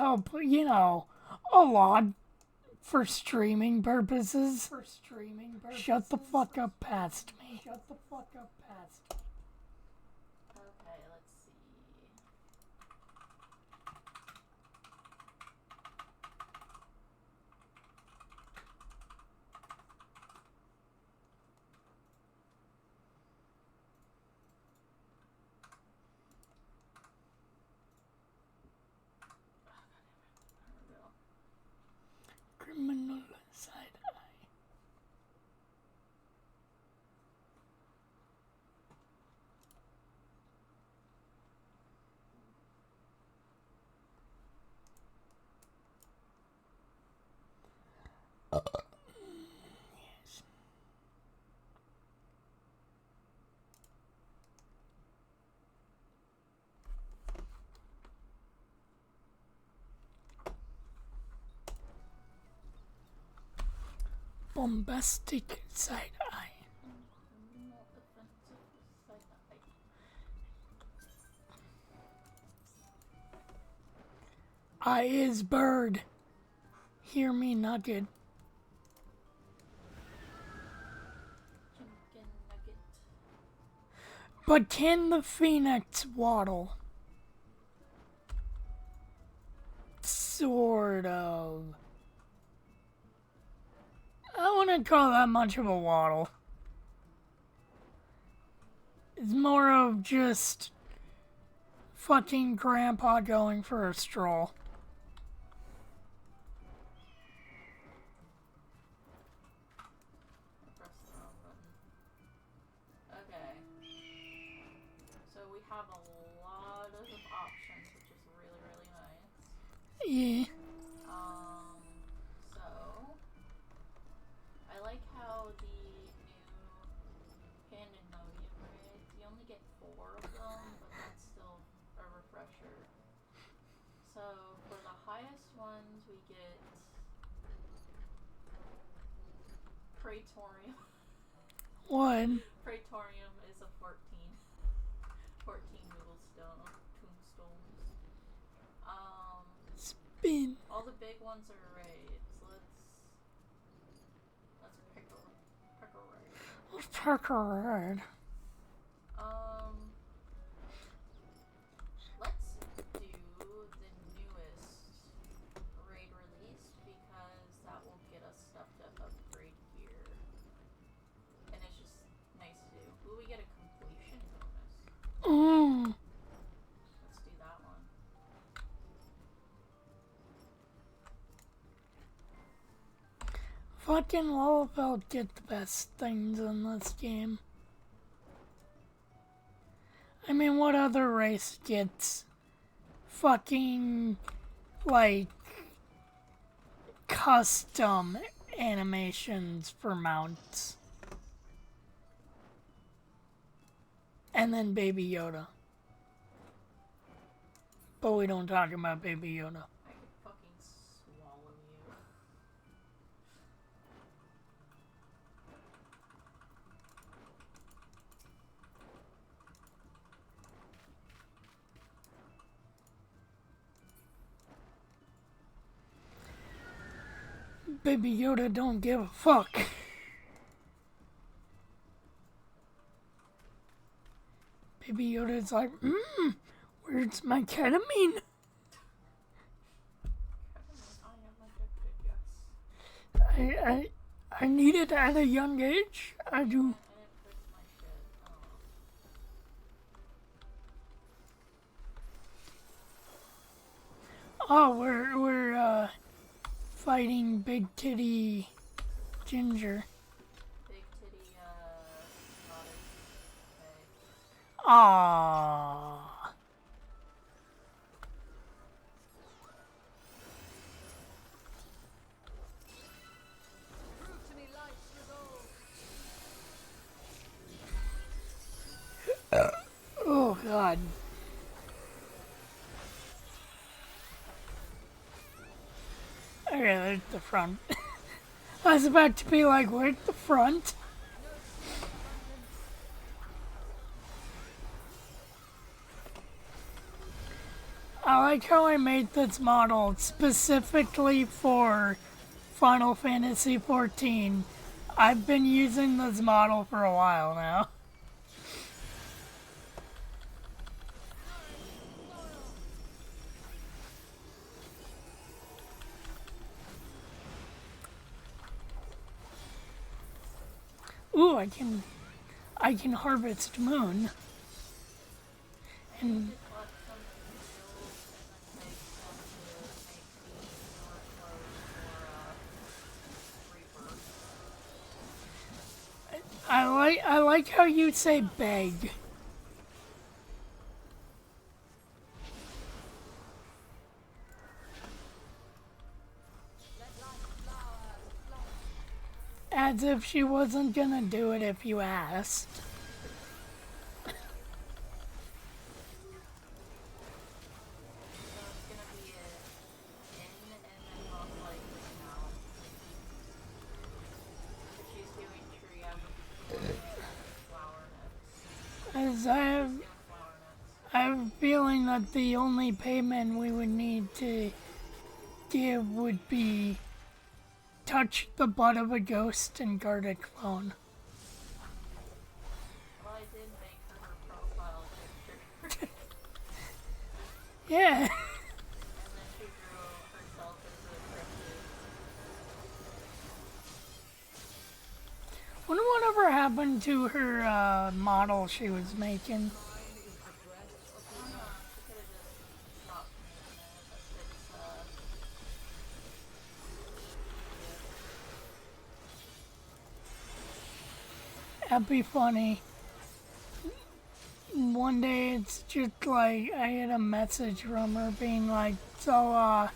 help, you know, a lot for streaming purposes. Shut the fuck up past me. Okay, let's see. Criminal side eye. Yes. Bombastic side eye. I is bird. Hear me nugget. Chicken nugget. But can the phoenix waddle? Sort of. I wouldn't call that much of a waddle. It's more of just fucking grandpa going for a stroll. Press the wrong button. Okay. So we have a lot of options, which is really, really nice. Yeah. So I like how the new Pandemonium raids, you only get 4 of them, but that's still a refresher. So for the highest ones, we get Praetorium. What? Praetorium is a 14 Moogles tombstones. Spin. All the big ones are raids. Let's pick a raid. Let's pick a raid. Let's do the newest raid release because that will get us stuff to upgrade here. And it's just nice to do. Will we get a completion bonus? Let's do that one. Fucking Lalafell get the best things in this game. I mean, what other race gets fucking, like, custom animations for mounts? And then Baby Yoda. But we don't talk about Baby Yoda. I could fucking swallow you. Baby Yoda don't give a fuck. Baby Yoda's like, where's my ketamine? I am addicted, yes. I need it at a young age. I do. And it fixed my shit. Oh, we're fighting Big Titty Ginger. Big titty, goddess. Okay. Aww. Oh God. Okay, there's the front. I was about to be like, where's the front? I like how I made this model specifically for Final Fantasy XIV. I've been using this model for a while now. Ooh, I can harvest moon. And I like how you say beg. As if she wasn't gonna do it if you asked. As I have a feeling that the only payment we would need to give would be touch the butt of a ghost and guard a clone. Well, I did make her profile picture. Yeah. And then she drew herself as a cryptid. Wonder whatever happened to her model she was making. That'd be funny. One day it's just like I get a message from her being like, so how'd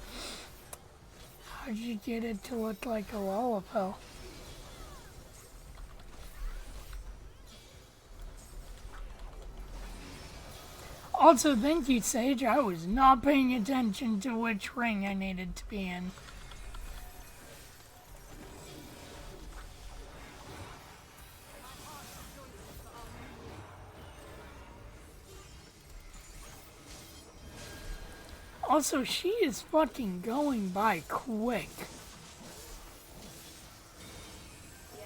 you get it to look like a Lullapel? Also, thank you, Sage. I was not paying attention to which ring I needed to be in. Also, she is fucking going by quick. Yeah,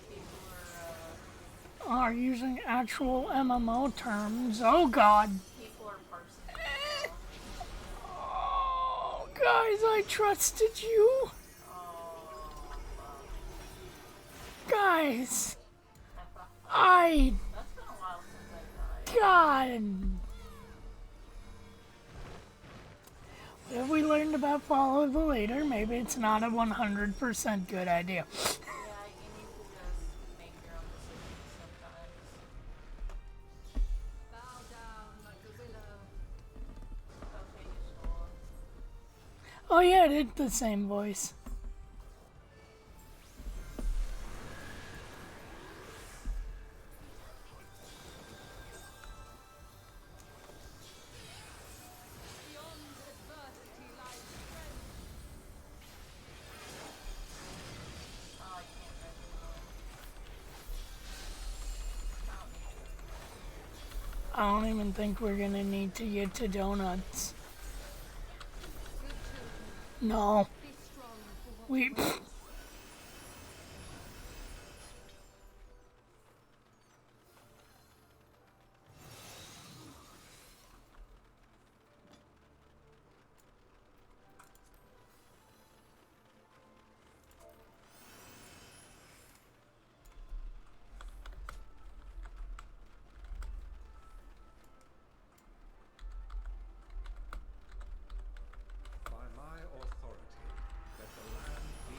people Are using actual MMO terms. Oh god. are parsing it. Oh, guys, I trusted you. Guys. That's been a while since I died. God. What have we learned about follow the leader? Maybe it's not a 100% good idea. Yeah, you need to just make your own decisions sometimes. Bow down like a willow. Okay, you stole. Oh yeah, it is the same voice. I don't even think we're gonna need to get to donuts. No. We... By my authority, let the land be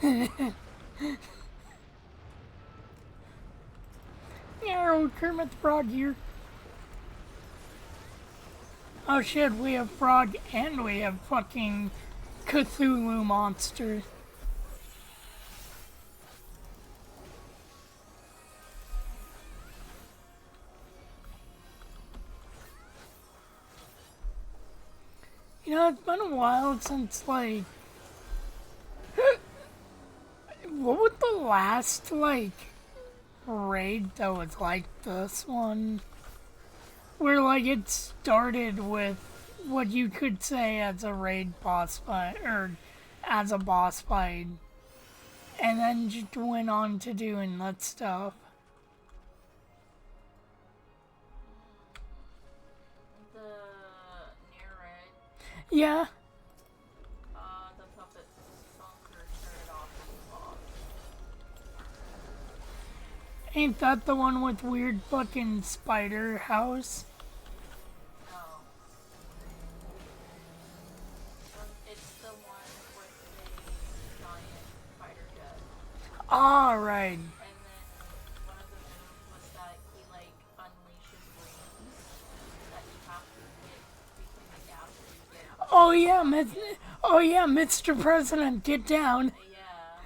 remade. Yeah, old Kermit the Frog here. Oh shit, we have Frog and we have fucking Cthulhu monster. You know, it's been a while since, like... What last, like, raid that was like this one, where, like, it started with what you could say as a raid boss fight, or as a boss fight, and then just went on to doing that stuff. The near raid, Yeah, the puppet bunker started off as a boss. ain't that the one with weird fucking spider house? No. It's the one with the giant fighter jet. Alright. And then one of the moves was that he like unleashes wings that you have to hit between the gaps that you get. Oh yeah, Mr. President, get down. Yeah.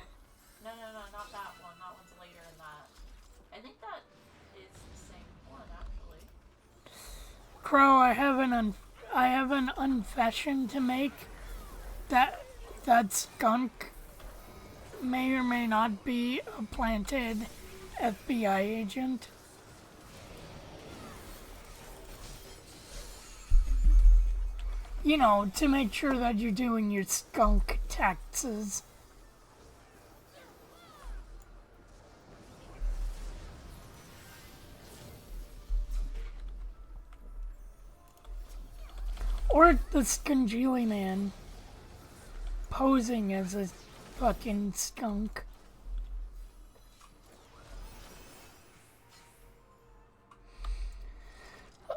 No, not that one. That one's later in that. I think that is the same one actually. Crow, I have an confession to make. That skunk may or may not be a planted FBI agent. You know, to make sure that you're doing your skunk taxes. Or the Skangeli man posing as a fucking skunk.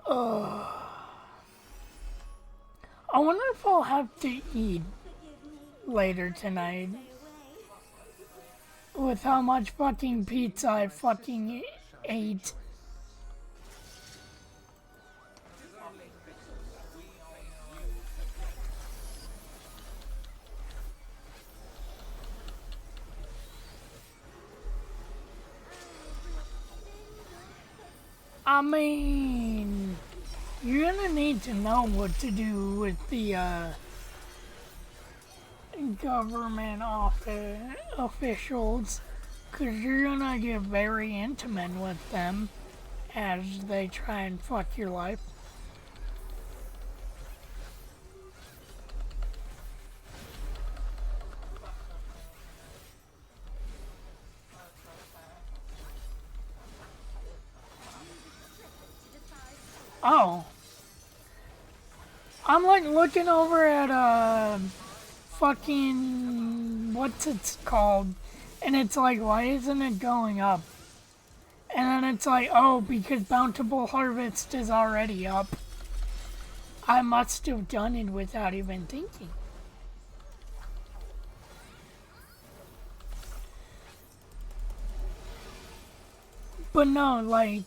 I wonder if I'll have to eat later tonight. With how much fucking pizza I fucking ate. I mean, you're gonna need to know what to do with the government officials, because you're gonna get very intimate with them as they try and fuck your life. Oh. I'm like looking over at fucking what's it called? And it's like, why isn't it going up? And then it's like, oh, because Bountiful Harvest is already up. I must have done it without even thinking. But no, like,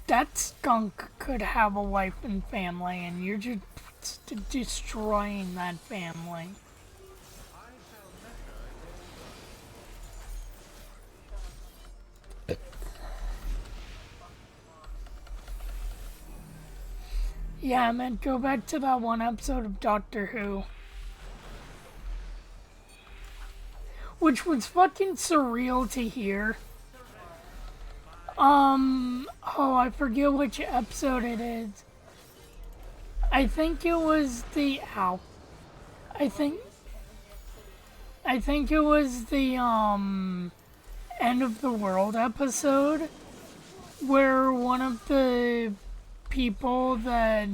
that skunk could have a wife and family, and you're just destroying that family. Yeah, I meant go back to that one episode of Doctor Who. Which was fucking surreal to hear. Oh, I forget which episode it is. I think it was the I think it was the end of the world episode where one of the people that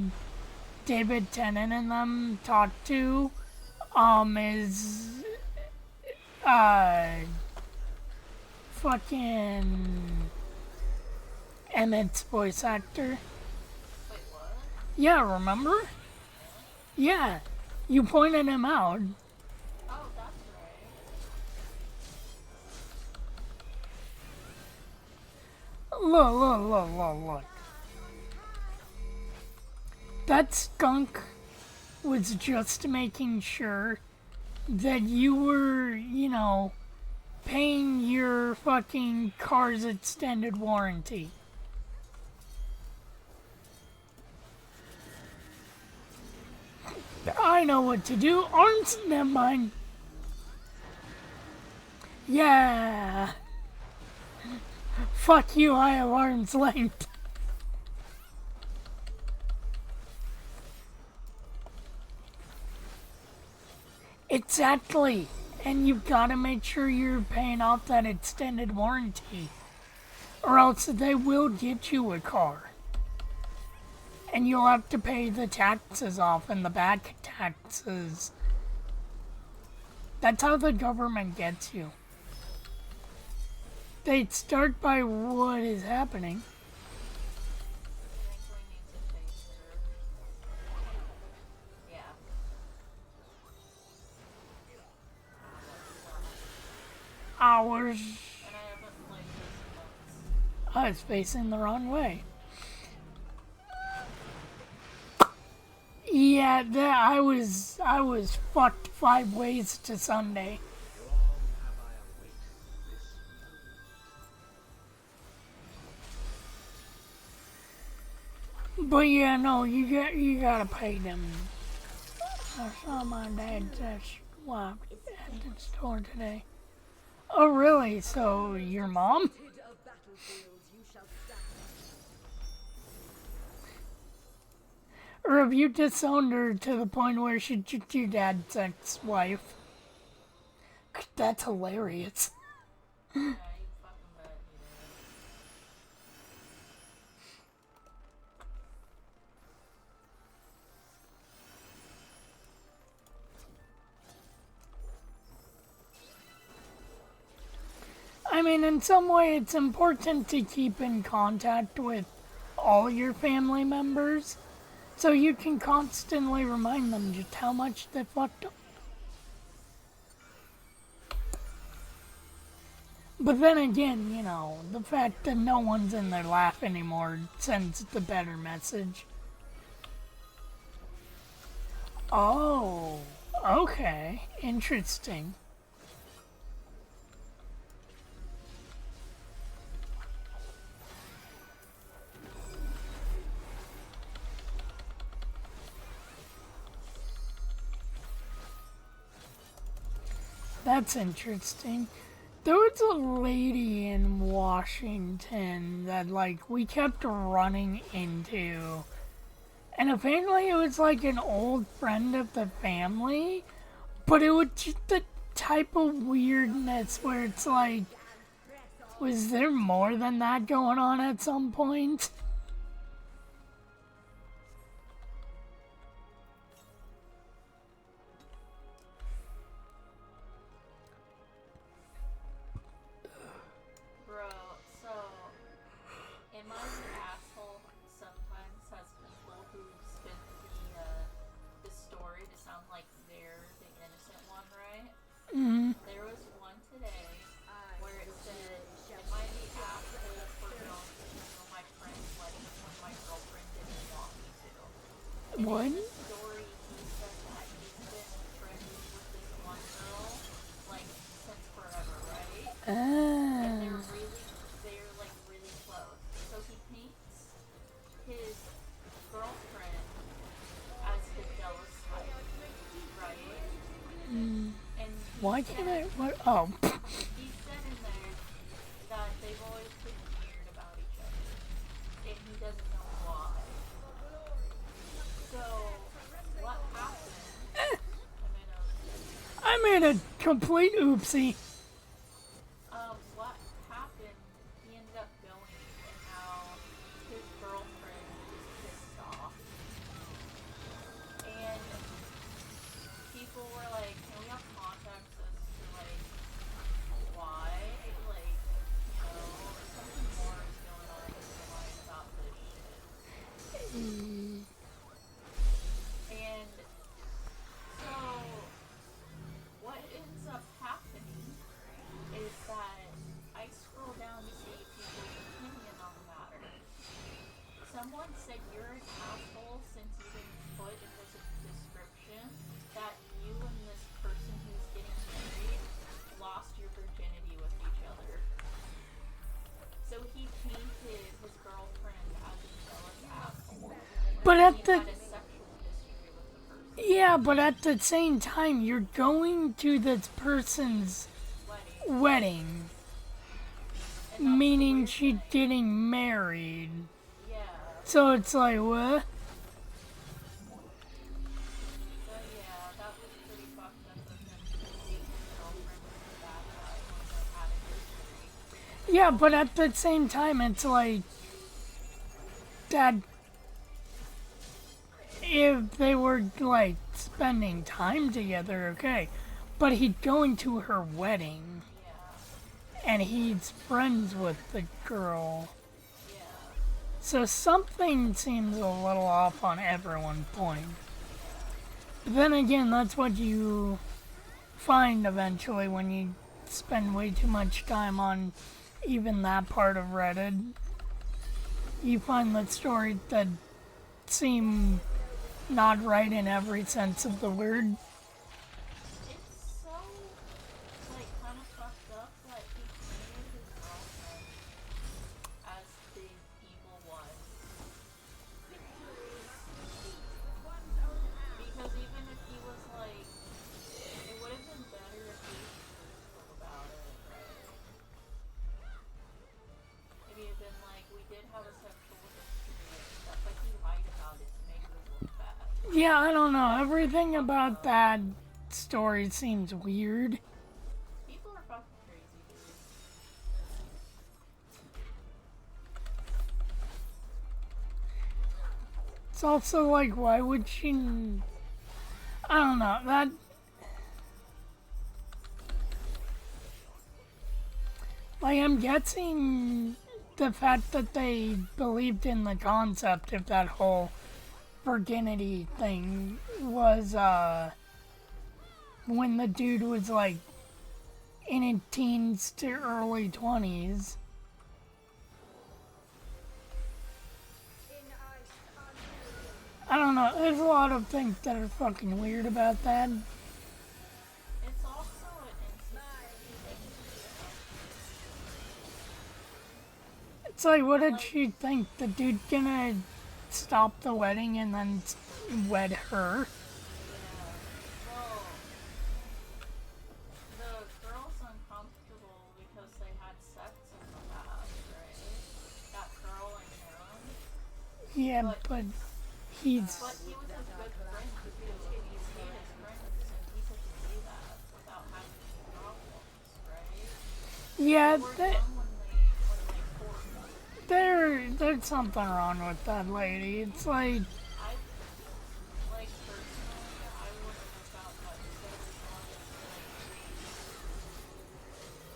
David Tennant and them talked to is fucking Emmett's voice actor. Wait, what? Yeah, remember? Yeah, you pointed him out. Oh, that's right. Look. That skunk was just making sure that you were, you know, paying your fucking car's extended warranty. I know what to do. Arms, never mind. Yeah. Fuck you, I have arm's length. Exactly. And you've got to make sure you're paying off that extended warranty. Or else they will get you a car. And you'll have to pay the taxes off and the back taxes. That's how the government gets you. They start by what is happening. Eventually needs a phaser. Yeah. Hours. And I haven't played this in months. I was facing the wrong way. Yeah, I was fucked 5 ways to Sunday. Long have I awaited this. But yeah, no, you gotta pay them. I saw my dad's wife at the store today. Oh really? So your mom? Or have you disowned her to the point where she's your dad's ex-wife? That's hilarious. Yeah, you fucking bet he did. I mean, in some way, it's important to keep in contact with all your family members, so you can constantly remind them just how much they fucked up. But then again, you know, the fact that no one's in their lap anymore sends the better message. Oh, okay, interesting. That's interesting. There was a lady in Washington that, like, we kept running into. And apparently it was, like, an old friend of the family. But it was just the type of weirdness where it's like, was there more than that going on at some point? Bro, so am I the asshole who sometimes has people who spin the story to sound like they're the innocent one, right? There was one today where it said, am I the asshole for going to my friend's wedding when my girlfriend didn't want me to? And What? in the story, he said that he's been friends with this one girl, like, since forever, right? And they're like really close. So he paints his girlfriend as the jealous type, right? And Why can't I? What? Oh. he said in there that they've always been weird about each other, and he doesn't know why. So what happened? I made a complete oopsie. What happened? He ended up going, and now his girlfriend is pissed off, and people were like, "Can we have context as to like why? Like, you know, something more is going on in your mind about this shit." And so, what ends up happening is that I scroll down to see people's opinion on the matter. Someone said you're an asshole since you didn't put in this description that you and this person who's getting married lost your virginity with each other. So he painted his girlfriend as a jealous asshole. But He at the had a sexual history with the person. yeah, but at the same time, you're going to this person's Wedding. wedding, And that's the meaning weird she's thing. getting married. Yeah. So it's like, what? But yeah, that was pretty fucked up of him thinking his girlfriend was the bad guy when they had a history. Yeah, but at the same time, it's like that. If they were like spending time together, okay, but he'd going to her wedding, Yeah. and he's friends with the girl. Yeah. So something seems a little off on everyone's point. But then again, that's what you find eventually when you spend way too much time on even that part of Reddit. You find that stories that seem not right in every sense of the word. It's so, like, kind of fucked up that he painted his girlfriend as the evil one. Because even if he was like, it would have been better if he was truthful about it, right? If he had been like, we did have a sexual history and stuff, but he lied about it to make her look bad. Yeah, I don't know. Everything about that story seems weird. People are fucking crazy, dude. It's also like, why would she? I don't know. That. Like, I'm guessing the fact that they believed in the concept of that whole virginity thing was, when the dude was like in his teens to early 20s. I don't know. There's a lot of things that are fucking weird about that. It's also an insecurity thing, too. It's like, what did she think? The dude gonna stop the wedding and then wed her? Yeah. Well, the girl's uncomfortable because they had sex in the past, right? That girl and him. Yeah, but he's. But he was a good friend too. He stayed as friends, and he could do that without having any problems, right? Yeah, They were young when they courted. there's something wrong with that lady. It's like, I like personally, I wouldn't have got upset as long as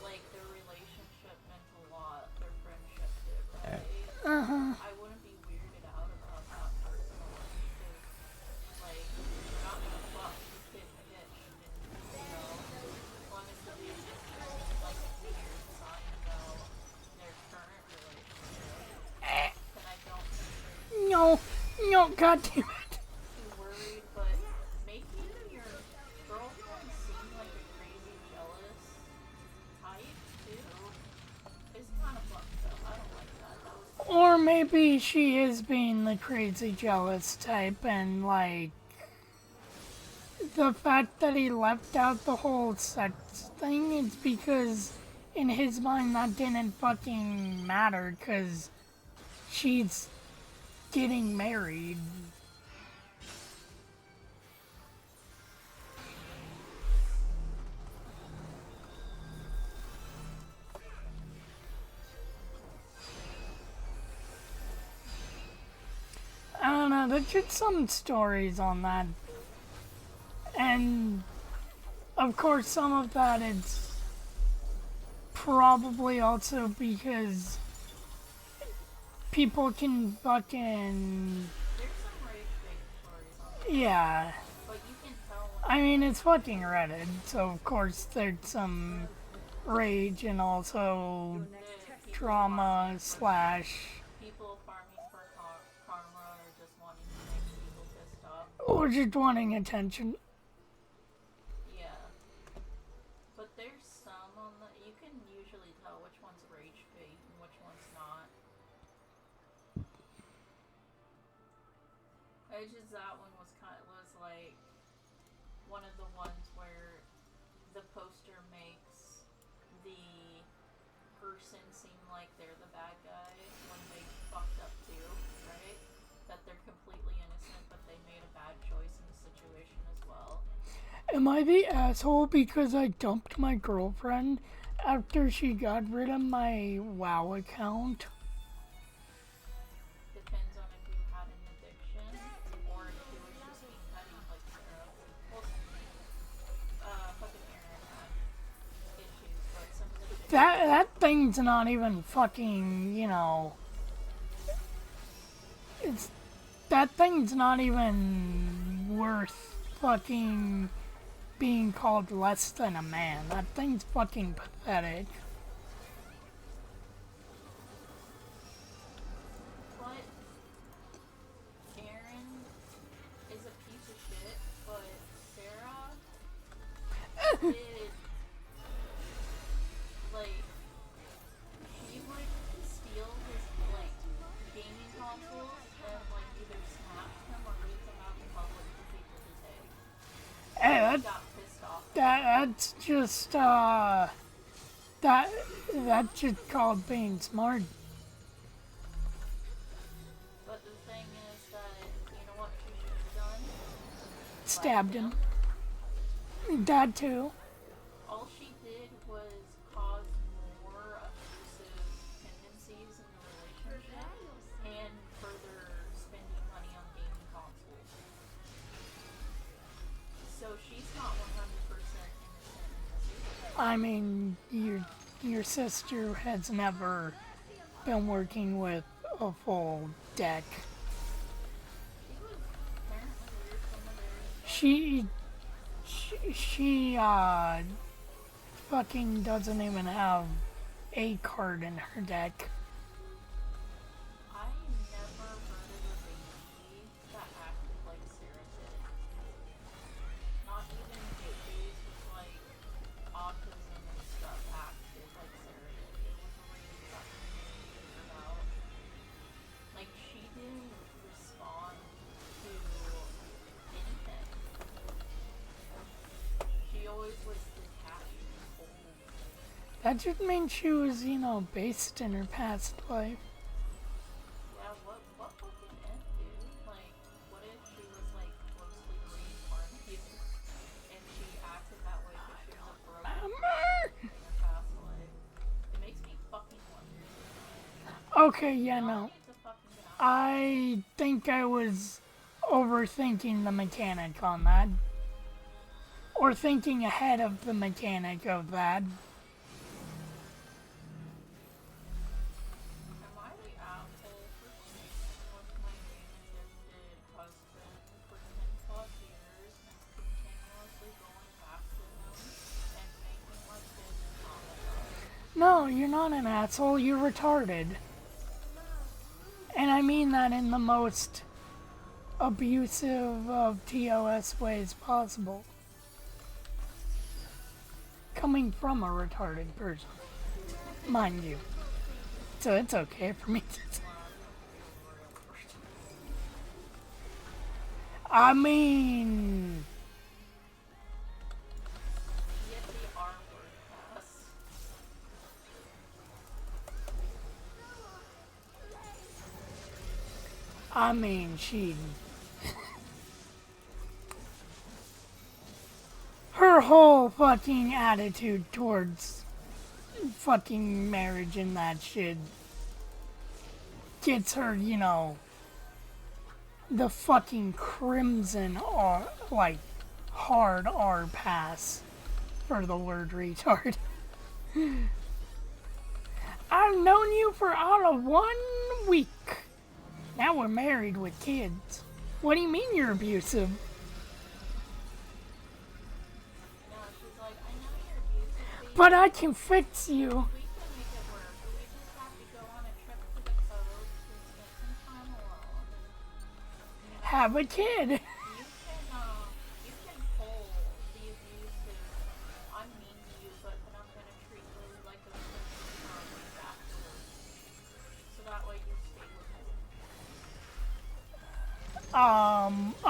like their relationship meant a lot, their friendship did, right? I wouldn't be weirded out about that personally, because like you're not gonna fuck, just get hitched, and as long as the dude didn't give me like weird signs about their current relationship, then I don't think there's no, goddamn it. too worried, but making your girlfriend seem like a crazy jealous type too is kind of fucked up. I don't like that. That was Or maybe she is being the crazy jealous type, and like the fact that he left out the whole sex thing is because in his mind that didn't fucking matter because she's getting married. I don't know, there's just some stories on that. And of course, some of that is probably also because people can fucking. there's some rage bait stories on there, Yeah. but you can tell I mean, it's fucking Reddit, so of course there's some rage and also the drama slash. people farming for karma or just wanting to make people pissed off. Or just wanting attention. Yeah. But there's some on the. You can usually tell which one's rage bait and which one's not. It's just that one was like one of the ones where the poster makes the person seem like they're the bad guy when they fucked up too, right? That they're completely innocent, but they made a bad choice in the situation as well. Am I the asshole because I dumped my girlfriend after she got rid of my WoW account? Depends on if you had an addiction or if you was just being petty like Sarah. Well, fucking Aaron had issues, but some of the shit. That thing's not even fucking, that thing's not even worth fucking being called less than a man. That thing's fucking pathetic. But Aaron is a piece of shit, but Sarah did, like, she would steal his, like, gaming consoles and, like, either snatch them or leave them out in public for people to take. Hey, He got pissed off. that's just, that's just called being smart. But the thing is that, you know what she should have done? Stabbed Let him. That too. All she did was cause more abusive tendencies in the relationship and further spending money on gaming consoles. So she's not 100% innocent in this either. I mean, your sister has never been working with a full deck. She was apparently weird from the very start. She fucking doesn't even have a card in her deck. I never heard of a baby that acted like Sarah did. Not even babies with like autism and stuff acted like Sarah did. It was really fucking weird out. Like she didn't respond to anything. She always was detached and cold. That just means she was, based in her past life. Yeah, what fucking if, dude? Like, what if she was like closely reincarnated and she acted that way because she was a broken person in her past life? It makes me fucking wonder. Okay, yeah, Y'all no. need to fucking get out. I think I was overthinking the mechanic on that. Or thinking ahead of the mechanic of that. Am I the asshole for sleeping with my new addicted husband for 10 plus years and continuously going back to him and making my kids traumatized? No, you're not an asshole, you're retarded. And I mean that in the most abusive of TOS ways possible. Coming from a retarded person, mind you. So it's okay for me to say. I mean, Get the R word pass. she. Her whole fucking attitude towards fucking marriage and that shit gets her, the fucking crimson R, like, hard R pass for the word retard. I've known you for out of 1 week. Now we're married with kids. What do you mean you're abusive? No, she's like, I know you're abusive, baby. But I can fix you. We can make it work. We just have to go on a trip to the coast and spend some time alone. And, Have a kid. you can pull the abusive, I'm mean to you, but then I'm gonna treat you like a Christmas card afterwards. So that way you stay with me.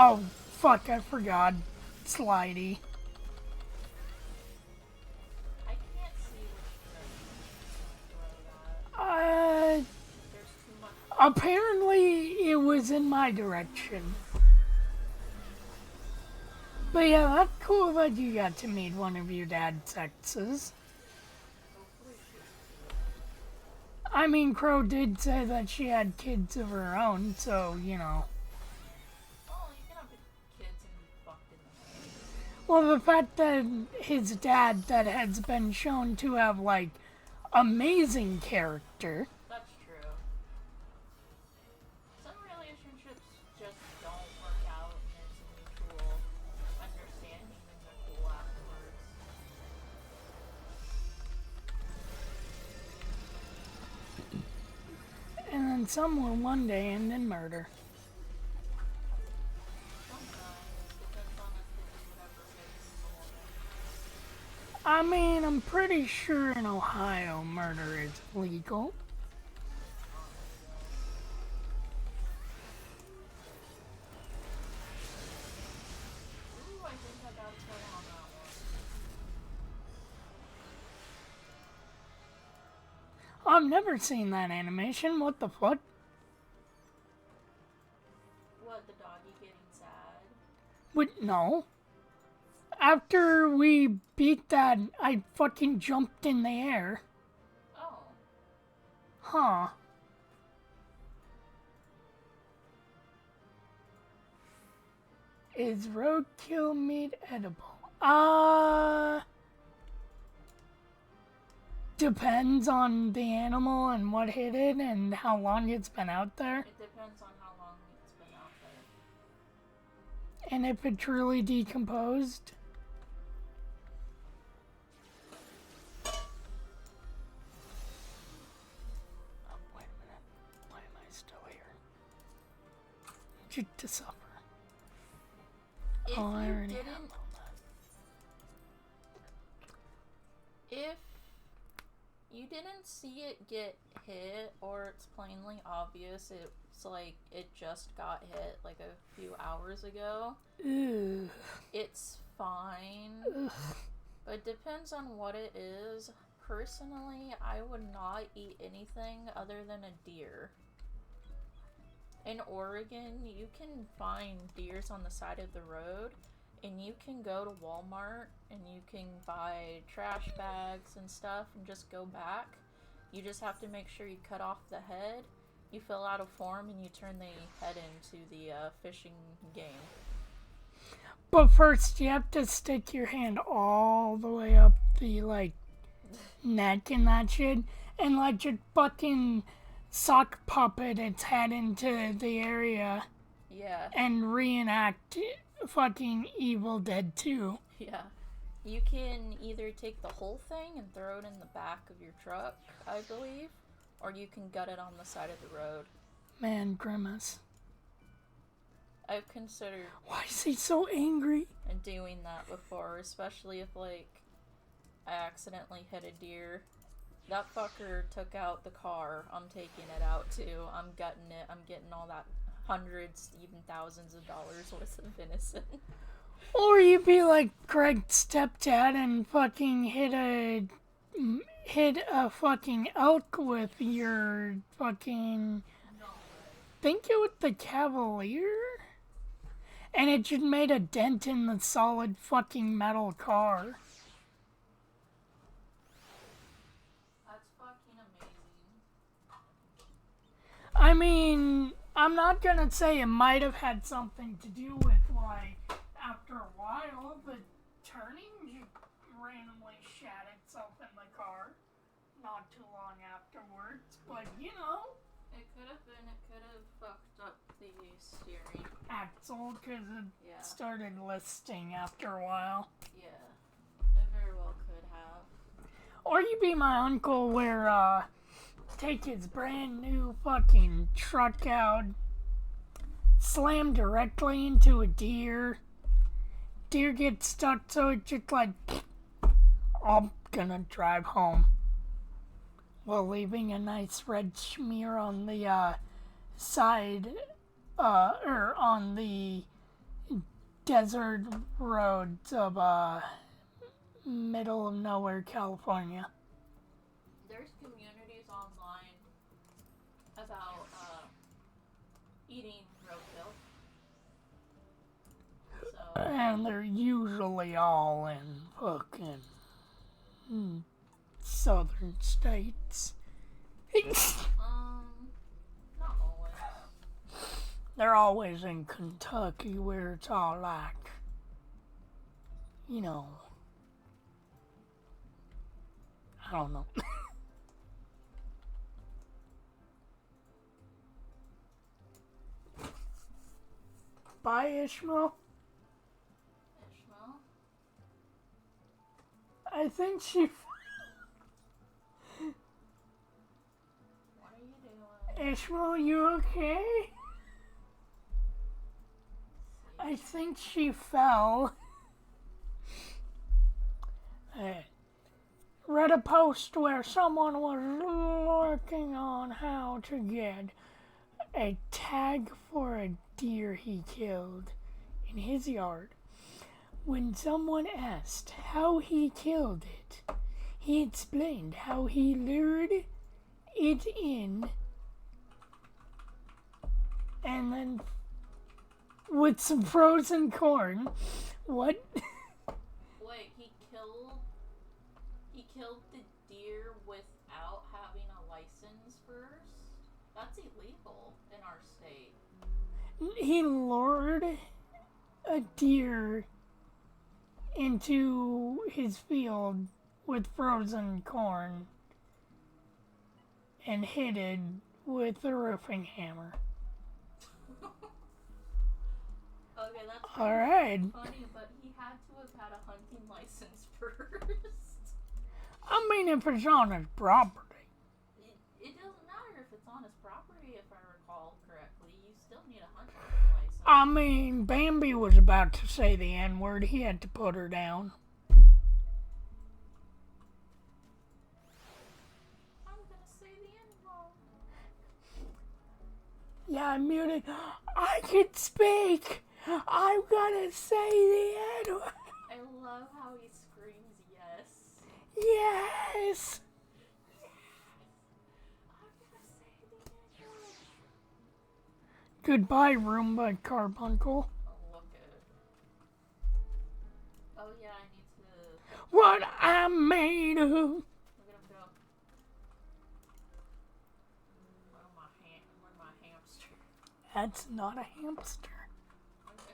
Oh, fuck, I forgot. Slidey. I can't see what she Apparently, it was in my direction. But yeah, that's cool that you got to meet one of your dad's exes. Hopefully she's I mean, Crow did say that she had kids of her own, so, you know. well, you can have kids and be fucked in the head. Well, the fact that his dad, that has been shown to have, like, amazing character. That's true. Some relationships just don't work out and there's a mutual understanding and they're cool afterwards. And then some will one day end in murder. Sometimes. Depends on if they do whatever fits the woman. I mean, I'm pretty sure in Ohio murder is legal. Ooh, I think I got a kill on that one. I've never seen that animation. What the fuck? What, the doggy getting sad? Wait, no. After we beat that, I fucking jumped in the air. Oh. Huh. Is roadkill meat edible? Depends on the animal and what hit it and how long it's been out there. It depends on how long it's been out there. And if it truly decomposed. Oh, wait a minute. Why am I still here? To suffer. If Oh, I you already didn't, have all that. if you didn't see it get hit, or it's plainly obvious it's like it just got hit like a few hours ago, Ugh. it's fine. Ugh. But it depends on what it is. Personally, I would not eat anything other than a deer. In Oregon, you can find deers on the side of the road, and you can go to Walmart and you can buy trash bags and stuff and just go back. You just have to make sure you cut off the head, you fill out a form, and you turn the head into the fishing game. But first, you have to stick your hand all the way up the, like, neck and that shit, and, like, just fucking sock puppet its head into the area Yeah, and reenact fucking Evil Dead 2. yeah. You can either take the whole thing and throw it in the back of your truck, I believe, or you can gut it on the side of the road. Man, Grimace. I've considered Why is he so angry? doing that before, especially if, like, I accidentally hit a deer. That fucker took out the car. I'm taking it out too. I'm gutting it. I'm getting all that hundreds, even thousands of dollars worth of venison. Or you'd be like Greg's stepdad and fucking hit a fucking elk with your fucking... Think it was the Cavalier? And it just made a dent in the solid fucking metal car. That's fucking amazing. I mean, I'm not gonna say it might have had something to do with, like, after a while, the turning just randomly shat itself in the car not too long afterwards, but you know, It could have been. It could have fucked up the steering. axle, because it Yeah. started listing after a while. Yeah. It very well could have. Or you be my uncle where, take his brand new fucking truck out, slam directly into a deer. Deer gets stuck, so it's just like, I'm gonna drive home. While leaving a nice red smear on the, side, or on the desert roads of, middle of nowhere, California. There's communities online about eating roadkill. So, And they're usually all in fucking southern states. not always. They're always in Kentucky where it's all like, you know, I don't know. Bye, Ishmael. Ishmael? I think she... What are you doing? Ishmael, you okay? I think she fell. I read a post where someone was working on how to get a tag for a deer he killed in his yard. When someone asked how he killed it, he explained how he lured it in and then with some frozen corn. What? Wait, he killed the deer without having a license first? That's illegal in our state. He lured a deer into his field with frozen corn and hit it with a roofing hammer. Okay, that's Alright. funny, but he had to have had a hunting license first. I mean, if it's on his property. It doesn't matter if it's on his property, if I recall correctly. You still need a hunting license. I mean, Bambi was about to say the N-word. He had to put her down. I'm gonna say the N-word. Yeah, I'm muted. I can speak. I'm gonna say the N-word. I love how he screams yes. Yes. I'm gonna say the N-word. Goodbye, Roomba Carbuncle. Oh, look at it. Oh yeah, I need to... What I'm made of. Look at him go. Where's my hamster? That's not a hamster.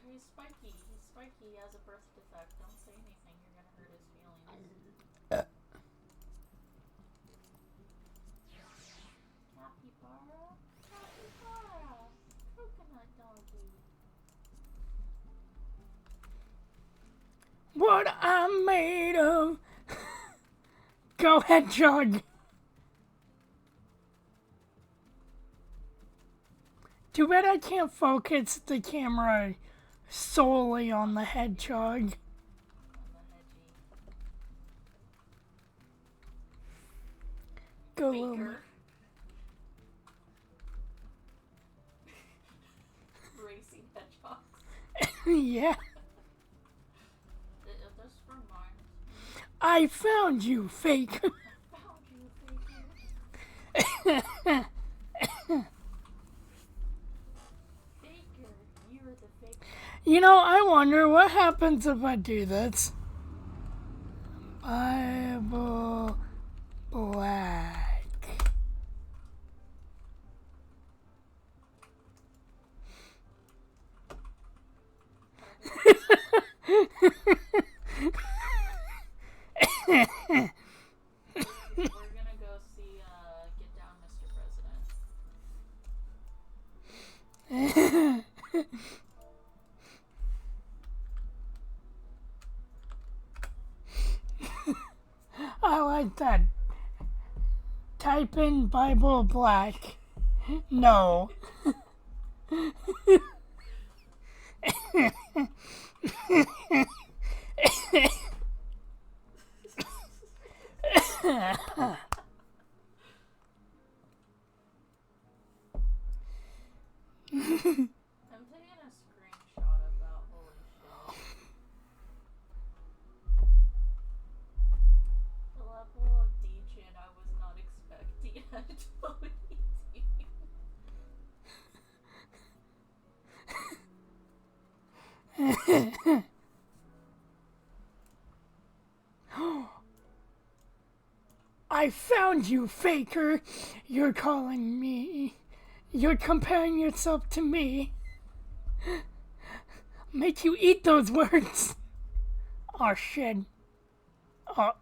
He's spiky. He's spiky. He has a birth defect. Don't say anything. You're gonna hurt his feelings. Capybara? Capybara! Coconut doggy. What I'm made of. Go ahead, Jug. Too bad I can't focus the camera solely on the hedgehog. On the hedgie. Go, Baker. Luma. Racing hedgehogs. Yeah. This reminds me. I found you, fake. Found you, Baker. Baker, you're the fake. You know, I wonder what happens if I do this. Bible Black. We're gonna go see Get Down, Mr. President. I like that. Type in Bible Black. No. I'm taking a screenshot of that. Holy shit. The level of degen I was not expecting at 2018. I found you, faker. You're calling me. You're comparing yourself to me. Make you eat those words. Oh shit. Oh,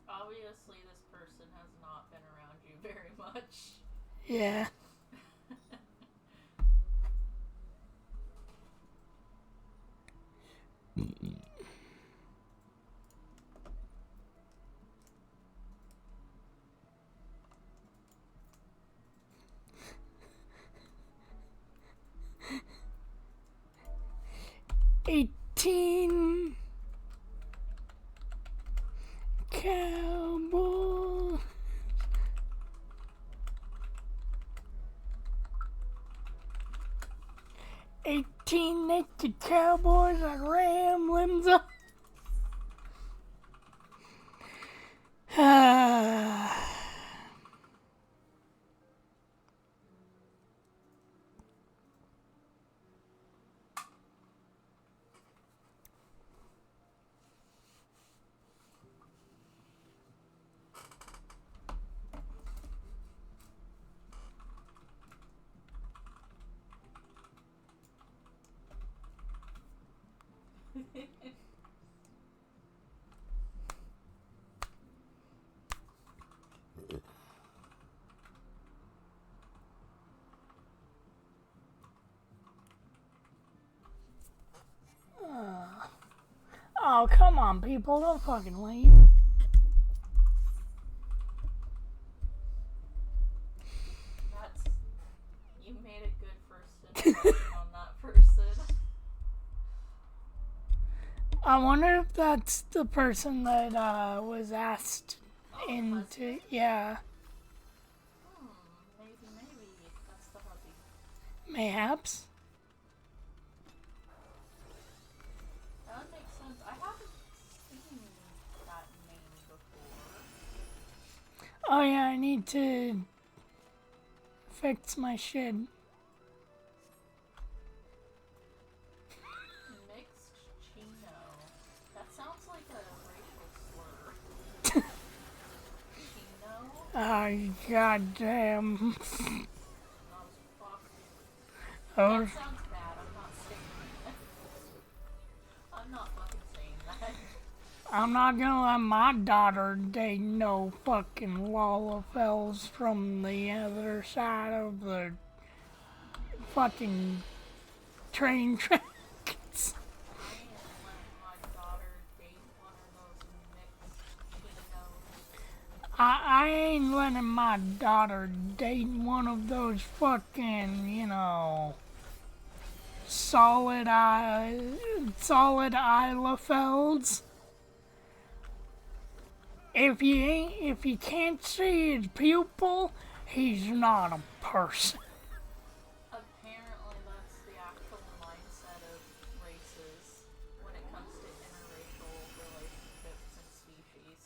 Obviously, this person has not been around you very much. yeah. $18 cowboy. $18 naked cowboys that ram limbs up. Oh, come on, people. Don't fucking leave. That's... You made a good first impression on that person. I wonder if that's the person that was asked Oh, into. Yeah, maybe that's the hubby. mayhaps. That would make sense. I haven't seen that name before. Oh, yeah, I need to fix my shit. Mixed Chino. That sounds like a racial slur. Chino? Oh, goddamn. That was fucking... Oh, That sounds bad. I'm not saying that. I'm not fucking saying that. I'm not gonna let my daughter date no fucking Lalafels from the other side of the fucking train tracks. I ain't letting my daughter date one of those mixed Chinos. I ain't letting my daughter date one of those fucking, solid Islafelds. If you can't see his pupil, he's not a person. Apparently, that's the actual mindset of races when it comes to interracial relationships and species.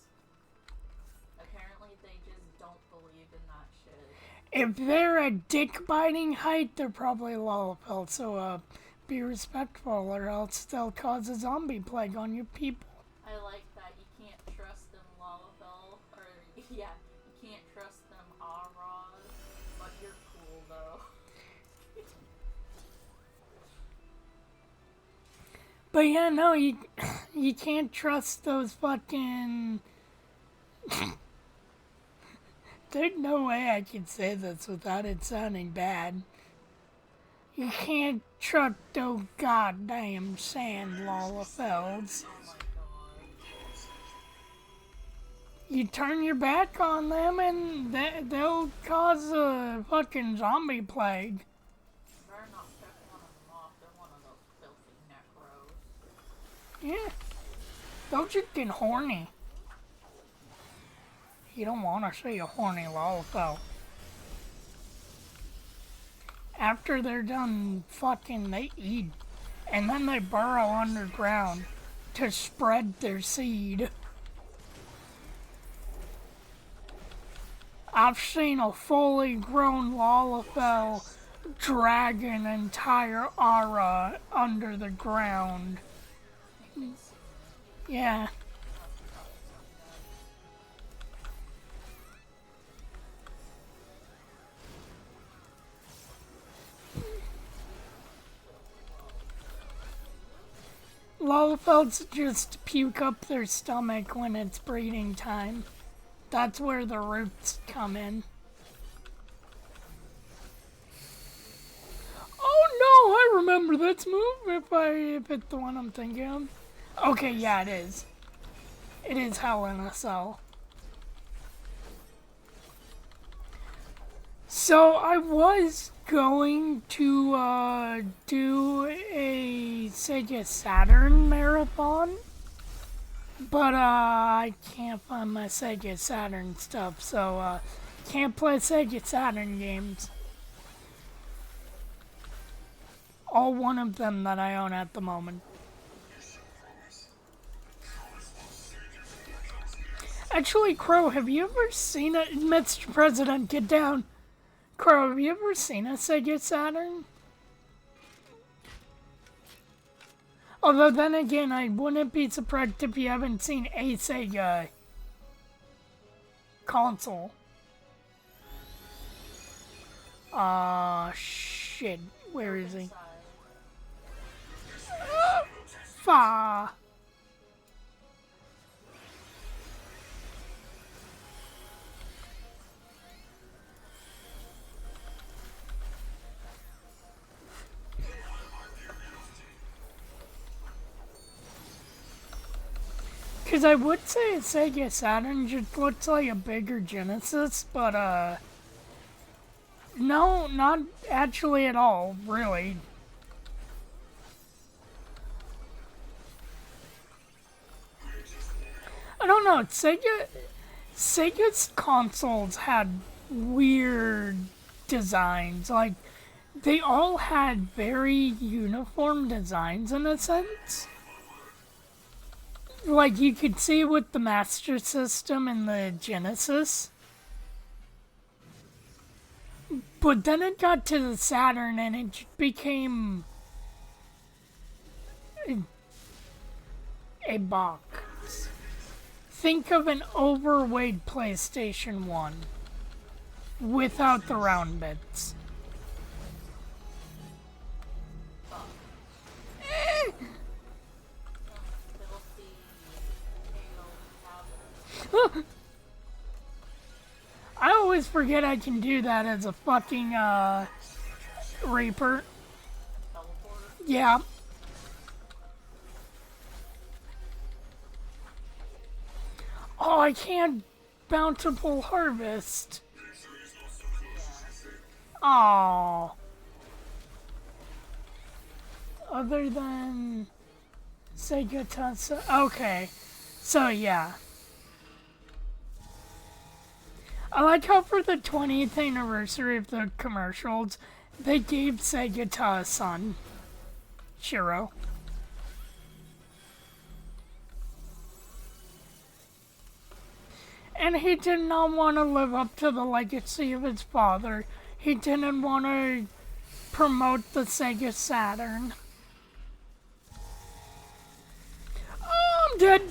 Apparently, they just don't believe in that shit. If they're a dick-biting height, they're probably Lalafels, so be respectful or else they'll cause a zombie plague on your people. I like that you can't trust them Lalafell, or yeah, you can't trust them Aras, but you're cool though. But yeah, no, you can't trust those fucking... There's no way I can say this without it sounding bad. You can't trust those goddamn sand Lalafelds. Oh my god. You turn your back on them and they'll cause a fucking zombie plague. Better not pick one of them off, they're one of those filthy necros. Yeah. They'll just get horny. You don't want to see a horny Lalafell. After they're done fucking, they eat. And then they burrow underground to spread their seed. I've seen a fully grown Lalafell drag an entire aura under the ground. Yeah. Lalafelds just puke up their stomach when it's breeding time. That's where the roots come in. Oh no, I remember this move if it's the one I'm thinking of. Okay, yeah, it is. It is Hell in a Cell. So I was going to do a Sega Saturn marathon, but I can't find my Sega Saturn stuff, so can't play Sega Saturn games. All one of them that I own at the moment. Actually, Crow, have you ever seen it? Mr. President, get down. Crow, have you ever seen a Sega Saturn? Although then again, I wouldn't be surprised if you haven't seen a Sega console. Shit. Where is he? Fa. Because I would say a Sega Saturn just looks like a bigger Genesis, but no, not actually at all, really. I don't know, Sega's consoles had weird designs, like, they all had very uniform designs in a sense. Like, you could see with the Master System and the Genesis. But then it got to the Saturn and it became a box. Think of an overweight PlayStation 1 without the round bits. I always forget I can do that as a fucking Reaper. Yeah. Oh, I can't bountiful harvest. Oh. Other than Sega Tatsu. Okay. So yeah. I like how for the 20th anniversary of the commercials, they gave Sega to a son, Shiro. And he did not want to live up to the legacy of his father. He didn't want to promote the Sega Saturn. Oh, I'm dead.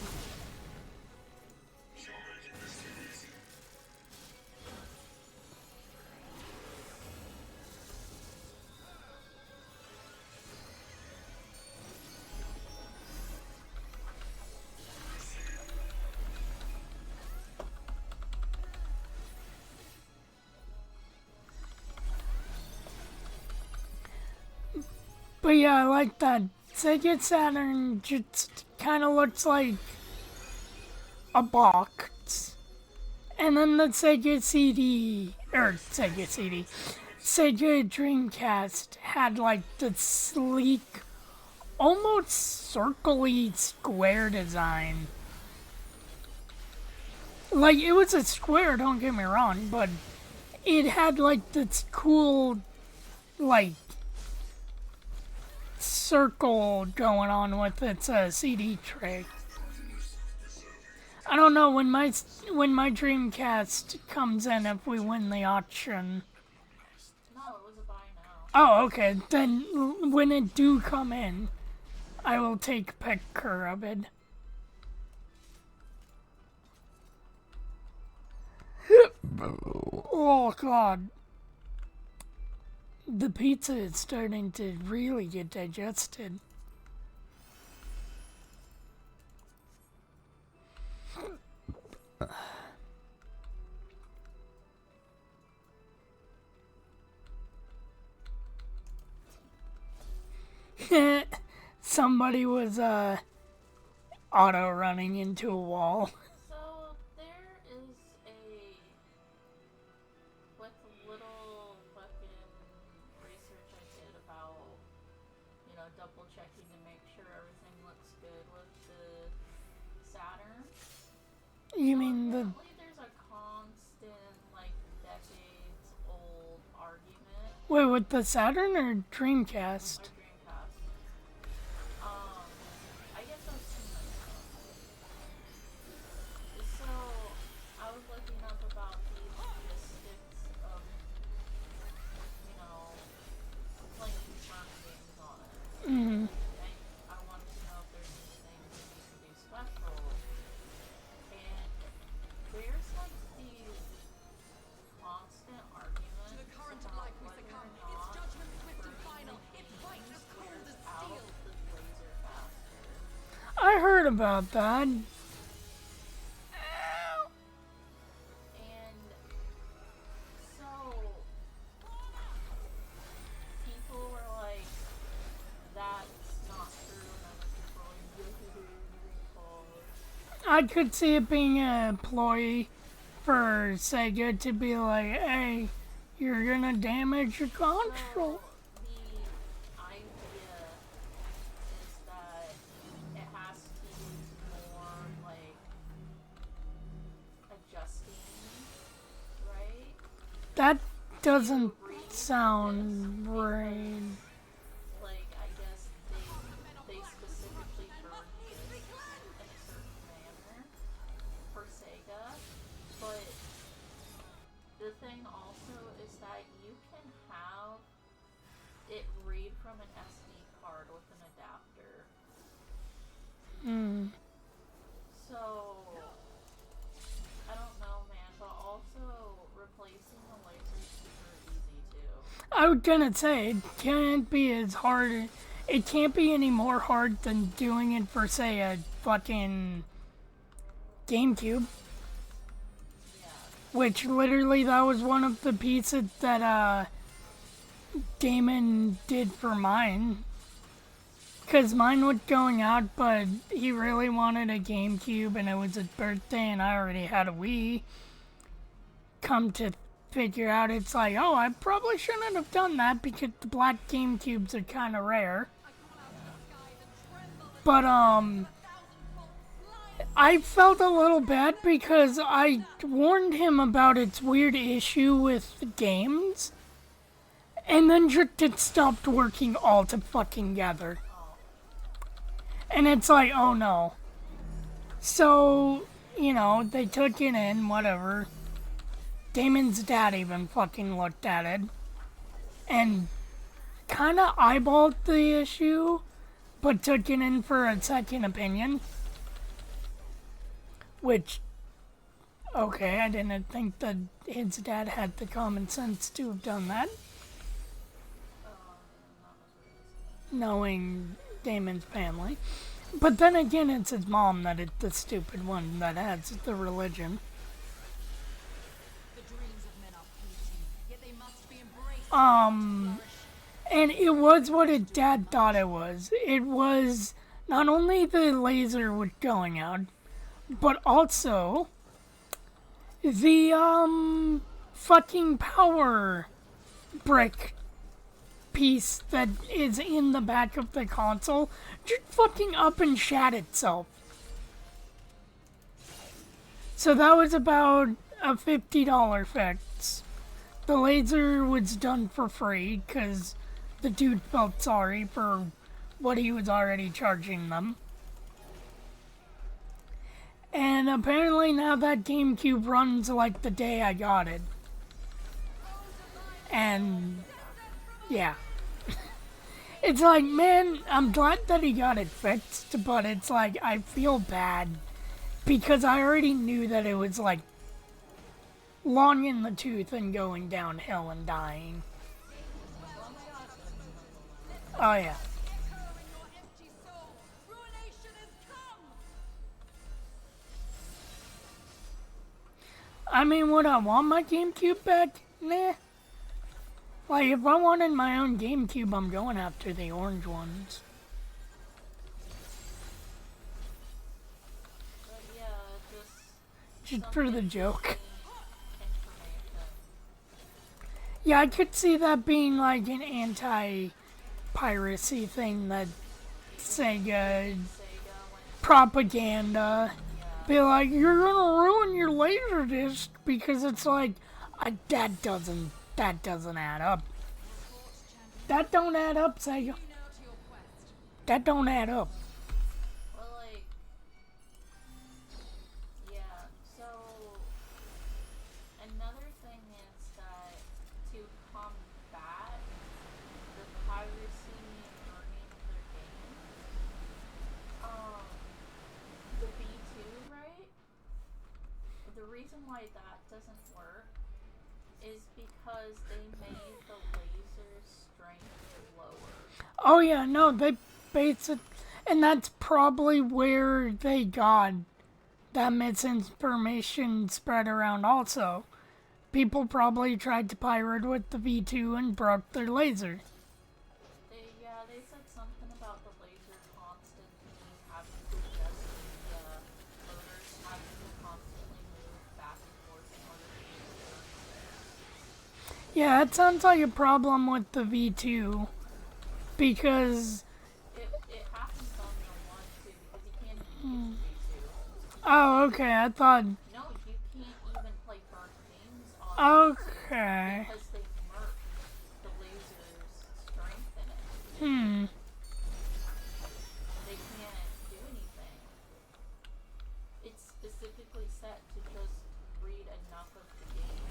But yeah, I like that. Sega Saturn just kind of looks like a box. And then the Sega Dreamcast had like the sleek, almost circle-y square design. Like, it was a square, don't get me wrong, but it had like this cool, like, circle going on with its CD tray. I don't know when my Dreamcast comes in if we win the auction. No, it was a buy now. Oh, okay. Then when it do come in, I will take picture of it. Oh God. The pizza is starting to really get digested. Somebody was auto running into a wall. So there is with little fucking research I did about, double checking to make sure everything looks good with the Saturn. You mean the... Apparently there's a constant, like, decades old argument. Wait, with the Saturn or Dreamcast? Or Dreamcast. I guess those two might know. So, I was looking up about the logistics of, playing confirmed games on it. Mm-hmm. I wanted to know if there's anything that you could do special. And there's like these constant arguments about whether or not burning the games wears out the laser faster. I heard about that. And so people were like, that's not true, and other people were like, I could see it being a ploy for Sega to be like, hey, you're gonna damage your console. The idea is that it has to use more like adjusting, right? That doesn't sound right. Like, I guess they specifically burn this in a certain manner for Sega, but the thing also is that you can have it read from an SD card with an adapter. So, I don't know, man, but also replacing the laser is super easy too. I was gonna say, it can't be as hard. It can't be any more hard than doing it for, say, a fucking GameCube. Yeah. Which literally that was one of the pieces that Damon did for mine. Because mine was going out, but he really wanted a GameCube and it was his birthday and I already had a Wii. Come to figure out, it's like, oh, I probably shouldn't have done that because the black GameCubes are kind of rare. But, I felt a little bad because I warned him about its weird issue with the games. And then just it stopped working all to fucking gather. And it's like, oh no. So, they took it in, whatever. Damon's dad even fucking looked at it. And kind of eyeballed the issue, but took it in for a second opinion. Which, okay, I didn't think that his dad had the common sense to have done that. Knowing Damon's family. But then again, it's his mom that is the stupid one that has the religion. And it was what his dad thought it was. It was not only the laser was going out, but also the fucking power brick piece that is in the back of the console just fucking up and shat itself. So that was about a $50 fix. The laser was done for free because the dude felt sorry for what he was already charging them. And apparently now that GameCube runs like the day I got it. And yeah. It's like, man, I'm glad that he got it fixed, but it's like, I feel bad because I already knew that it was like long in the tooth and going downhill and dying. Oh yeah. I mean, would I want my GameCube back? Nah. Like, if I wanted my own GameCube, I'm going after the orange ones. But yeah, Just some for the joke. information. Yeah, I could see that being like an anti-piracy thing that Sega Sega when propaganda. yeah, Be like, you're gonna ruin your Laserdisc because it's like, that doesn't add up. That don't add up, Sega. That don't add up. well, like, yeah. So another thing is that to combat the piracy and burning of their games, the B2, right? The reason why that doesn't work is because they made the laser strength lower. Oh yeah, no, they base it, and that's probably where they got that misinformation spread around also. People probably tried to pirate with the V2 and broke their laser. They said something about the laser constantly having to adjust the motors having to constantly move back and forth in order to keep the burn. Yeah, it sounds like a problem with the V2 because It happens on the one too because you can't even use V2. oh okay, I thought No, you can't even play burn games on okay. because they murk the laser's strength in it. They can't do anything. It's specifically set to just read enough of the game.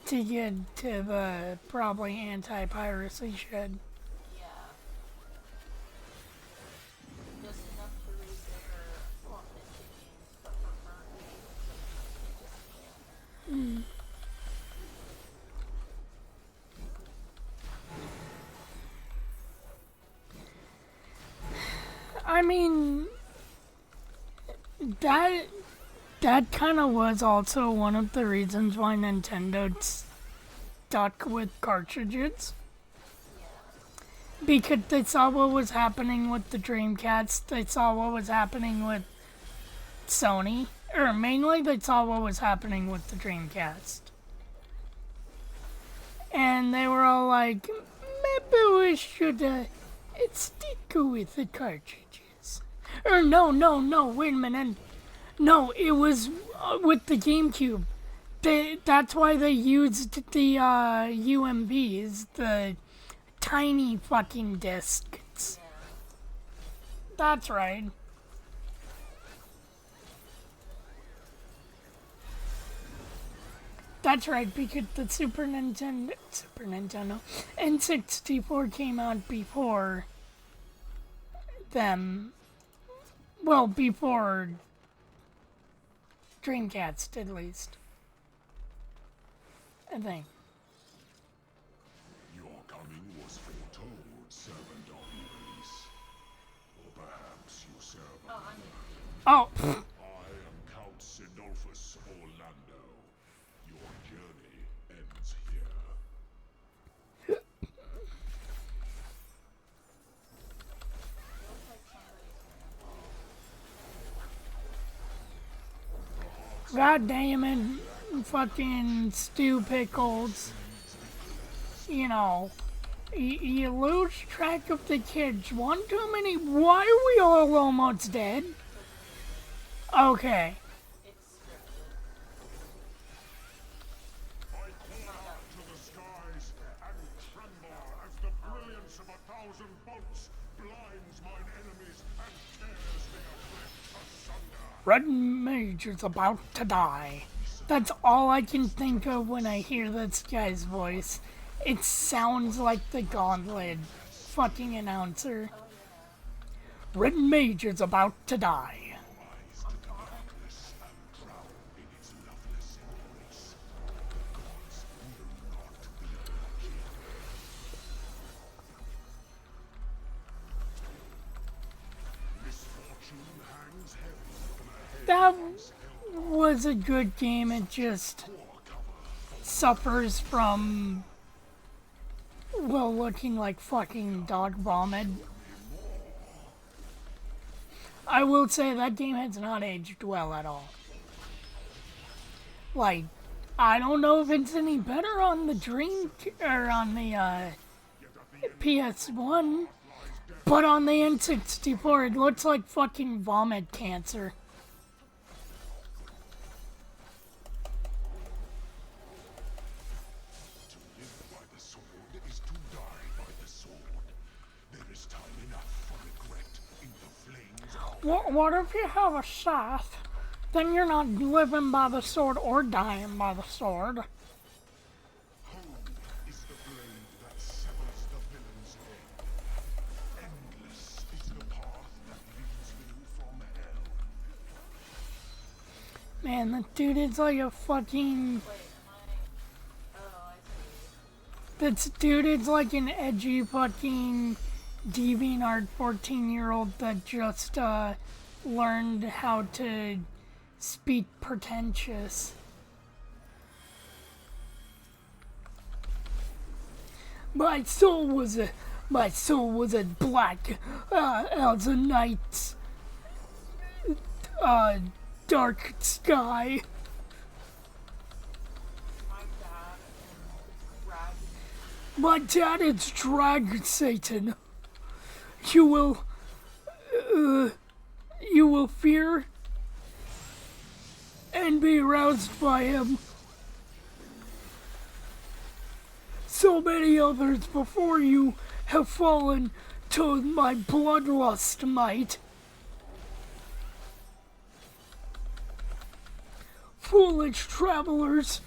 To get to the probably anti-piracy shit. Yeah. Just enough to read their authentic games, but for burn games, they just can't. I mean, that kind of was also one of the reasons why Nintendo stuck with cartridges. Because they saw what was happening with the Dreamcast, they saw what was happening with Sony, or mainly they saw what was happening with the Dreamcast. And they were all like, maybe we should stick with the cartridges. Or no, wait a minute. No, it was with the GameCube. That's why they used the UMVs, the tiny fucking discs. Yeah. That's right. That's right, because the Super Nintendo, N64 came out before them. Well, before Dreamcast, at least. I think. Your coming was foretold, servant of Iblis. Or perhaps you serve Oh, I need Oh, I am Count Sinolphus Orlando. Your journey ends here. feels like somebody's grandpa. god damn it, fucking stew pickles. You know, you lose track of the kids. One too many. Why are we all almost dead? Okay. It's scripted. I call out to the skies and tremble as the brilliance of 1,000 bolts blinds mine enemies and tears their flesh asunder. Red Mage is about to die. That's all I can think of when I hear this guy's voice. It sounds like the Gauntlet fucking announcer. Red Mage is about to die. was a good game. It just suffers from, well, looking like fucking dog vomit. I will say that game has not aged well at all. Like, I don't know if it's any better on the or on the PS1, but on the N64 it looks like fucking vomit cancer. To live by the sword is to die by the sword. There is time enough for regret in the flames of What if you have a Sith? Then you're not living by the sword or dying by the sword. home is the blade that severs the villain's head. Endless is the path that leads you from hell. Man, that dude is like a fucking... Wait, am I? Oh, I see. This dude is like an edgy fucking DeviantArt 14-year-old that just learned how to speak pretentious. My soul was a black as a night's dark sky. My dad and Dragon. My dad is Drag Satan. You will fear and be aroused by him. So many others before you have fallen to my bloodlust might. Foolish travelers,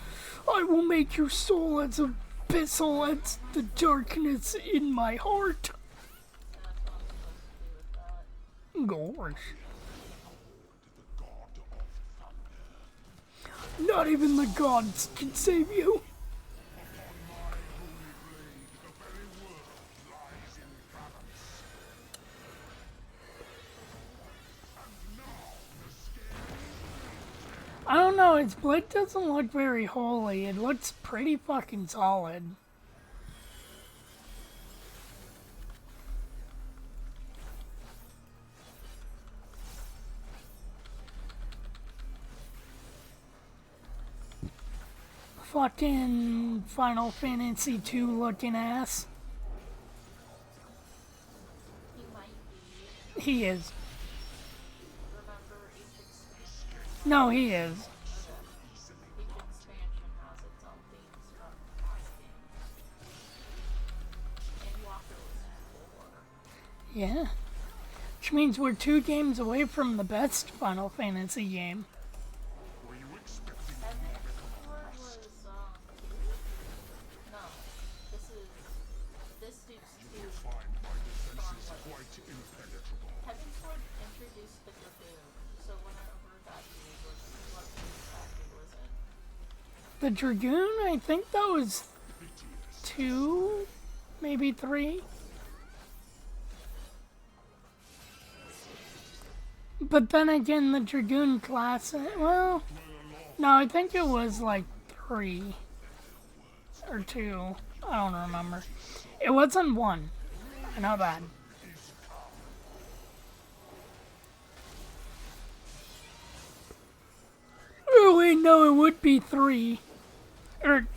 I will make your soul as abyssal as the darkness in my heart. That's what I'm supposed to do with that. Gosh. The god of thunder. Not even the gods can save you. I don't know, its blade doesn't look very holy. It looks pretty fucking solid. Fucking Final Fantasy II looking ass. He might be. He is. Remember, each expansion. No, he is. Each expansion has its own themes from past games. And Walker was 4. Yeah. Which means we're 2 games away from the best Final Fantasy game. Were you expecting FF4 was, no. This dude's you will 2. find my defenses quite impenetrable. Heaven's Sword introduced the Dragoon, so whenever that dude was, what exactly was it? The Dragoon, I think that was Piteous. 2, maybe 3. But then again, the Dragoon class, well, no, I think it was like 3 or 2. I don't remember. It wasn't 1. I know that. Oh wait, no, it would be 3. Or,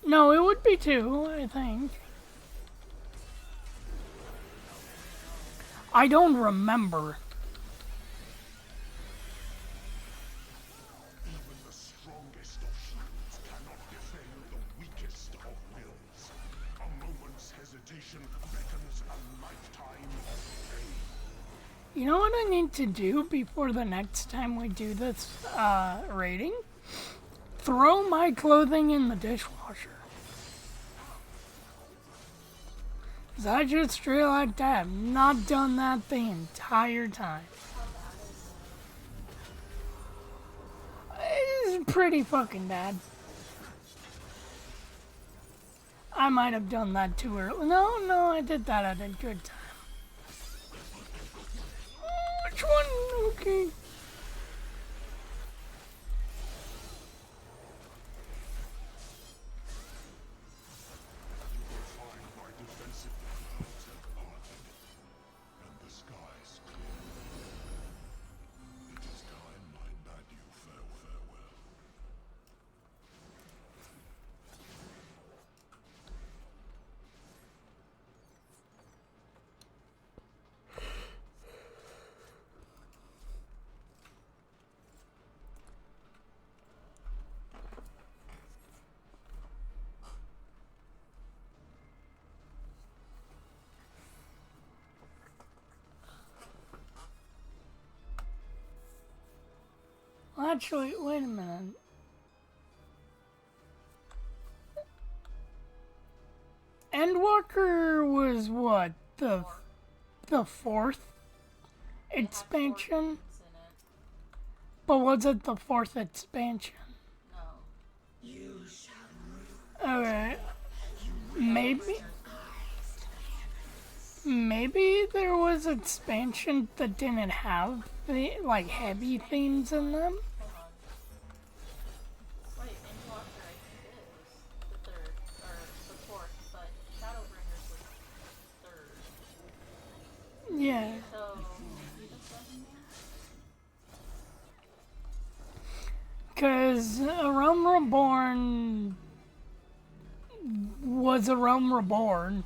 no, it would be 2, I think. I don't remember. Even the strongest of shields cannot defend the weakest of wills. A moment's hesitation beckons a lifetime of pain. You know what I need to do before the next time we do this rating? Throw my clothing in the dishwasher. 'Cause I just realized I have not done that the entire time. It's pretty fucking bad. I might have done that too early. No, I did that at a good time. Which one? Okay. actually, wait a minute. Endwalker was what? The fourth expansion? In it. But was it the fourth expansion? No. Okay. Maybe there was expansion that didn't have the like heavy themes in them. Hold on. Wait, Endwalker I think is the third, or the fourth, but Shadowbringers was third. Yeah. So, maybe the second one? Because A Realm Reborn was A Realm Reborn.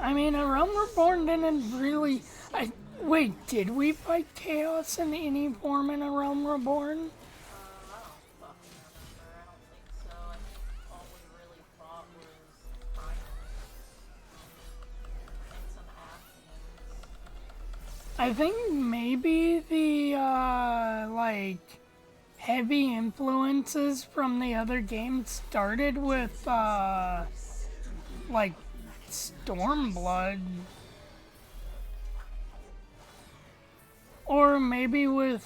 I mean, A Realm Reborn didn't really... wait, did we fight Chaos in any form in A Realm Reborn? I don't fucking remember. I don't think so. I think all we really fought was Primal. And some Athens. I think maybe the, like, heavy influences from the other games started with, like, Stormblood. Or maybe with...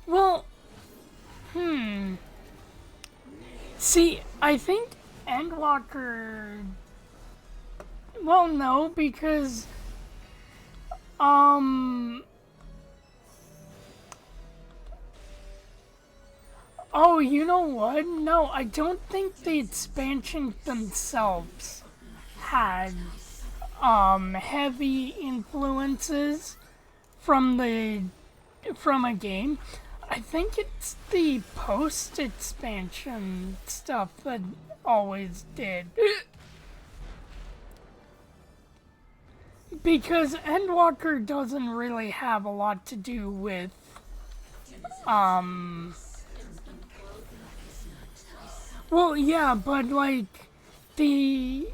Well, See, I think Endwalker... Well, no, because... Oh, you know what? No, I don't think the expansions themselves had heavy influences from a game. I think it's the post expansion stuff that always did. Because Endwalker doesn't really have a lot to do with well, yeah, but like the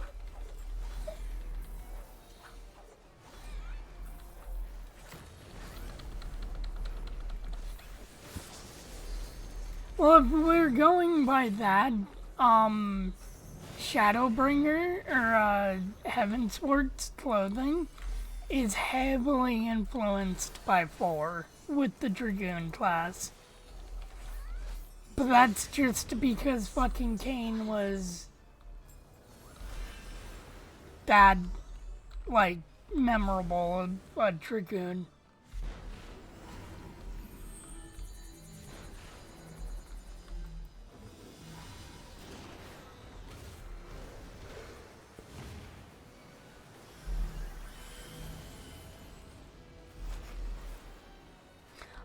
well, if we're going by that, Shadowbringer or Heavensward's clothing is heavily influenced by 4 with the Dragoon class. But that's just because fucking Kane was that, like, memorable a Dragoon.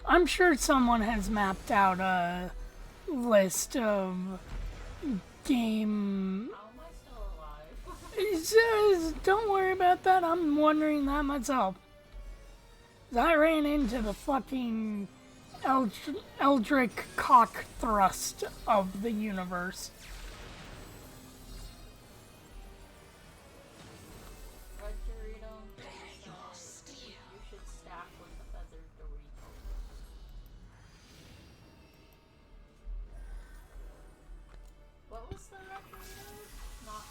I'm sure someone has mapped out a list of game... How am I still alive? Don't worry about that, I'm wondering that myself. I ran into the fucking Eldritch cock thrust of the universe. Red Dorito. You should stack with the feathered Dorito. What was the red Dorito? Not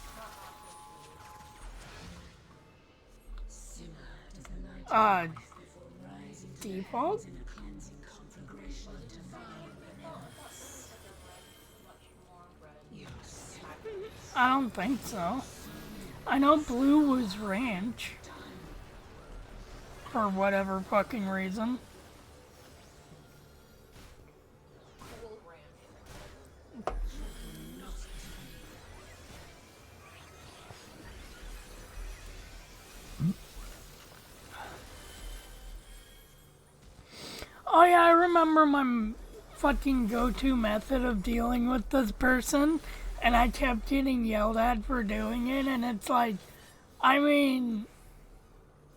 Default? I don't think so. I know blue was ranch. For whatever fucking reason. Cool ranch. Oh yeah, I remember my fucking go-to method of dealing with this person, and I kept getting yelled at for doing it, and it's like, I mean,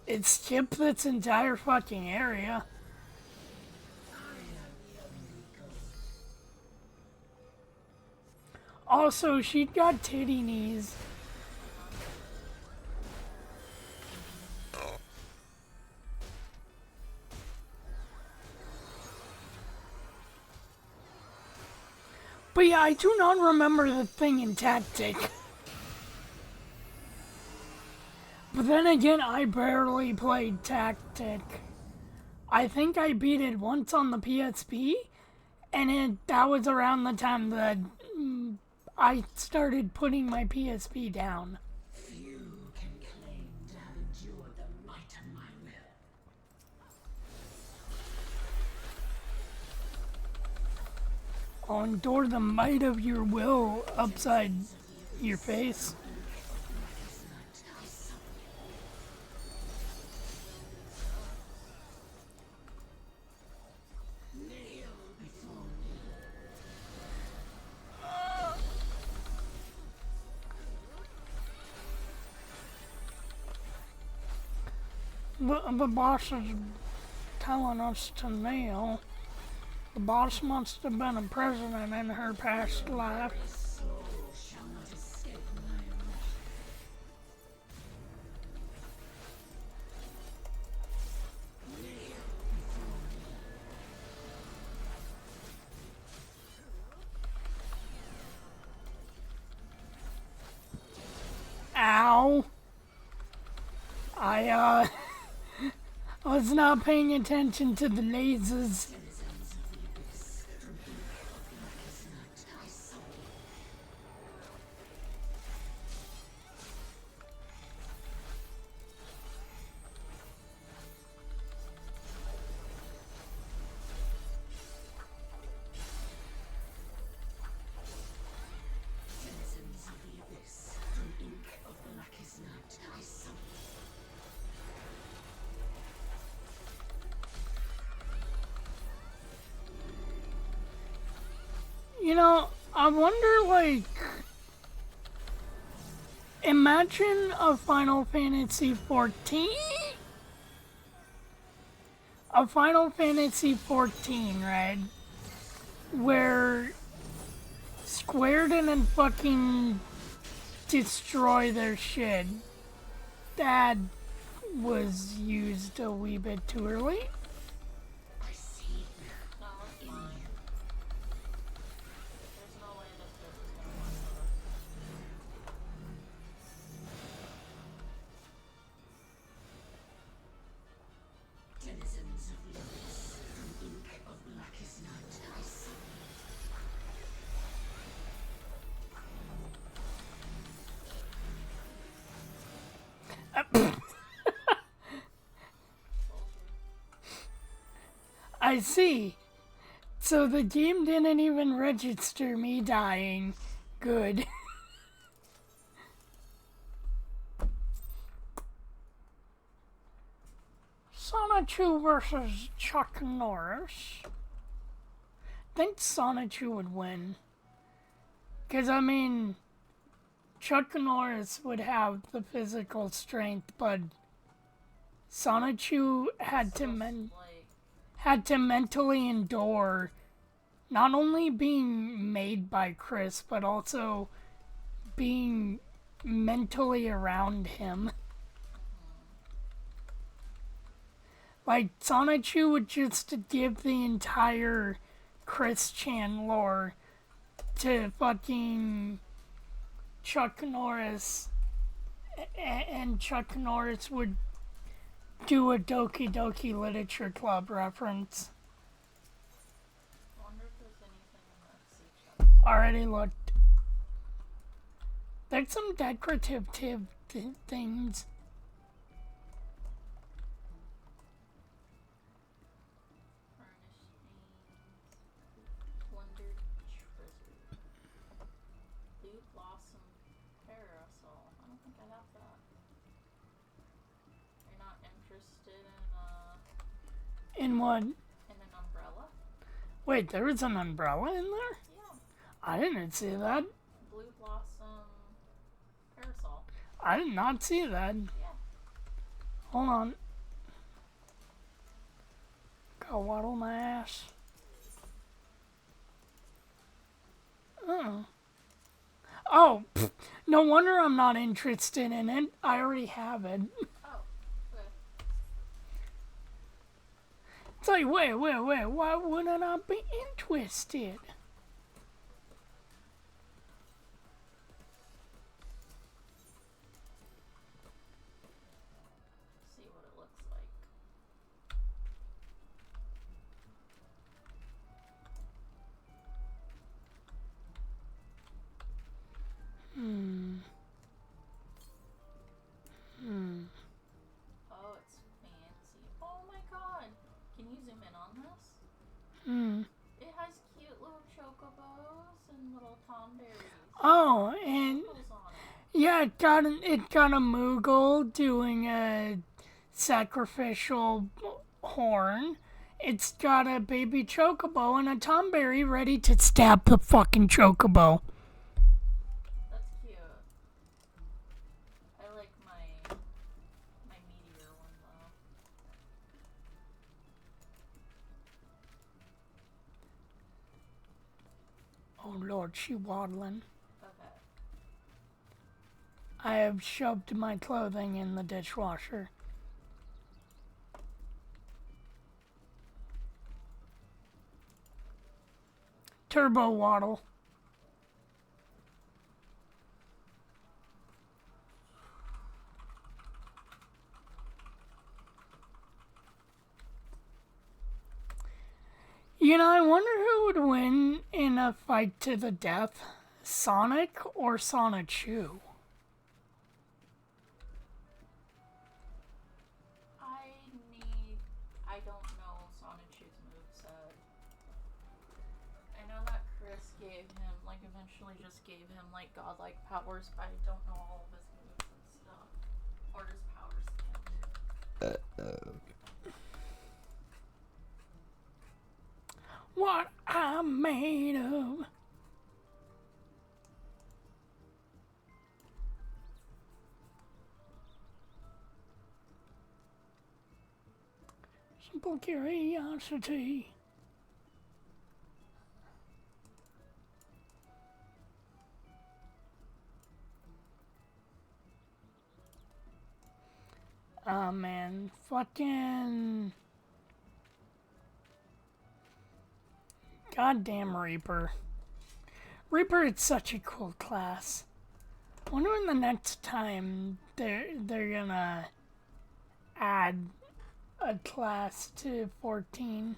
it skipped this entire fucking area. Also, she'd got titty knees. But yeah, I do not remember the thing in Tactic. But then again, I barely played Tactic. I think I beat it once on the PSP, and that was around the time that I started putting my PSP down. Few can claim to have endured the might of my will. I'll endure the might of your will upside your face. The boss is telling us to kneel. The boss must have been a president in her past life. Ow! I was not paying attention to the lasers. You know, I wonder, like, imagine a Final Fantasy 14? A Final Fantasy 14, right? Where Square didn't fucking destroy their shit. That was used a wee bit too early. No, it's fine. There's no way this is gonna work for us. Denizens of the abyss, from ink of blackest night, I summon. I see. So the game didn't even register me dying. Good. Sonichu versus Chuck Norris. I think Sonichu would win. Because, I mean, Chuck Norris would have the physical strength, but Sonichu had to mentally endure not only being made by Chris, but also being mentally around him. Like, Sonichu would just give the entire Chris Chan lore to fucking Chuck Norris, and Chuck Norris would do a Doki Doki Literature Club reference. I wonder if there's anything in that sea chest. Already looked. There's some decorative things. Furnished names. Plundered treasure. Blue blossom parasol. I don't think I have that. You're not interested In what? in an umbrella? Wait, there was an umbrella in there? Yeah. I didn't see that. Blue blossom parasol. I did not see that. Yeah. Hold on. Go waddle my ass. Oh. Oh, pff, no wonder I'm not interested in it. I already have it. Oh, okay. It's like, wait, why wouldn't I be interested? It has cute little chocobos and little tomberries. Oh, and Moogles on it. yeah, it got a Moogle doing a sacrificial horn. It's got a baby chocobo and a tomberry ready to stab the fucking chocobo. That's cute. I like my meteor one though. Oh lord, she waddling. Okay. I have shoved my clothing in the dishwasher. Turbo waddle. You know, I wonder who would win in a fight to the death, Sonic or Sonichu? I don't know Sonichu's moveset. I know that Chris gave him, like, eventually just gave him, like, godlike powers, but I don't know all of his moves and stuff. Or his power stand. What I'm made of. Simple curiosity. Oh man, fucking goddamn Reaper. Reaper is such a cool class. I wonder when the next time they're gonna add a class to 14.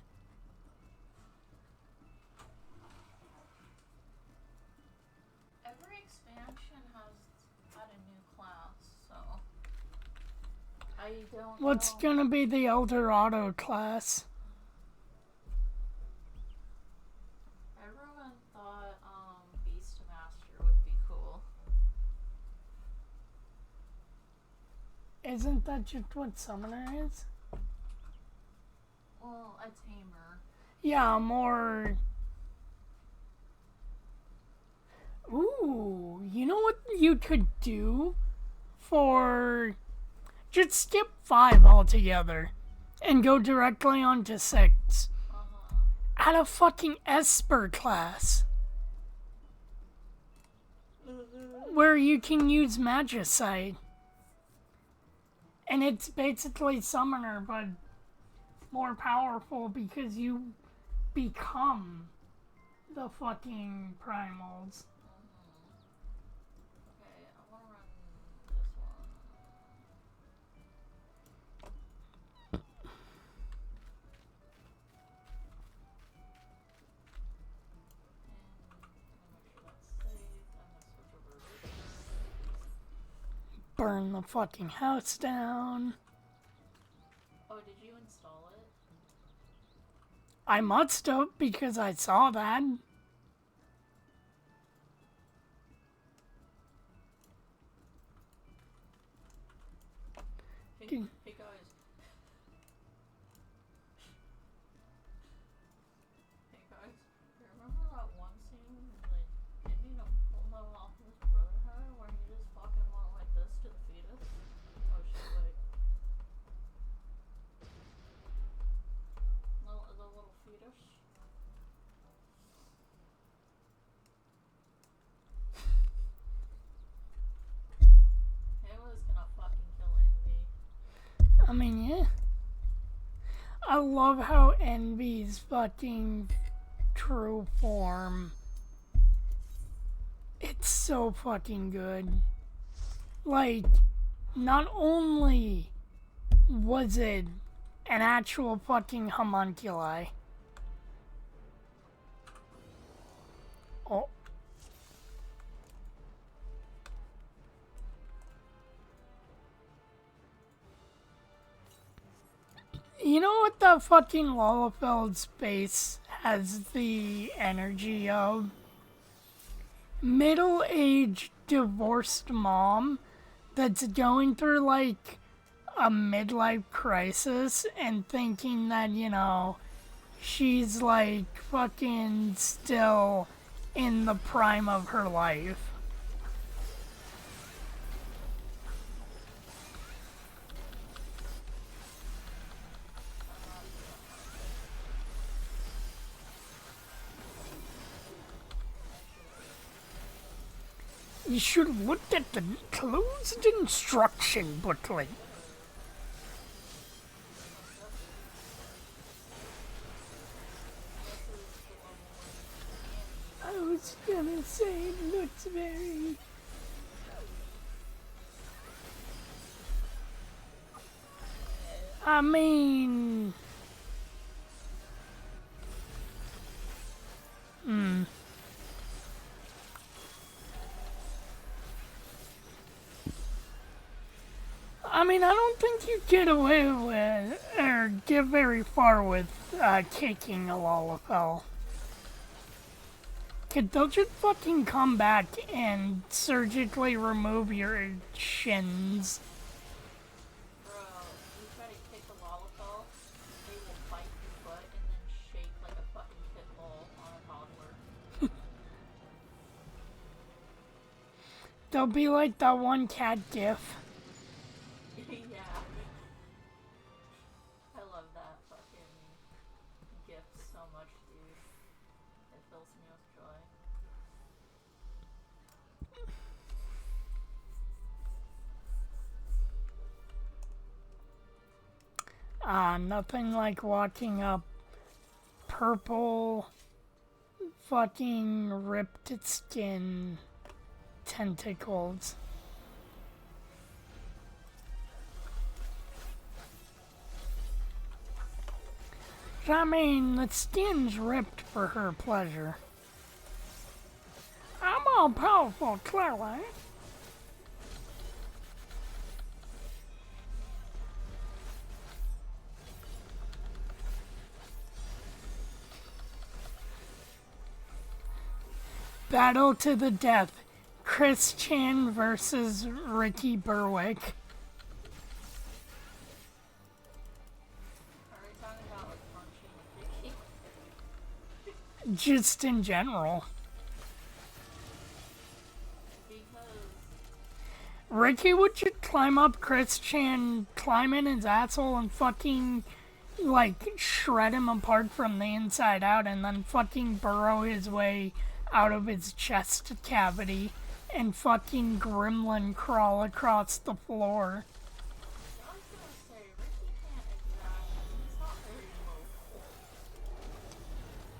Every expansion has had a new class, so I don't What's know. gonna be the Eldorado class? Everyone thought Beastmaster would be cool. Isn't that just what Summoner is? Well, a tamer. Yeah, more. Ooh, you know what you could do for. Just skip 5 altogether and go directly on to 6. Add a fucking Esper class where you can use Magicite. And it's basically Summoner, but more powerful because you become the fucking primals. Okay, I want to run this one. Burn the fucking house down. Oh, did you install it? I must have because I saw that. Hey guys. Hey guys. You remember that one scene like Indy pulled him off his brother head where he just fucking went like this to the fetus? Oh shit, wait. The little fetus. It was gonna fucking kill Envy. I mean, yeah. I love how Envy's fucking true form. It's so fucking good. Like, not only was it an actual fucking homunculi. Oh. You know what the fucking Lalafeld's base has the energy of middle-aged divorced mom that's going through like a midlife crisis and thinking that, you know, she's like fucking still in the prime of her life. You should have looked at the closed instruction booklet. I was gonna say it looks very... I mean... I mean, I don't think you get away with, or get very far with, kicking a Lalafell. Cause they'll just fucking come back and surgically remove your shins. Bro, you try to kick a Lollapalooza, they will bite your foot and then shake like a fucking pit bull on a toddler. They'll be like that one cat gif. Yeah. I love that fucking gift so much, dude. It fills me with joy. Nothing like walking up purple fucking ripped skin tentacles. I mean, the skin's ripped for her pleasure. I'm all powerful, clearly. Battle to the death. Chris Chan versus Ricky Berwick. Are we talking about like punching Vicky? Just in general. Because Ricky would just climb up Chris Chan, climb in his asshole and fucking, like, shred him apart from the inside out and then fucking burrow his way out of his chest cavity and fucking gremlin crawl across the floor. I was gonna say, Ricky can't exactly. He's not very mobile.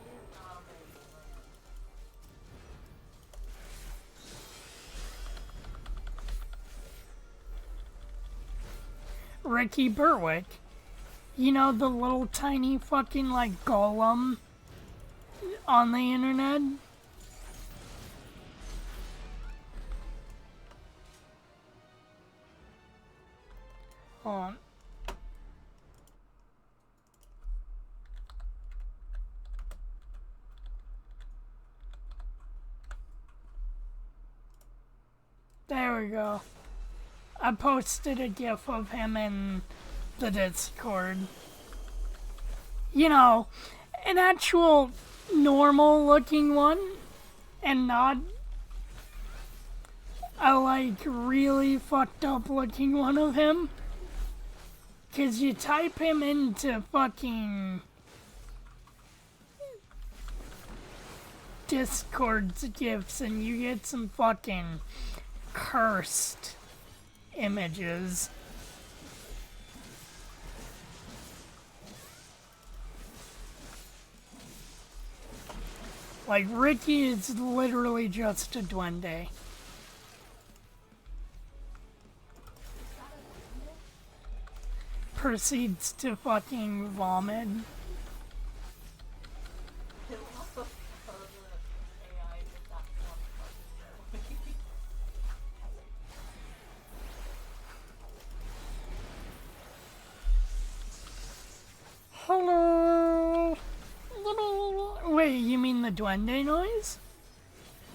He is not a very swimmer. Ricky Berwick. You know, the little tiny fucking, like, golem on the internet? Hold on. There we go. I posted a gif of him in the Discord. You know, an actual normal looking one and not a like really fucked up looking one of him. 'Cause you type him into fucking Discord's gifs and you get some fucking cursed images. Like, Ricky is literally just a duende. Proceeds to fucking vomit. I love how the AI did that one fucking movie. Hello! Wait, you mean the duende noise?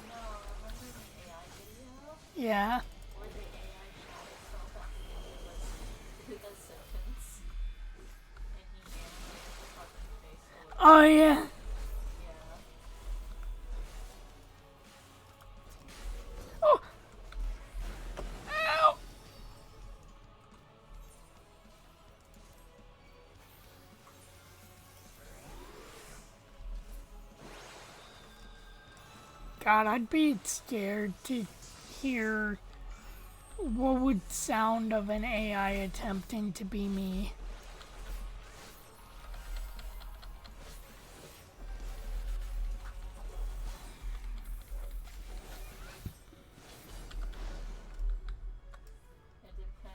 No, remember the AI video? Yeah. Where the AI shot itself after it was a sentence. And he animated the fucking face a little. Oh, yeah. Yeah. Oh. Ow. God, I'd be scared to hear what would sound of an AI attempting to be me. It depends.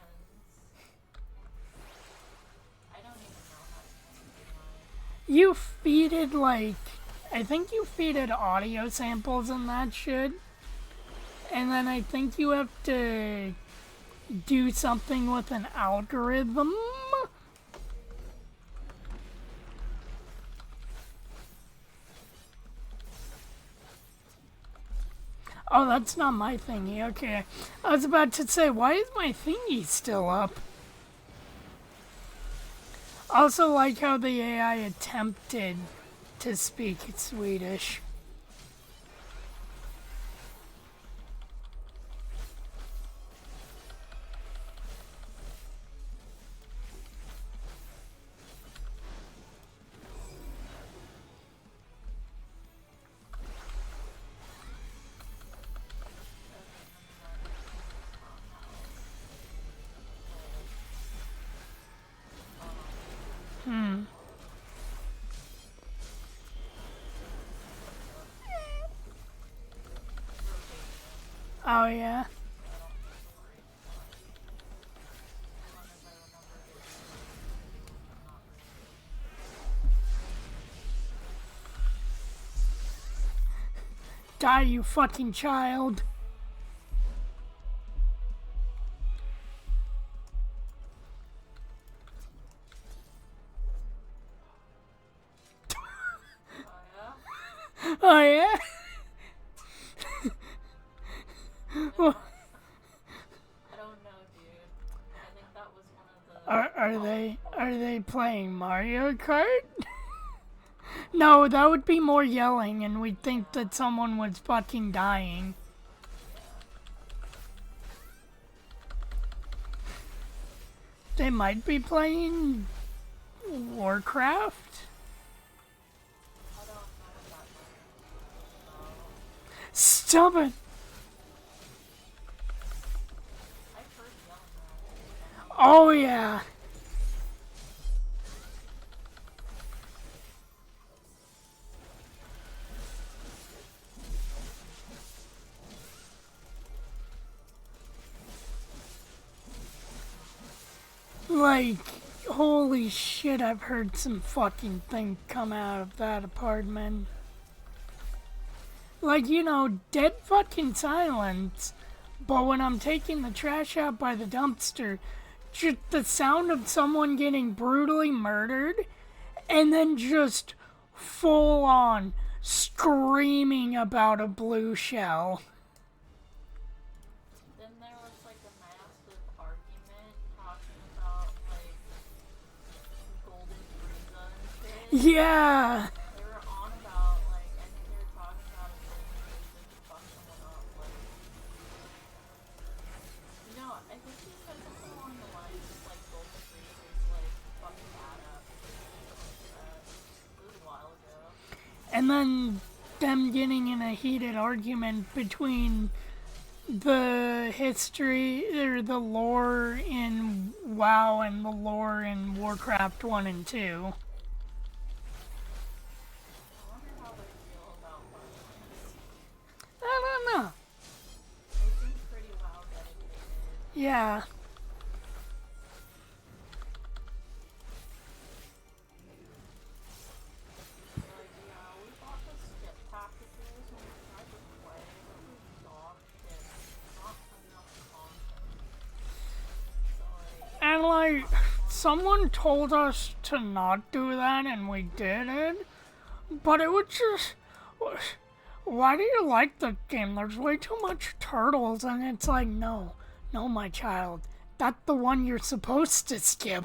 I don't even know how to do mine. You feeded, like, I think you feeded audio samples and that shit. And then I think you have to do something with an algorithm. Oh, that's not my thingy. Okay. I was about to say, why is my thingy still up? Also like how the AI attempted to speak Swedish. Oh, yeah. Die, you fucking child. Oh, yeah? Well, I don't know, dude. I think that was one of the. are they playing Mario Kart? No, that would be more yelling and we'd think that someone was fucking dying. They might be playing Warcraft? I don't know what that was. Stop it! I've heard yelling at. Oh, yeah. Like, holy shit, I've heard some fucking thing come out of that apartment. Like, you know, dead fucking silence. But when I'm taking the trash out by the dumpster, just the sound of someone getting brutally murdered and then just full on screaming about a blue shell. Then there was like a massive argument talking about like Golden Frieza and shit. Yeah. They were on about like I think they were talking about if Golden Frieza could fuck someone up. Like, you know, I think he said something along the lines of like Golden Frieza's like fucking badass. It was a while ago. And then them getting in a heated argument between the history or the lore in WoW and the lore in Warcraft 1 and 2. I wonder how they feel about Borderlands. I don't know. They seem pretty well dedicated. Yeah. Like, yeah, we bought the skip packages when we tried to play, but it was dog shit. Not enough content. So, like, And like, someone told us to not do that and we did it. But it was just... Why do you like the game? There's way too much turtles, and it's like, no. No, my child. That's the one you're supposed to skip.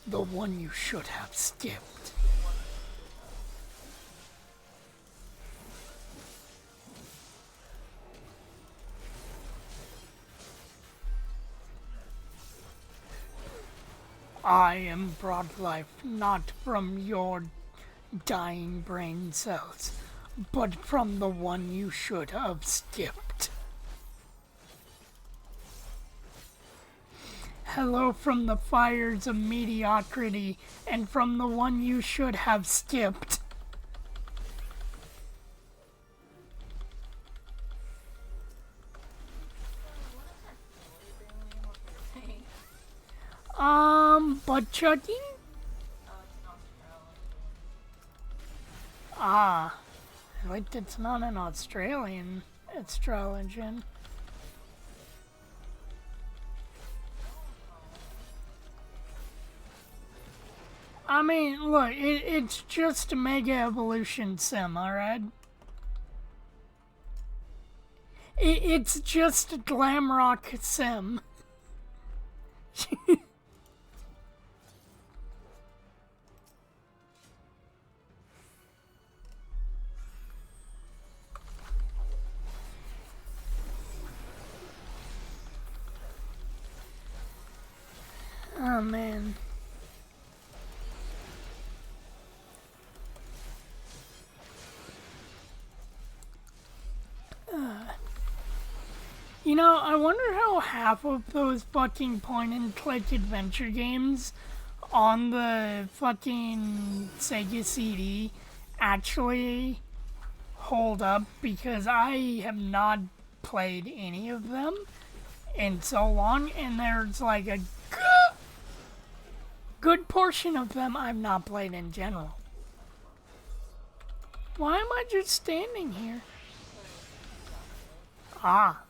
The one you should have skipped. I am brought life not from your dying brain cells, but from the one you should have skipped. Hello from the fires of mediocrity, and from the one you should have skipped. Butt chugging? Ah, wait, it's not an Australian astrology. I mean, look, it's just a Mega Evolution sim, alright? It's just a glam rock sim. Oh, man. You know, I wonder how half of those fucking point-and-click adventure games on the fucking Sega CD actually hold up, because I have not played any of them in so long, and there's like a good portion of them I've not played in general. Why am I just standing here? Ah.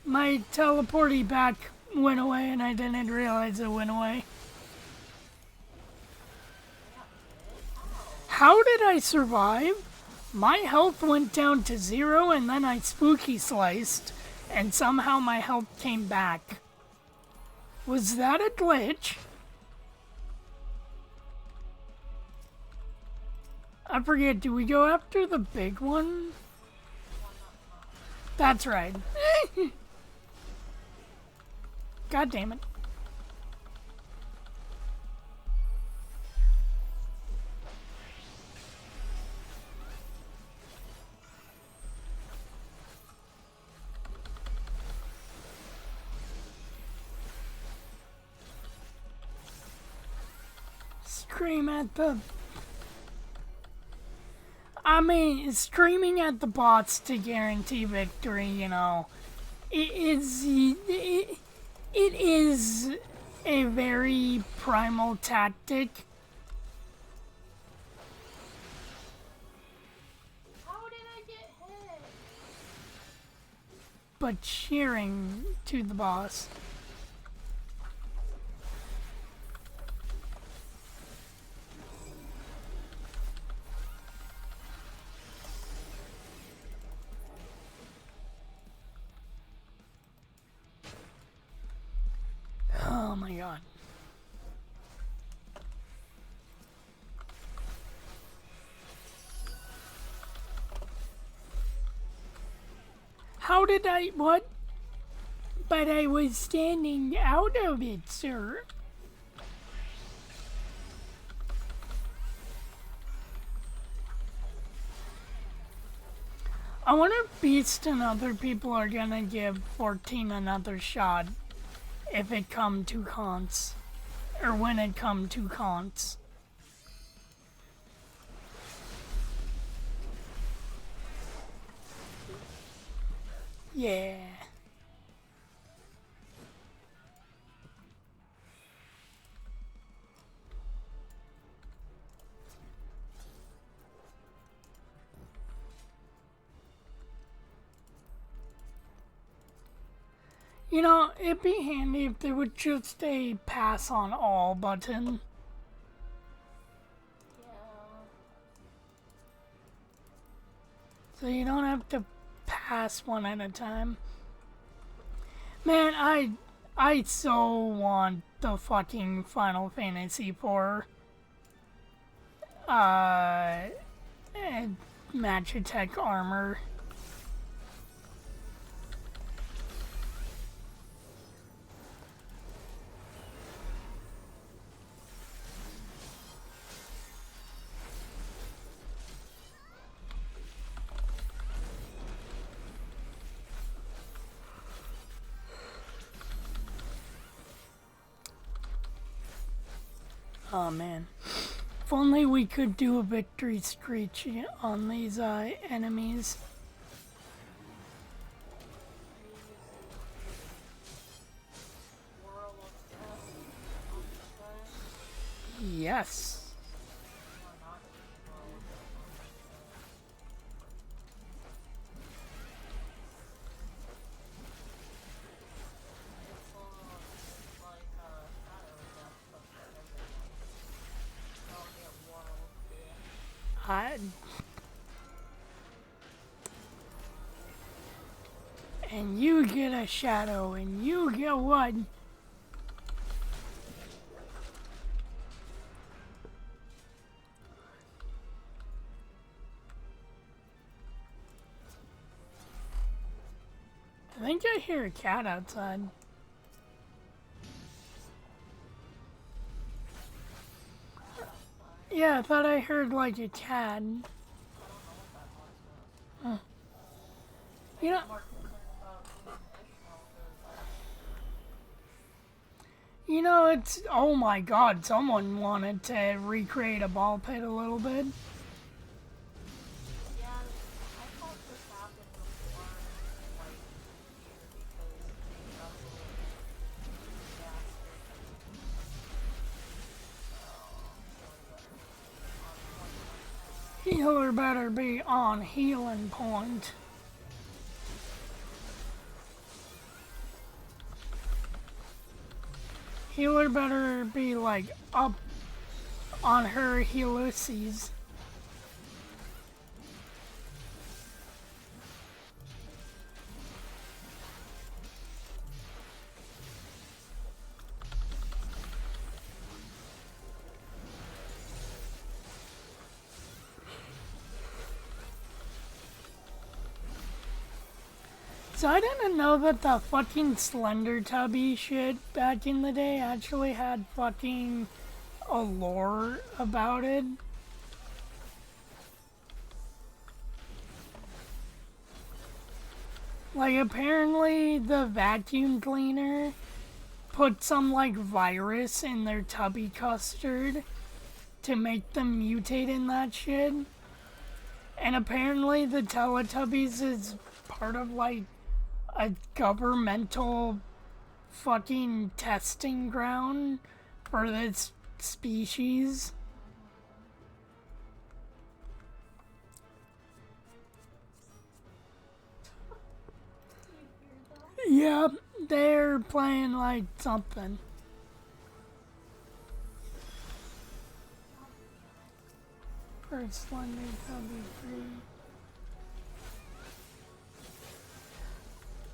My teleporty back went away and I didn't realize it went away. How did I survive? My health went down to 0 and then I spooky sliced and somehow my health came back. Was that a glitch? I forget, do we go after the big one? That's right. God damn it. Scream at the... I mean, screaming at the bots to guarantee victory, you know, it is a very primal tactic. How did I get hit? But cheering to the boss. Oh my god. How did I... what? But I was standing out of it, sir. I wonder if Beast and other people are gonna give 14 another shot if it come to cons. Or when it come to cons. Yeah. You know, it'd be handy if there was just a pass on all button. Yeah. So you don't have to pass one at a time. Man, I so want the fucking Final Fantasy IV match attack armor. Oh man. If only we could do a victory screech on these enemies. Whirl of death on this guy. Yes. Or not whirl of death on this guy. It's like shadow death, but for everyone. I'll get whirl of death. I. And you get a shadow, and you get one. I think I hear a cat outside. Yeah, I thought I heard like a cat. Huh. You know, More concerned about doing Ishmael because you know, it's, oh my god, someone wanted to recreate a ball pit a little bit. yeah, I thought this happened before, like, here because they absolutely disaster. Healer better be on healing point. Healer better be like up on her Ulysses. So I didn't know that the fucking Slender Tubby shit back in the day actually had fucking a lore about it. Like apparently the vacuum cleaner put some like virus in their tubby custard to make them mutate in that shit. And apparently the Teletubbies is part of like a governmental fucking testing ground for this species. Yep, they're playing like something. First one, they probably free.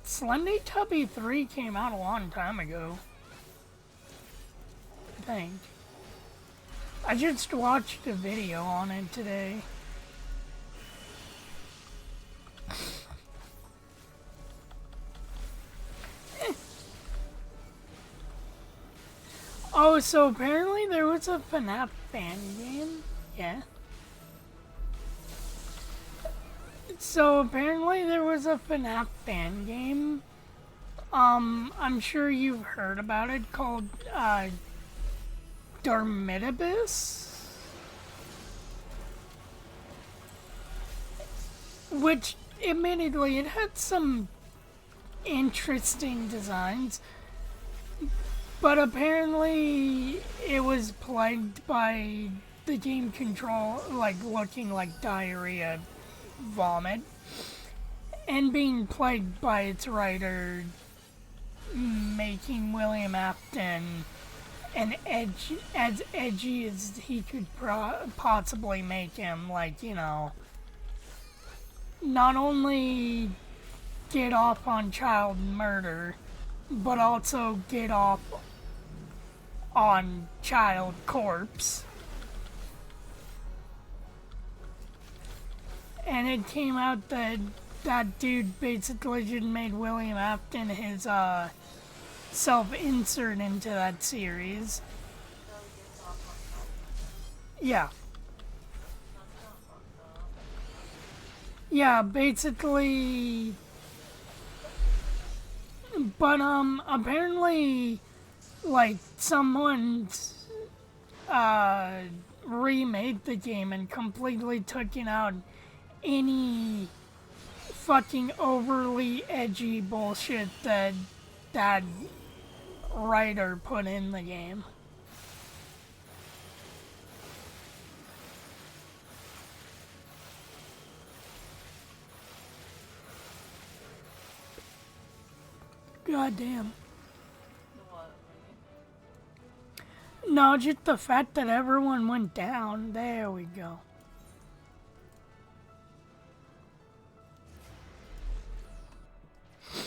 Slendy Tubby 3 came out a long time ago. I think. I just watched a video on it today. Oh, so apparently there was a FNAF fan game? Yeah. So apparently there was a FNAF fan game. I'm sure you've heard about it, called Darmitibus, which admittedly it had some interesting designs. But apparently it was plagued by the game control, like looking like diarrhea vomit, and being plagued by its writer making William Afton as edgy as he could possibly make him. Like, you know, not only get off on child murder, but also get off on child corpse. And it came out that that dude basically just made William Afton his self-insert into that series. Yeah. Yeah, basically. But apparently, like, someone's remade the game and completely taken out any fucking overly edgy bullshit that that writer put in the game. God damn. What? No, just the fact that everyone went down. There we go. I'm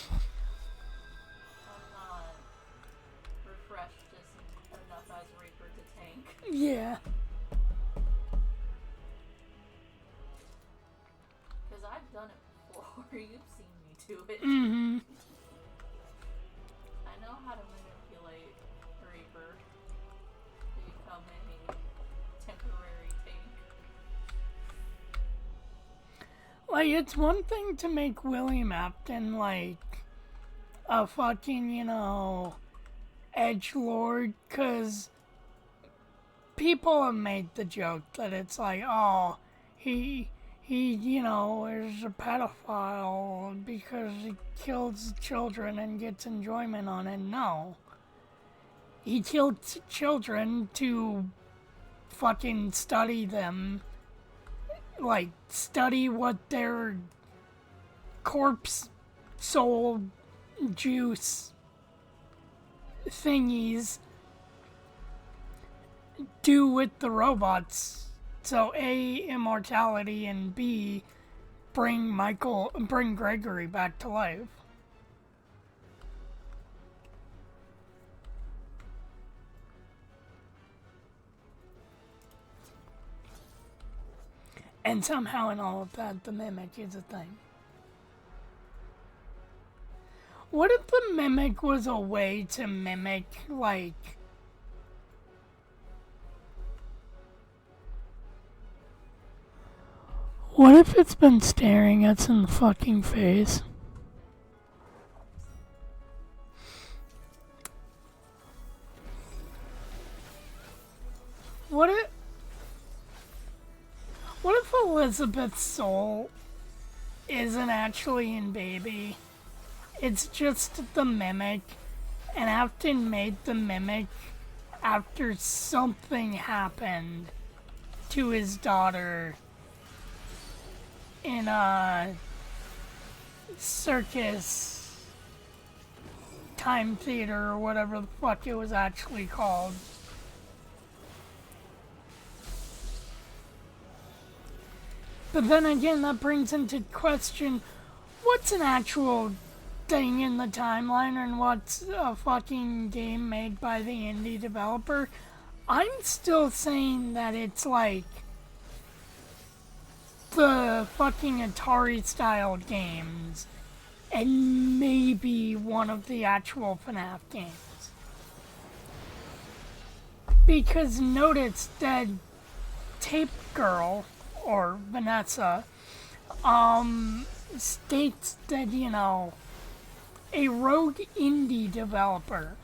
not refreshed enough as Reaper to tank. Yeah. Because I've done it before. You've seen me do it. Mm-hmm. I know how to manipulate Reaper to become a temporary tank. Like, it's one thing to make William Afton, like, a fucking, you know, edgelord, because people have made the joke that it's like, oh, he, you know, is a pedophile because he kills children and gets enjoyment on it. No. He killed children to fucking study them. Like, study what their corpse soul juice thingies do with the robots. So A, immortality, and B, bring Gregory back to life. And somehow in all of that, the mimic is a thing. What if the mimic was a way to mimic, like, what if it's been staring us in the fucking face? What if Elizabeth's soul isn't actually in Baby? It's just the mimic, and Afton made the mimic after something happened to his daughter in a circus time theater or whatever the fuck it was actually called. But then again, that brings into question what's an actual thing in the timeline and what's a fucking game made by the indie developer. I'm still saying that it's like the fucking Atari style games and maybe one of the actual FNAF games. Because notice that Tape Girl, or Vanessa, states that, you know, a rogue indie developer.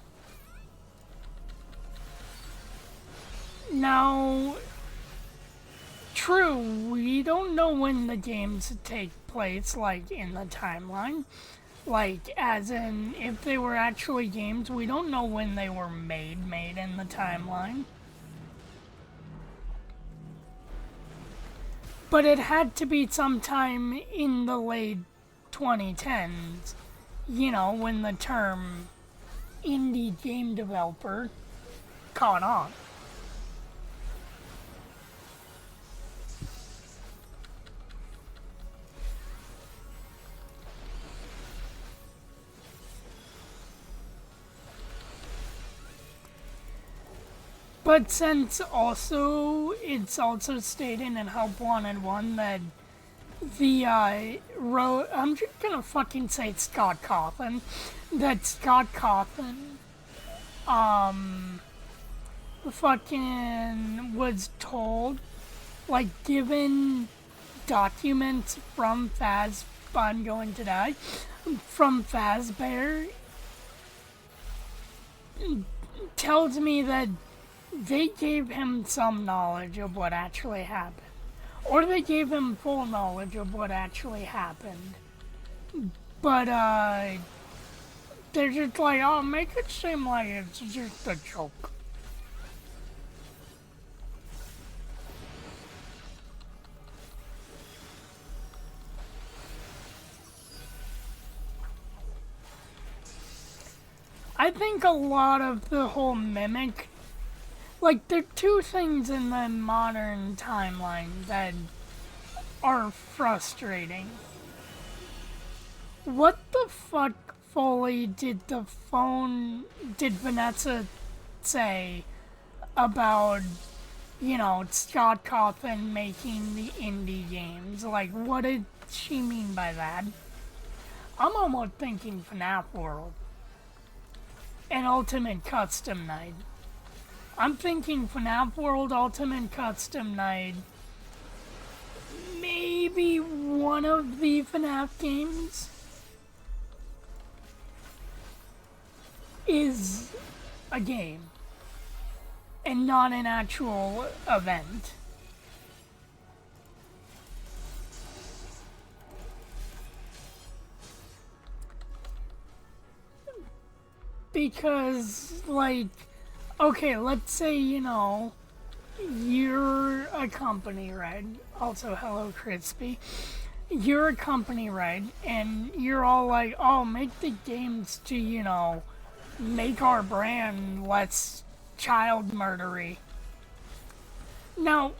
Now, true, we don't know when the games take place, like, in the timeline, Like, as in, if they were actually games, we don't know when they were made in the timeline. But it had to be sometime in the late 2010s, you know, when the term indie game developer caught on. But since also, it's also stated in Help Wanted 1 that the, I'm just gonna fucking say Scott Cawthon, that Scott Cawthon, fucking was told, like, given documents from I'm going to die, from Fazbear, tells me that they gave him some knowledge of what actually happened. Or they gave him full knowledge of what actually happened. But, they're just like, oh, make it seem like it's just a joke. I think a lot of the whole mimic, like, there are two things in the modern timeline that are frustrating. What the fuck, Foley, did Vanessa say about, you know, Scott Cawthon making the indie games? Like, what did she mean by that? I'm almost thinking FNAF World and Ultimate Custom Night. I'm thinking FNAF World, Ultimate Custom Night, maybe one of the FNAF games is a game and not an actual event. Because, like, okay, let's say, you know, you're a company, right? Also, hello, Crispy. You're a company, right? And you're all like, oh, make the games to, you know, make our brand less child murdery. Now,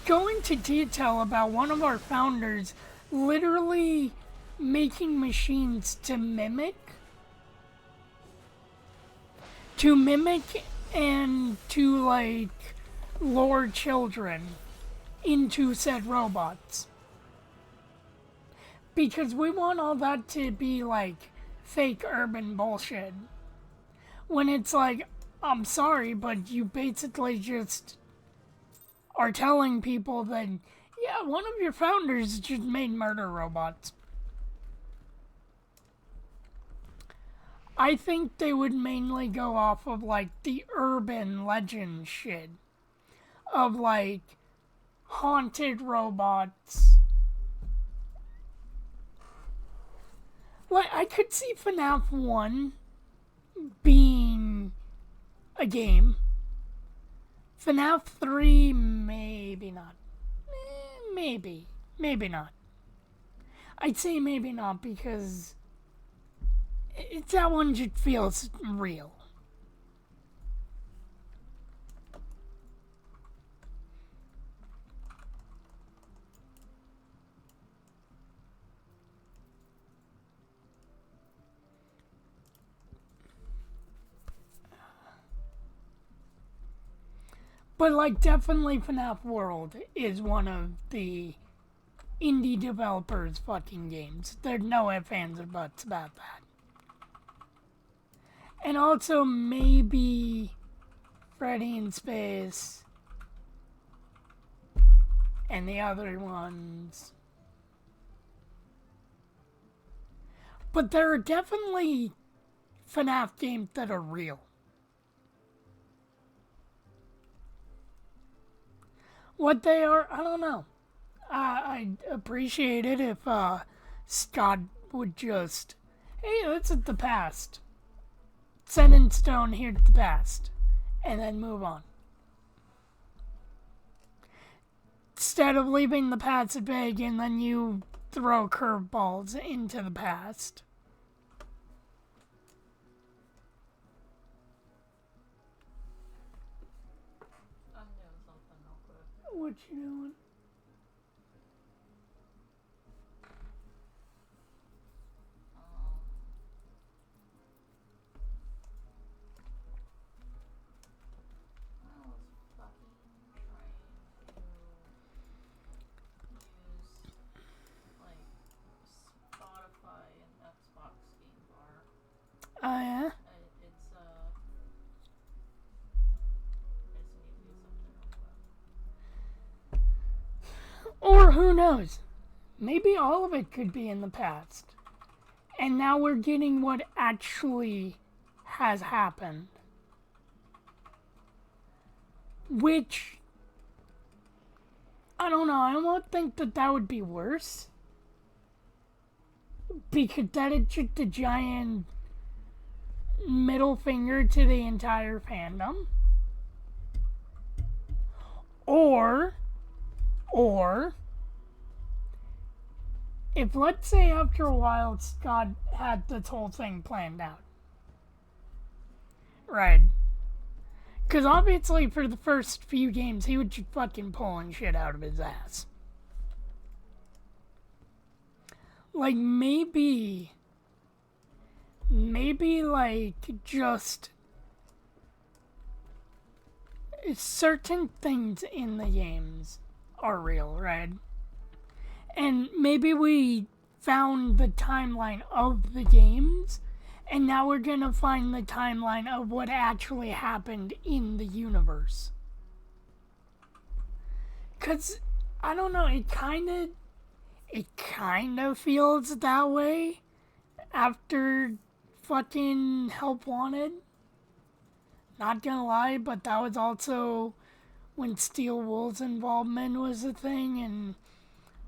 go into detail about one of our founders literally making machines to mimic and to, like, lure children into said robots. Because we want all that to be, like, fake urban bullshit. When it's like, I'm sorry, but you basically just are telling people that, yeah, one of your founders just made murder robots. I think they would mainly go off of, like, the urban legend shit. Of, like, haunted robots. Like, I could see FNAF 1 being a game. FNAF 3, maybe not. Maybe. Maybe not. I'd say maybe not because that one just feels real. But, like, definitely FNAF World is one of the indie developers' fucking games. There's no ifs, ands, or buts about that. And also, maybe Freddy in Space and the other ones. But there are definitely FNAF games that are real. What they are, I don't know. I'd appreciate it if Scott would just hey, that's the past. Set in stone, here's the past. And then move on. Instead of leaving the past vague and then you throw curveballs into the past. I'm doing something real quick. What you doing? I was fucking trying to use like Spotify and Xbox Game Bar. Oh, yeah? I just need to do something real quick. Or who knows? Maybe all of it could be in the past. And now we're getting what actually has happened. Which, I don't know, I don't think that would be worse. Because that is just a giant middle finger to the entire fandom. Or, if let's say after a while Scott had this whole thing planned out. Right. Because obviously for the first few games he was just fucking pulling shit out of his ass. Like maybe like just certain things in the games are real, right? And maybe we found the timeline of the games, and now we're gonna find the timeline of what actually happened in the universe. 'Cause, I don't know, it kinda feels that way after fucking Help Wanted. Not gonna lie, but that was also when Steel Wool's involvement was a thing and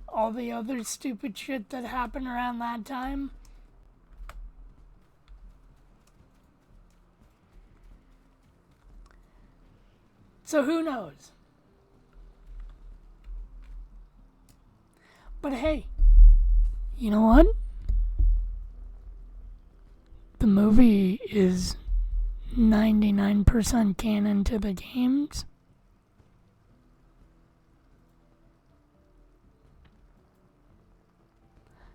all the other stupid shit that happened around that time. So who knows? But hey, you know what? The movie is 99% canon to the games.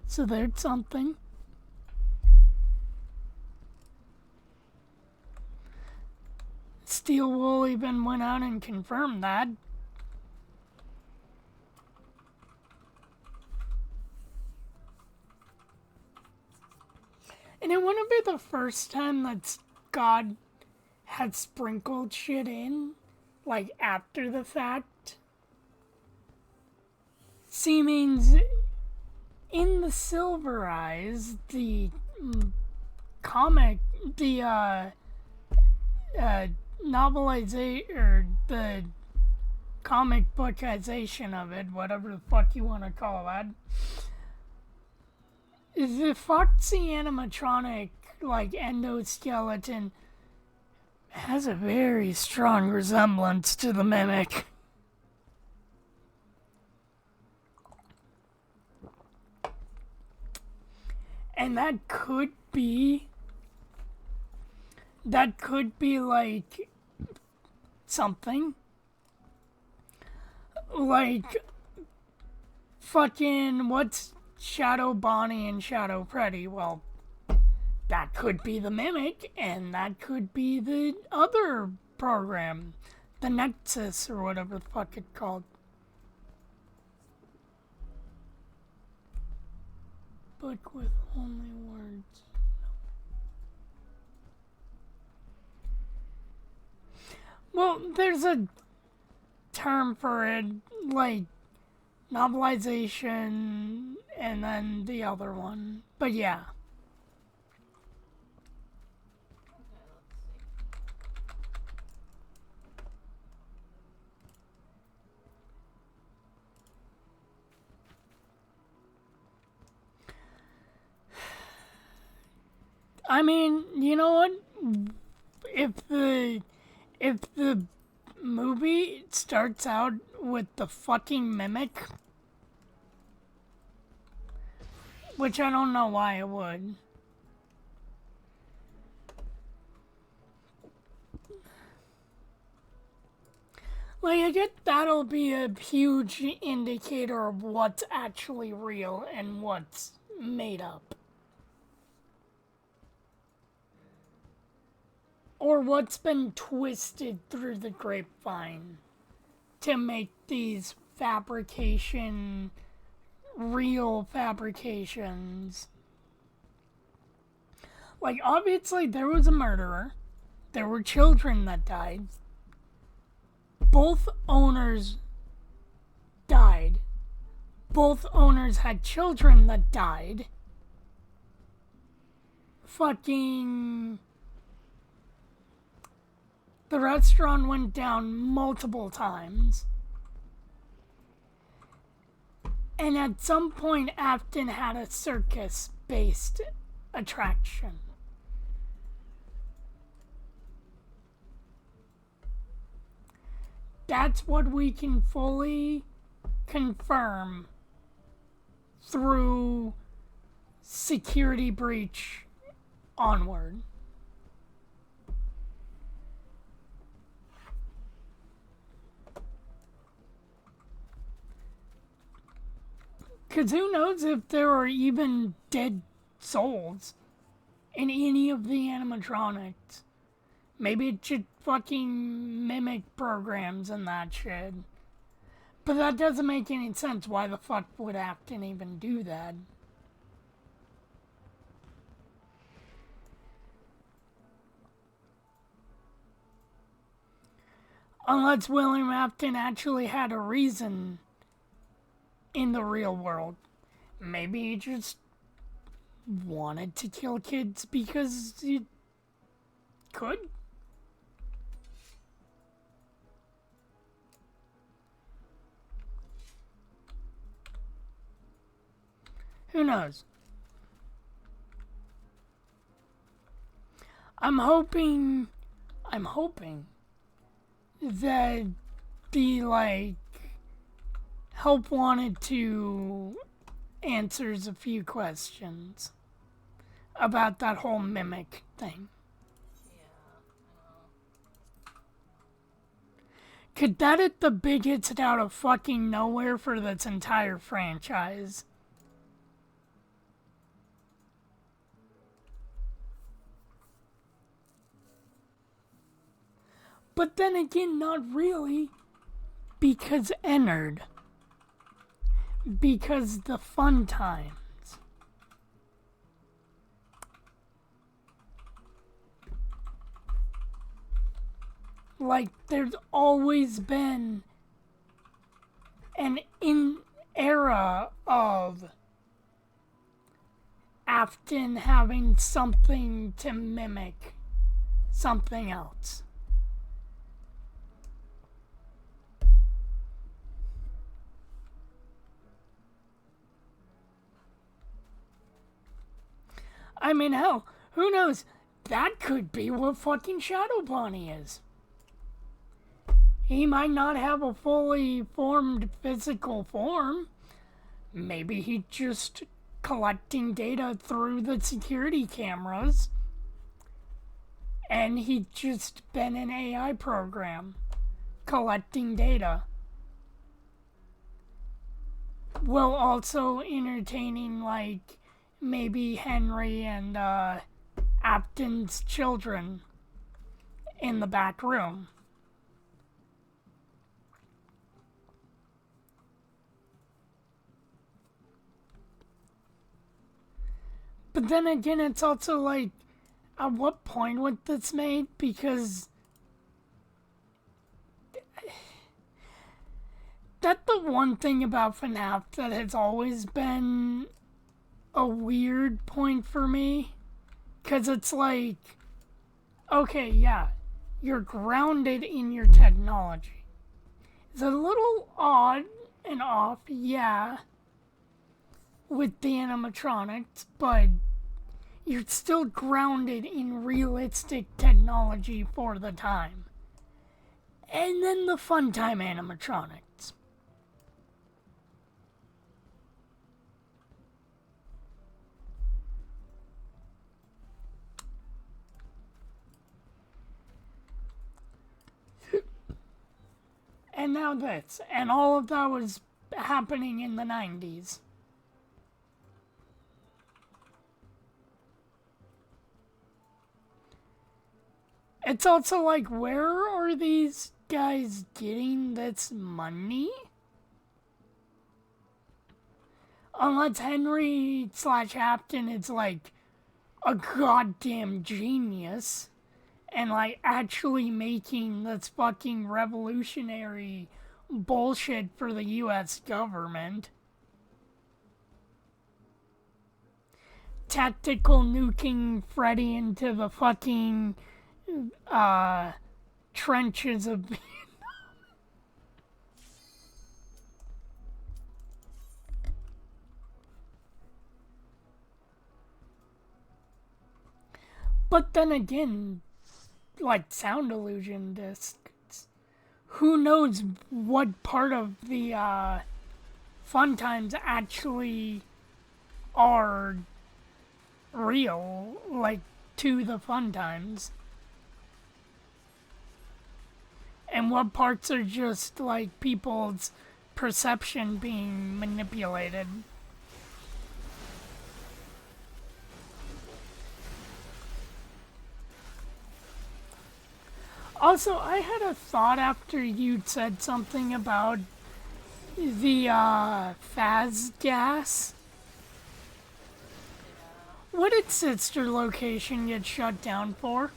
So there's something. Steel Wool even went out and confirmed that. And it wouldn't be the first time that God had sprinkled shit in, like after the fact. Seemings in the Silver Eyes, the comic, the novelization, or the comic bookization of it, whatever the fuck you want to call that, the Foxy animatronic, like, endoskeleton has a very strong resemblance to the Mimic. And that could be like something like fucking what's Shadow Bonnie and Shadow Freddy? Well, that could be the Mimic, and that could be the other program, the Nexus or whatever the fuck it's called. Book with only words. Well, there's a term for it, like novelization, and then the other one. But yeah. Okay, let's see. I mean, you know what? If the movie starts out with the fucking mimic, which I don't know why it would. Like, I get that'll be a huge indicator of what's actually real and what's made up. Or what's been twisted through the grapevine to make these real fabrications. Like, obviously, there was a murderer. There were children that died. Both owners died. Both owners had children that died. Fucking... The restaurant went down multiple times. And at some point, Afton had a circus-based attraction. That's what we can fully confirm through security breach onward. Because who knows if there are even dead souls in any of the animatronics. Maybe it should fucking mimic programs and that shit. But that doesn't make any sense. Why the fuck would Afton even do that? Unless William Afton actually had a reason in the real world. Maybe he just wanted to kill kids because he could. Who knows? I'm hoping that the, help wanted to answers a few questions about that whole mimic thing. Yeah, I know. Could that hit the big hits out of fucking nowhere for this entire franchise? But then again, not really. Because Ennard. Because the fun times. Like, there's always been an era of Afton having something to mimic something else. I mean, hell, who knows? That could be what fucking Shadow Bonnie is. He might not have a fully formed physical form. Maybe he's just collecting data through the security cameras. And he's just been an AI program collecting data. While also entertaining, maybe Henry and Afton's children in the back room. But then again, it's also at what point was this made? Because that's the one thing about FNAF that has always been a weird point for me, because it's okay, yeah, you're grounded in your technology. It's a little odd and off, yeah, with the animatronics, but you're still grounded in realistic technology for the time. And then the fun time animatronics. And now this. And all of that was happening in the 90s. It's also like, where are these guys getting this money? Unless Henry/Hampton is like a goddamn genius and like actually making this fucking revolutionary bullshit for the US government. Tactical nuking Freddy into the fucking trenches of Vietnam. But then again, like sound illusion discs, who knows what part of the fun times actually are real, like to the fun times. And what parts are just like people's perception being manipulated. Also, I had a thought after you'd said something about the Faz gas. What did Sister Location get shut down for?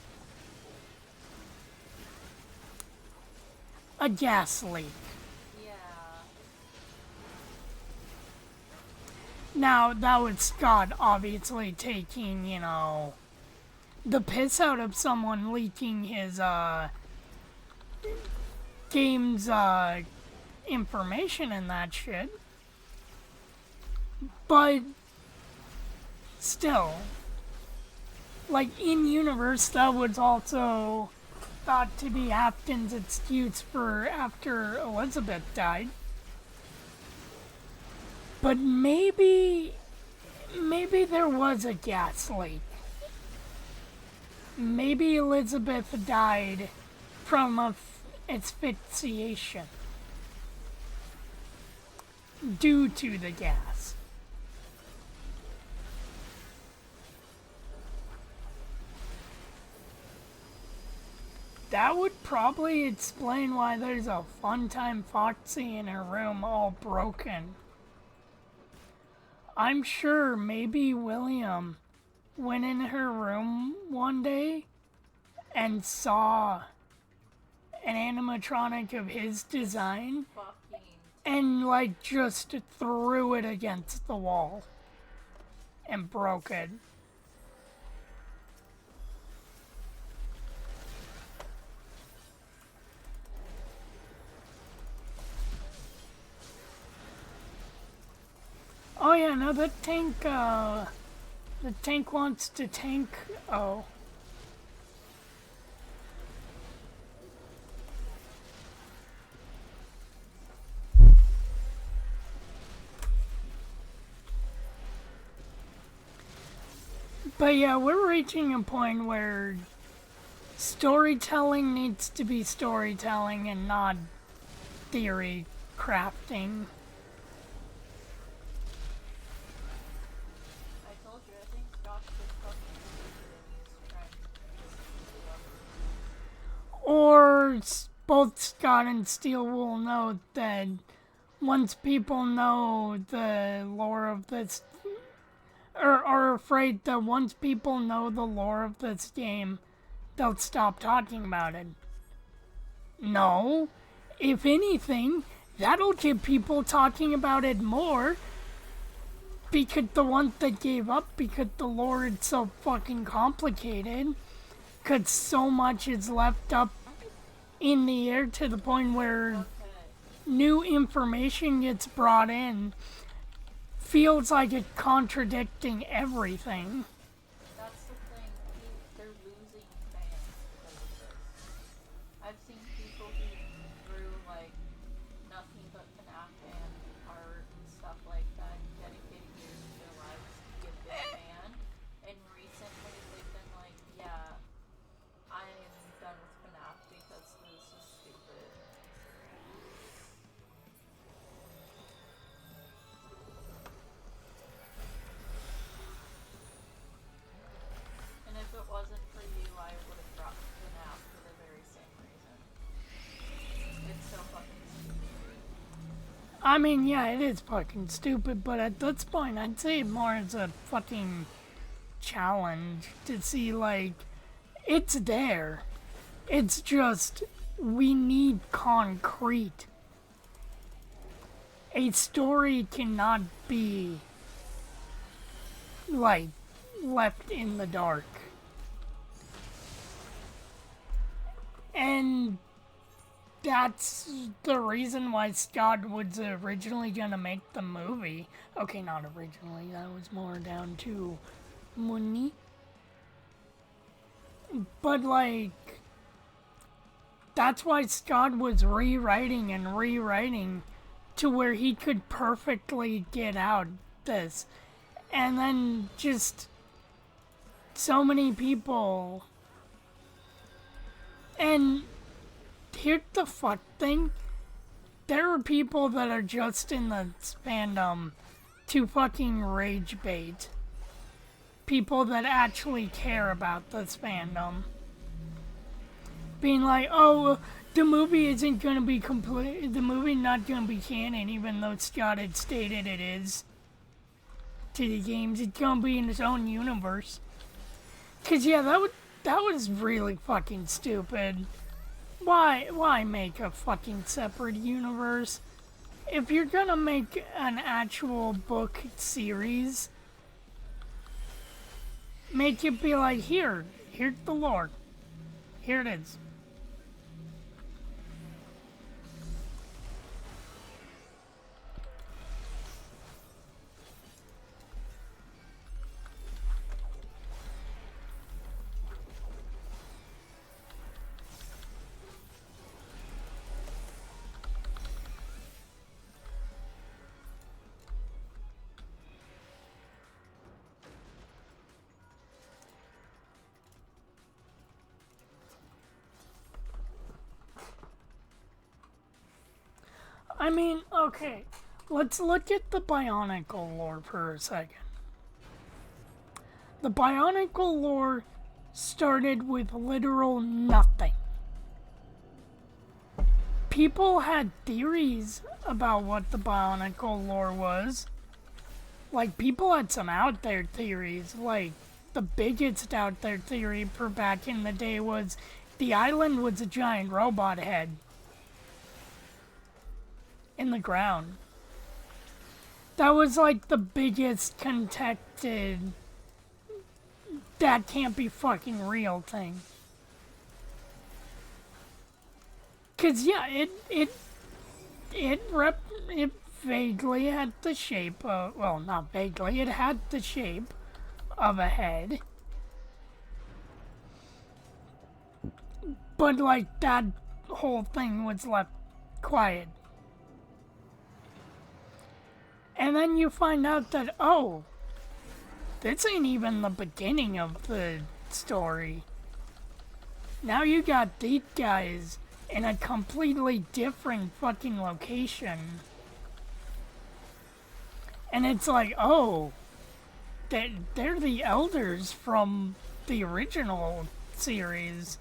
A gas leak. Yeah. Now, that was Scott obviously taking, you know, the piss out of someone leaking his game's information and that shit. But still, like in universe, that was also thought to be Afton's excuse for after Elizabeth died. But maybe there was a gas leak. Maybe Elizabeth died from asphyxiation due to the gas. That would probably explain why there's a Funtime Foxy in her room all broken. I'm sure maybe William went in her room one day and saw an animatronic of his design Fucking. and like just threw it against the wall and broke it. Oh yeah, no, the tank wants to tank. Oh. But yeah, we're reaching a point where storytelling needs to be storytelling and not theory crafting. I told you, I think Scott's just fucking stupid and he's trying to Or both Scott and Steel will know that once people know the lore of this, or are afraid that once people know the lore of this game, they'll stop talking about it. No. If anything, that'll get people talking about it more. Because the ones that gave up because the lore is so fucking complicated. Because so much is left up in the air to the point where new information gets brought in. Feels like it's contradicting everything. That's I mean, yeah, it is fucking stupid, but at this point, I'd say it more as a fucking challenge to see, like, it's there. It's just, we need concrete. A story cannot be, like, left in the dark. And that's the reason why Scott was originally gonna make the movie. Okay, not originally, that was more down to money. But, like, that's why Scott was rewriting and rewriting to where he could perfectly get out this. And then just so many people. And here's the fuck thing. There are people that are just in the fandom to fucking rage bait. People that actually care about this fandom. Being like, oh, the movie isn't gonna be complete. The movie not gonna be canon, even though Scott had stated it is. To the games, it's gonna be in its own universe. Cause yeah, that was really fucking stupid. Why make a fucking separate universe? If you're gonna make an actual book series, make it be like, here's the lore. Here it is. I mean, okay, let's look at the Bionicle lore for a second. The Bionicle lore started with literal nothing. People had theories about what the Bionicle lore was. Like, people had some out there theories. Like, the biggest out there theory for back in the day was the island was a giant robot head in the ground. That was like the biggest contested that can't be fucking real thing. Cause yeah, it vaguely had the shape of, well, not vaguely, it had the shape of a head. But like that whole thing was left quiet. And then you find out that, oh, this ain't even the beginning of the story. Now you got these guys in a completely different fucking location. And it's like, oh, they're the elders from the original series.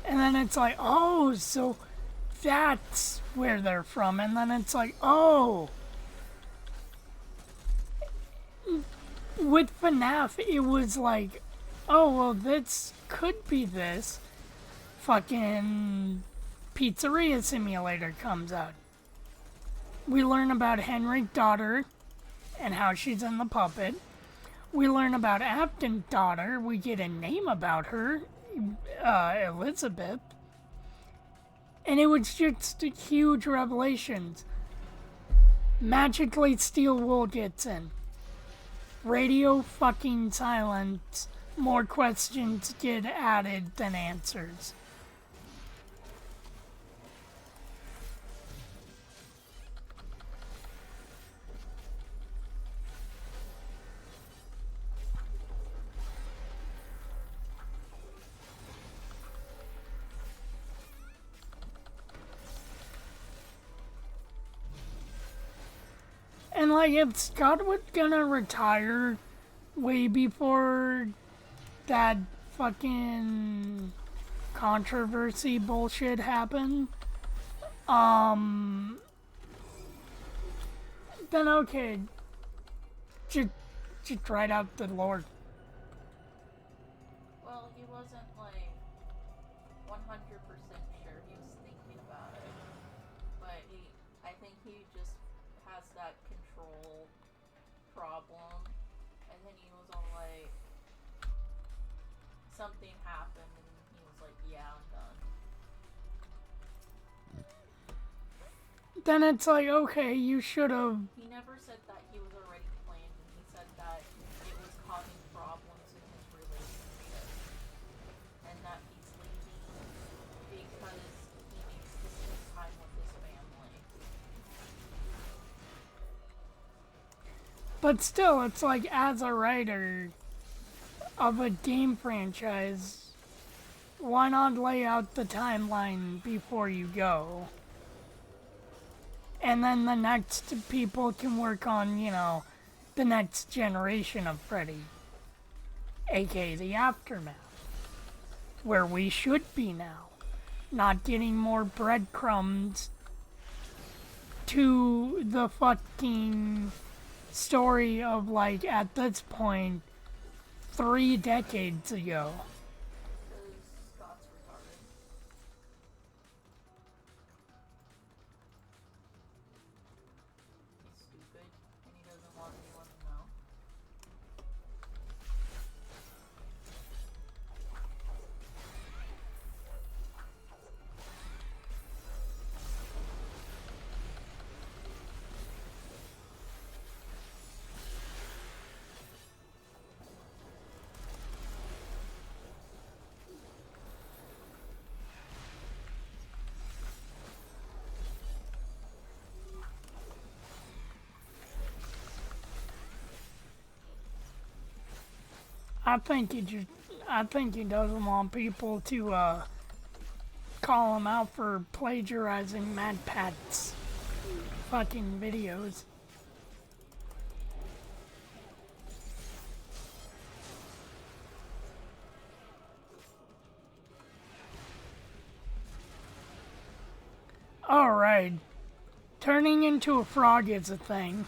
And then it's like, oh, so that's where they're from. And then it's like, oh. With FNAF, it was like, oh, well, this could be this. Fucking Pizzeria Simulator comes out. We learn about Henry's daughter and how she's in the puppet. We learn about Afton's daughter. We get a name about her, Elizabeth. And it was just huge revelations. Magically, Steel Wool gets in. Radio fucking silence. More questions get added than answers. And like, if Scott was gonna retire way before that fucking controversy bullshit happened, then okay. Just write out the lore. Well, he wasn't like 100% sure. He was thinking about it, but I think he just has that control problem, and then he was all like, something happened, and he was like, yeah, I'm done. Then it's like, okay, you should have. He never said that he was already planning. He said that it was causing problems in his relationship, and that he's leaving because he needs to spend time with his family. But still, it's like, as a writer of a game franchise, why not lay out the timeline before you go? And then the next people can work on, the next generation of Freddy, aka the Aftermath, where we should be now, not getting more breadcrumbs to the fucking story of, like, at this point, 3 decades ago. Because Scott's retarded. He's stupid, and he doesn't want anyone to know. I think he doesn't want people to call him out for plagiarizing Mad Pat's fucking videos. Alright. Turning into a frog is a thing.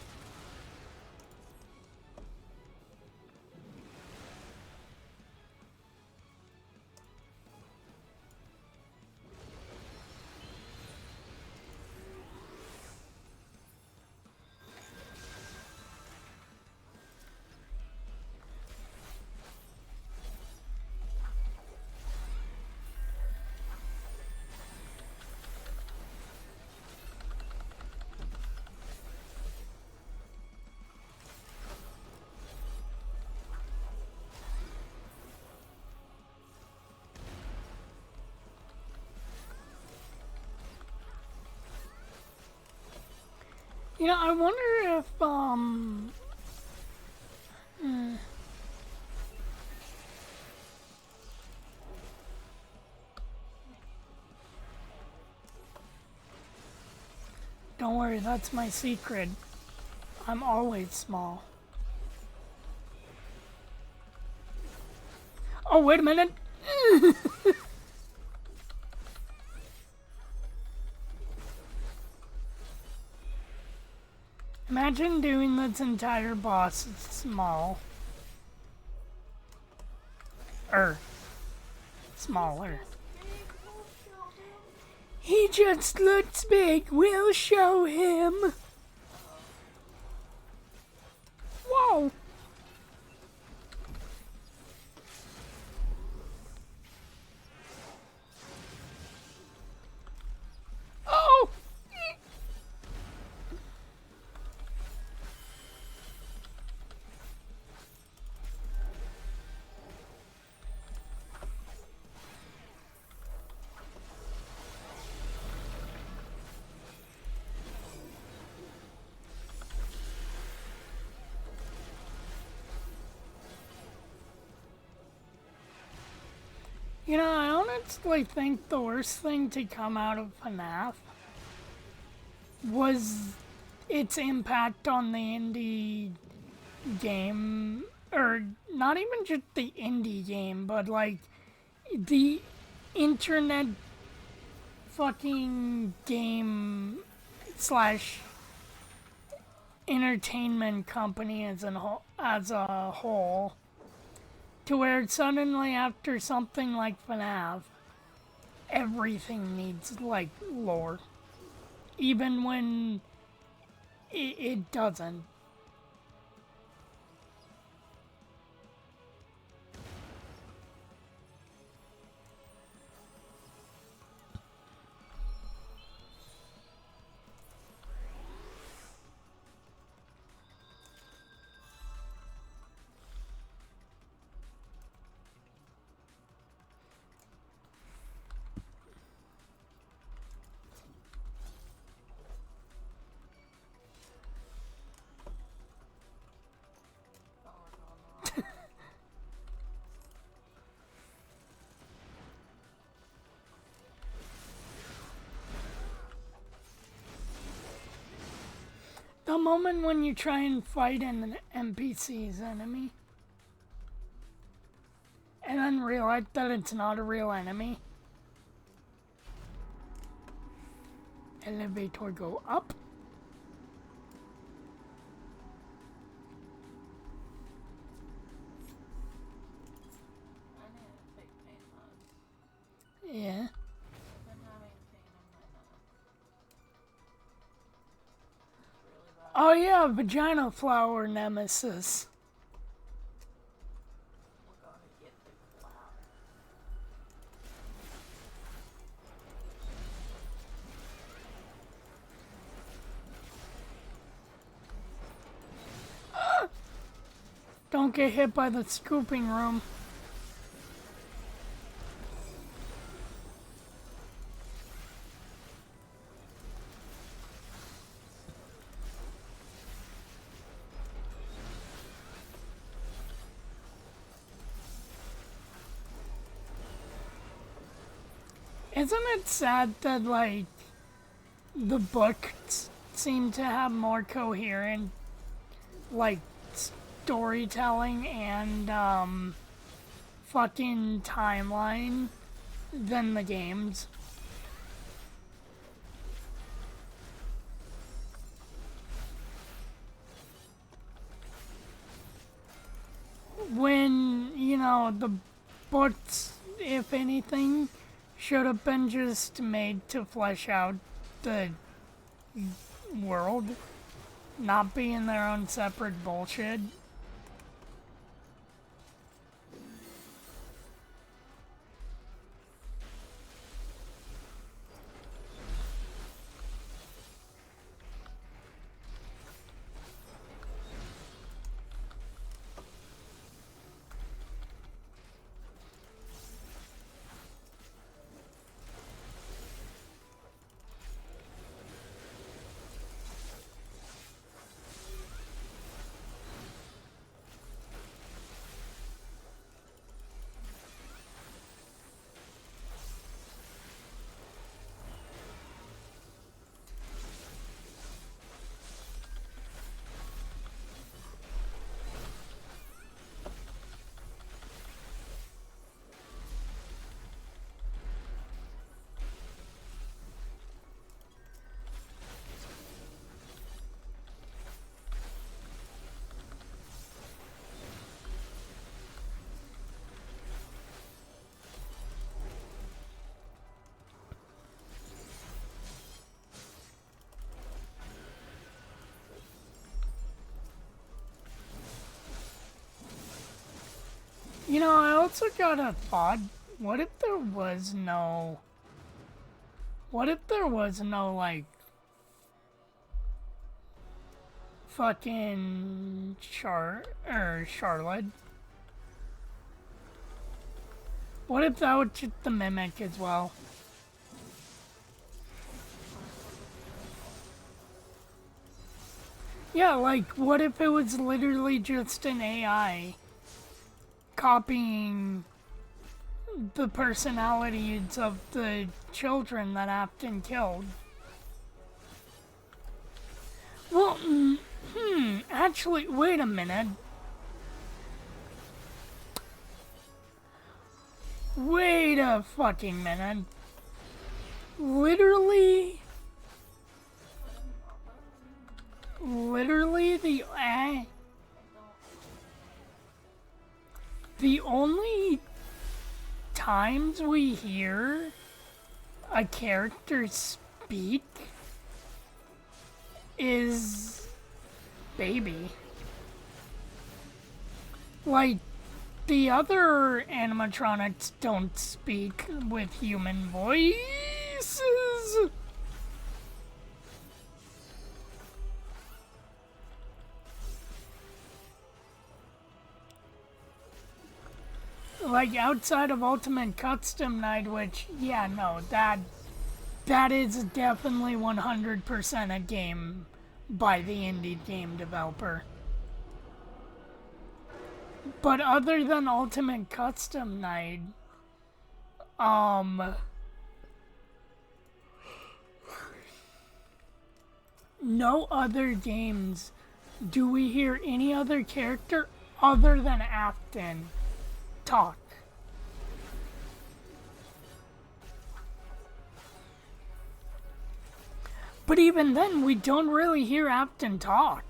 I wonder if, Don't worry, that's my secret. I'm always small. Oh, wait a minute! Imagine doing this entire boss small. Smaller. He just looks big. We'll show him. Whoa. Oh. I honestly think the worst thing to come out of FNAF was its impact on the indie game, or not even just the indie game, but like the internet fucking game / entertainment company as a whole, to where suddenly after something like FNAF, everything needs like lore, even when it doesn't. Oh, we're going wrong. The moment when you try and fight an NPC's enemy, and then realize that it's not a real enemy. Elevator go up. I need to take pain meds. Yeah. I've been having pain in my neck. It's really bad. Oh yeah, vagina flower nemesis. We're gonna get the cloud. Don't get hit by the scooping room. Isn't it sad that, like, the books seem to have more coherent, like, storytelling and, fucking timeline than the games? When, you know, the books, if anything, should have been just made to flesh out the world, not be in their own separate bullshit. You know, I also got a thought. What if there was no... What if there was no, like... fucking... Charlotte? What if that was just the Mimic as well? Yeah, like, what if it was literally just an AI copying the personalities of the children that Afton killed? Well, actually, wait a minute. Wait a fucking minute. Literally, literally the only times we hear a character speak is Baby. Like, the other animatronics don't speak with human voices. Like, outside of Ultimate Custom Night, which, yeah, no, that is definitely 100% a game by the indie game developer. But other than Ultimate Custom Night, no other games do we hear any other character other than Afton talk. But even then, we don't really hear Afton talk.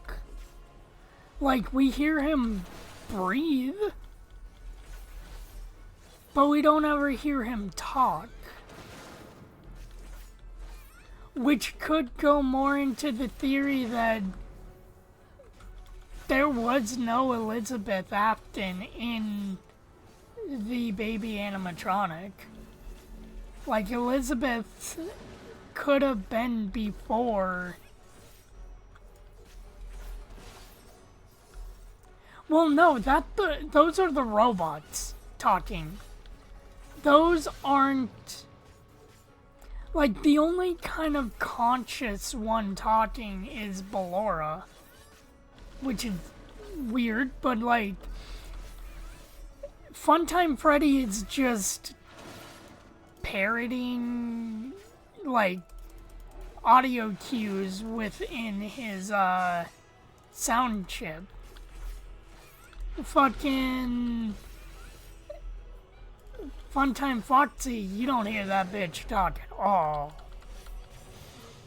Like, we hear him breathe, but we don't ever hear him talk. Which could go more into the theory that there was no Elizabeth Afton in the baby animatronic. Like, Elizabeth could have been before. Well, no, those are the robots talking. Those aren't... Like, the only kind of conscious one talking is Ballora. Which is weird, but, like... Funtime Freddy is just parroting, like, audio cues within his, sound chip. Fucking Funtime Foxy, you don't hear that bitch talk at all.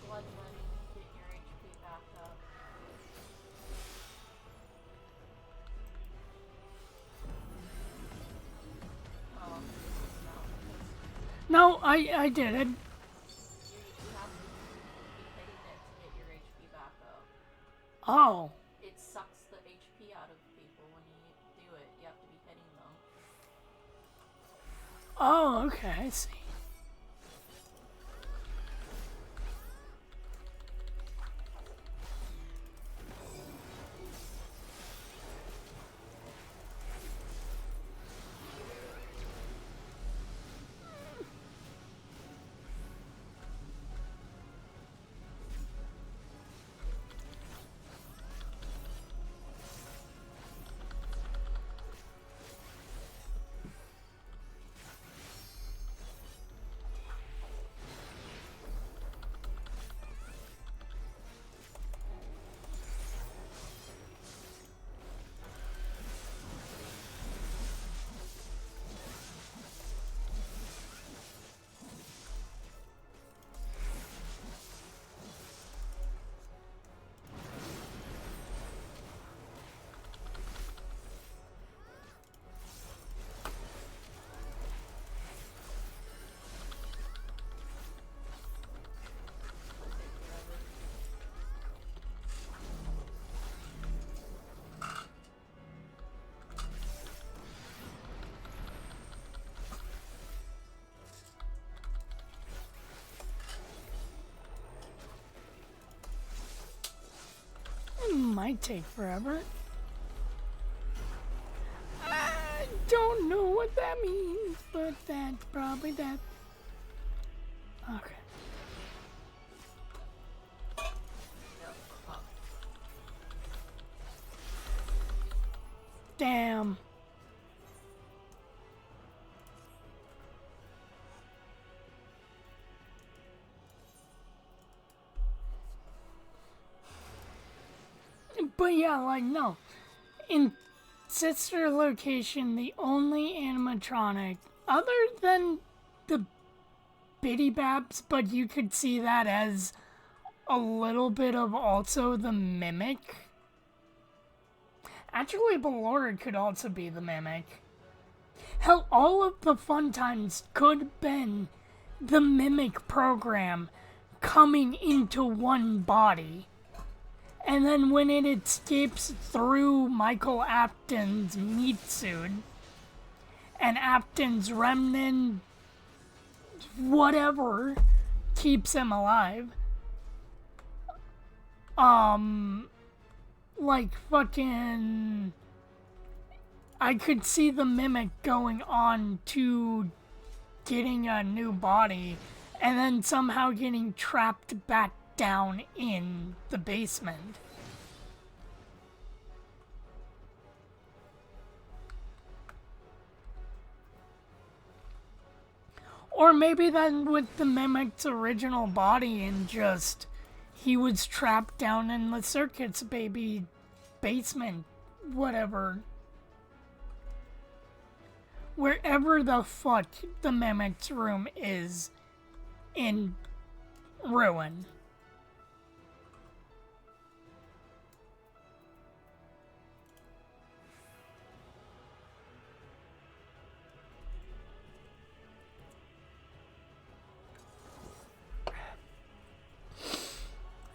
Blood money, get your HP back up. Oh, No, I did it. you have to be hitting it to get your HP back up. Oh. It sucks the HP out of people when you do it. You have to be hitting them. Oh, okay, I see. It might take forever. I don't know what that means, but that's probably that. Okay. Damn. But yeah, like, no. In Sister Location, the only animatronic, other than the Bitty Babs, but you could see that as a little bit of also the Mimic. Actually, Ballora could also be the Mimic. Hell, all of the fun times could have been the Mimic program coming into one body. And then when it escapes through Michael Apton's meat suit, and Apton's remnant, whatever, keeps him alive, like fucking, I could see the Mimic going on to getting a new body and then somehow getting trapped back down in the basement. Or maybe then with the Mimic's original body and just he was trapped down in the circuits baby basement, whatever. Wherever the fuck the Mimic's room is in ruin.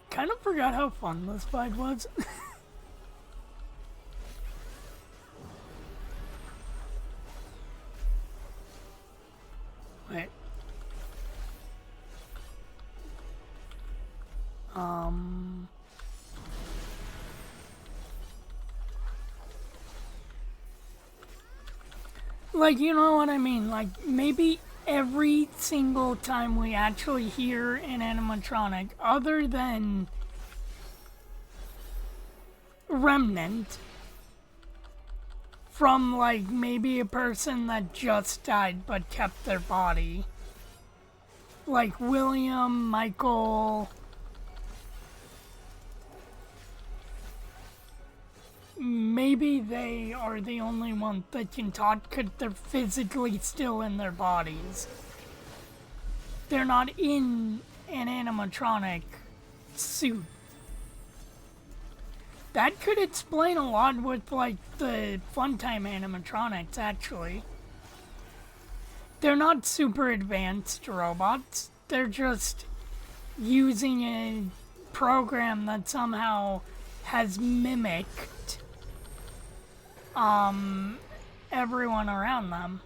Kind of forgot how fun this fight was. Wait. Like, you know what I mean? Like, maybe every single time we actually hear an animatronic, other than Remnant, from like maybe a person that just died but kept their body, like William, Michael, maybe they are the only ones that can talk because they're physically still in their bodies. They're not in an animatronic suit. That could explain a lot with, like, the Funtime animatronics, actually. They're not super advanced robots. They're just using a program that somehow has mimicked everyone around them.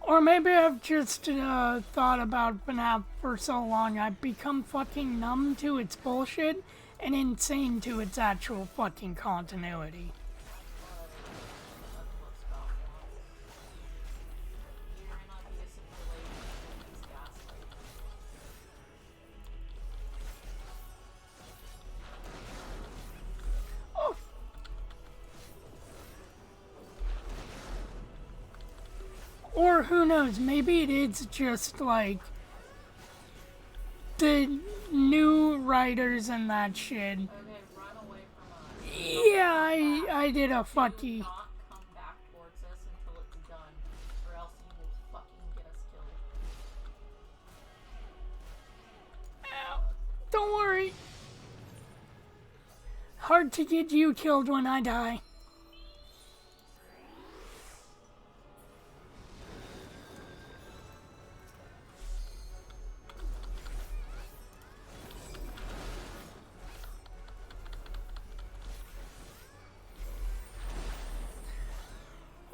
Or maybe I've just thought about FNAF for so long I've become fucking numb to its bullshit and insane to its actual fucking continuity. Or who knows, maybe it is just like the new writers and that shit. Okay, run away from us. Yeah, I did a fucky. Do not come back towards us until it's done, or else you will fucking get us killed. Ow, don't worry. Hard to get you killed when I die.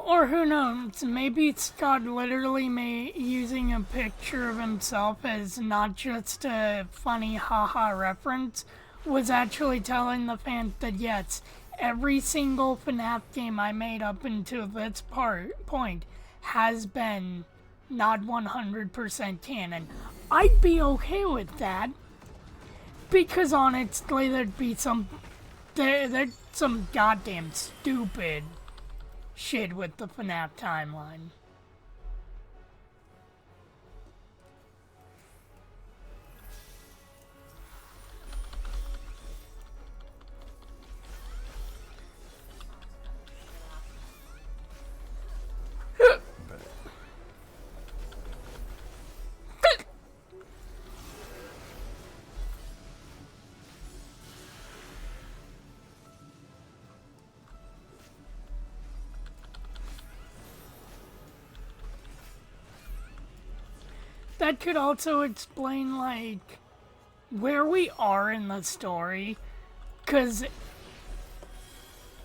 Or who knows, maybe Scott literally using a picture of himself as not just a funny haha reference, was actually telling the fans that yes, every single FNAF game I made up until this point has been not 100% canon. I'd be okay with that, because honestly there's some goddamn stupid shit with the FNAF timeline. that could also explain, like, where we are in the story. Because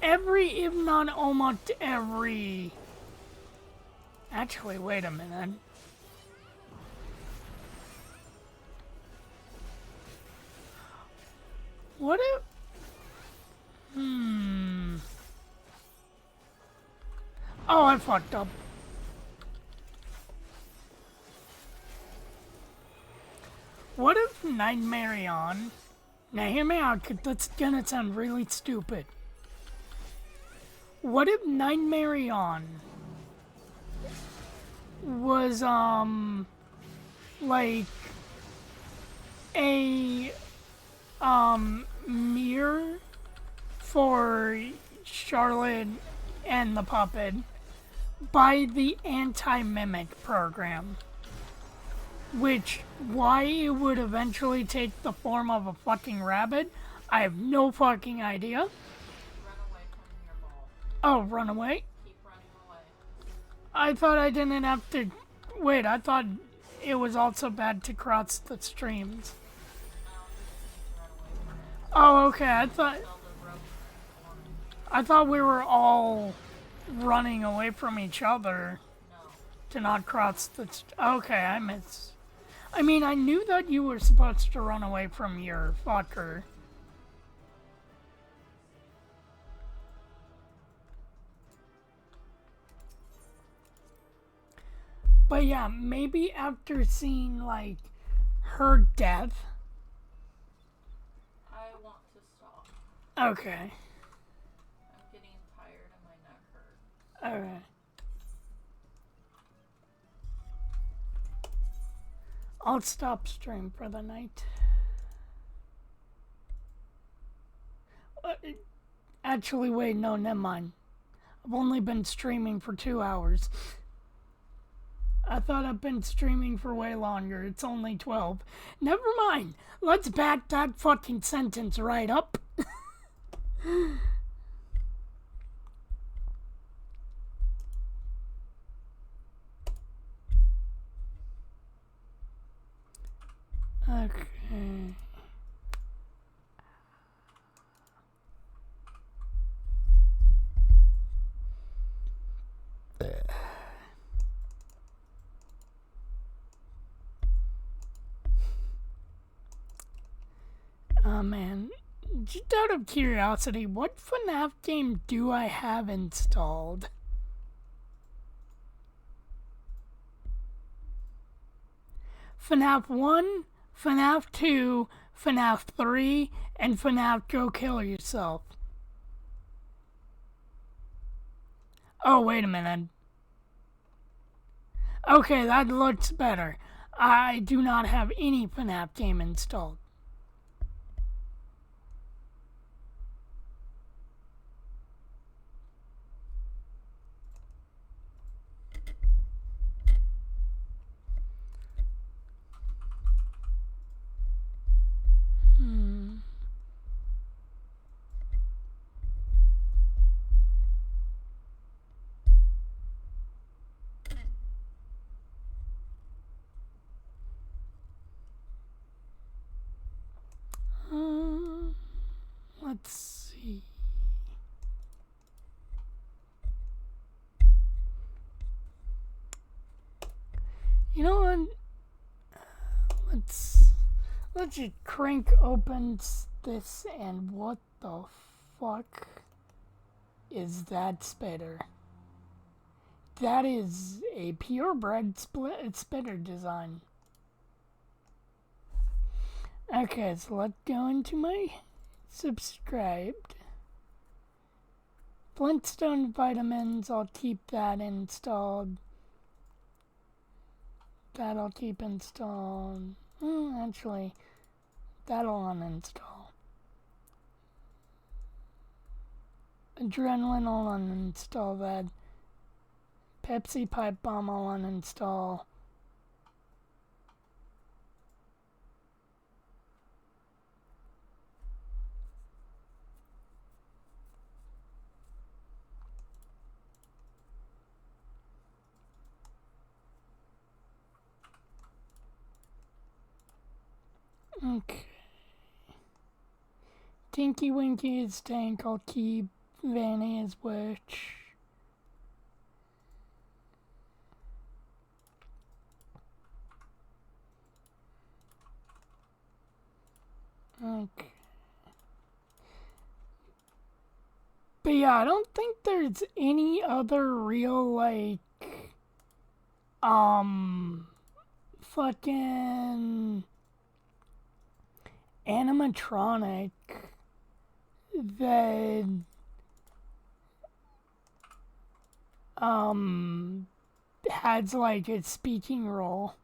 every, if not almost every... Actually, wait a minute. What if... Oh, I fucked up. What if Nightmare On... Now hear me out, cause that's gonna sound really stupid. What if Nightmare On was, like, a, mirror for Charlotte and the puppet by the anti-mimic program? Which, why it would eventually take the form of a fucking rabbit, I have no fucking idea. Run away from your ball. Oh, run away? Keep running away. I thought I didn't have to... Wait, I thought it was also bad to cross the streams. No, you just need to run away from it. Oh, okay, I thought... Until the rope is formed. I thought we were all running away from each other No. to not cross the... Okay, I missed... I mean, I knew that you were supposed to run away from your fucker. But yeah, maybe after seeing, like, her death... I want to stop. Okay. I'm getting tired and my neck hurts. Okay. I'll stop stream for the night. Actually, wait, no, never mind. I've only been streaming for 2 hours. I thought I've been streaming for way longer. It's only 12. Never mind. Let's back that fucking sentence right up. Okay. Oh man, just out of curiosity, what FNAF game do I have installed? FNAF 1, FNAF 2, FNAF 3, and FNAF Go Kill Yourself. Oh, wait a minute. Okay, that looks better. I do not have any FNAF game installed. Let's see. You know what? Let's just crank open this, and what the fuck is that spitter? That is a purebred spitter design. Okay, so let's go into my subscribed. Flintstone vitamins, I'll keep that installed. That I'll keep installed. Actually, that'll uninstall. Adrenaline, I'll uninstall that. Pepsi Pipe Bomb, I'll uninstall. Okay. Tinky Winky is Tank. I'll keep Vanny as Witch. Okay. But yeah, I don't think there's any other real, like, fucking animatronic that, has, like, a speaking role.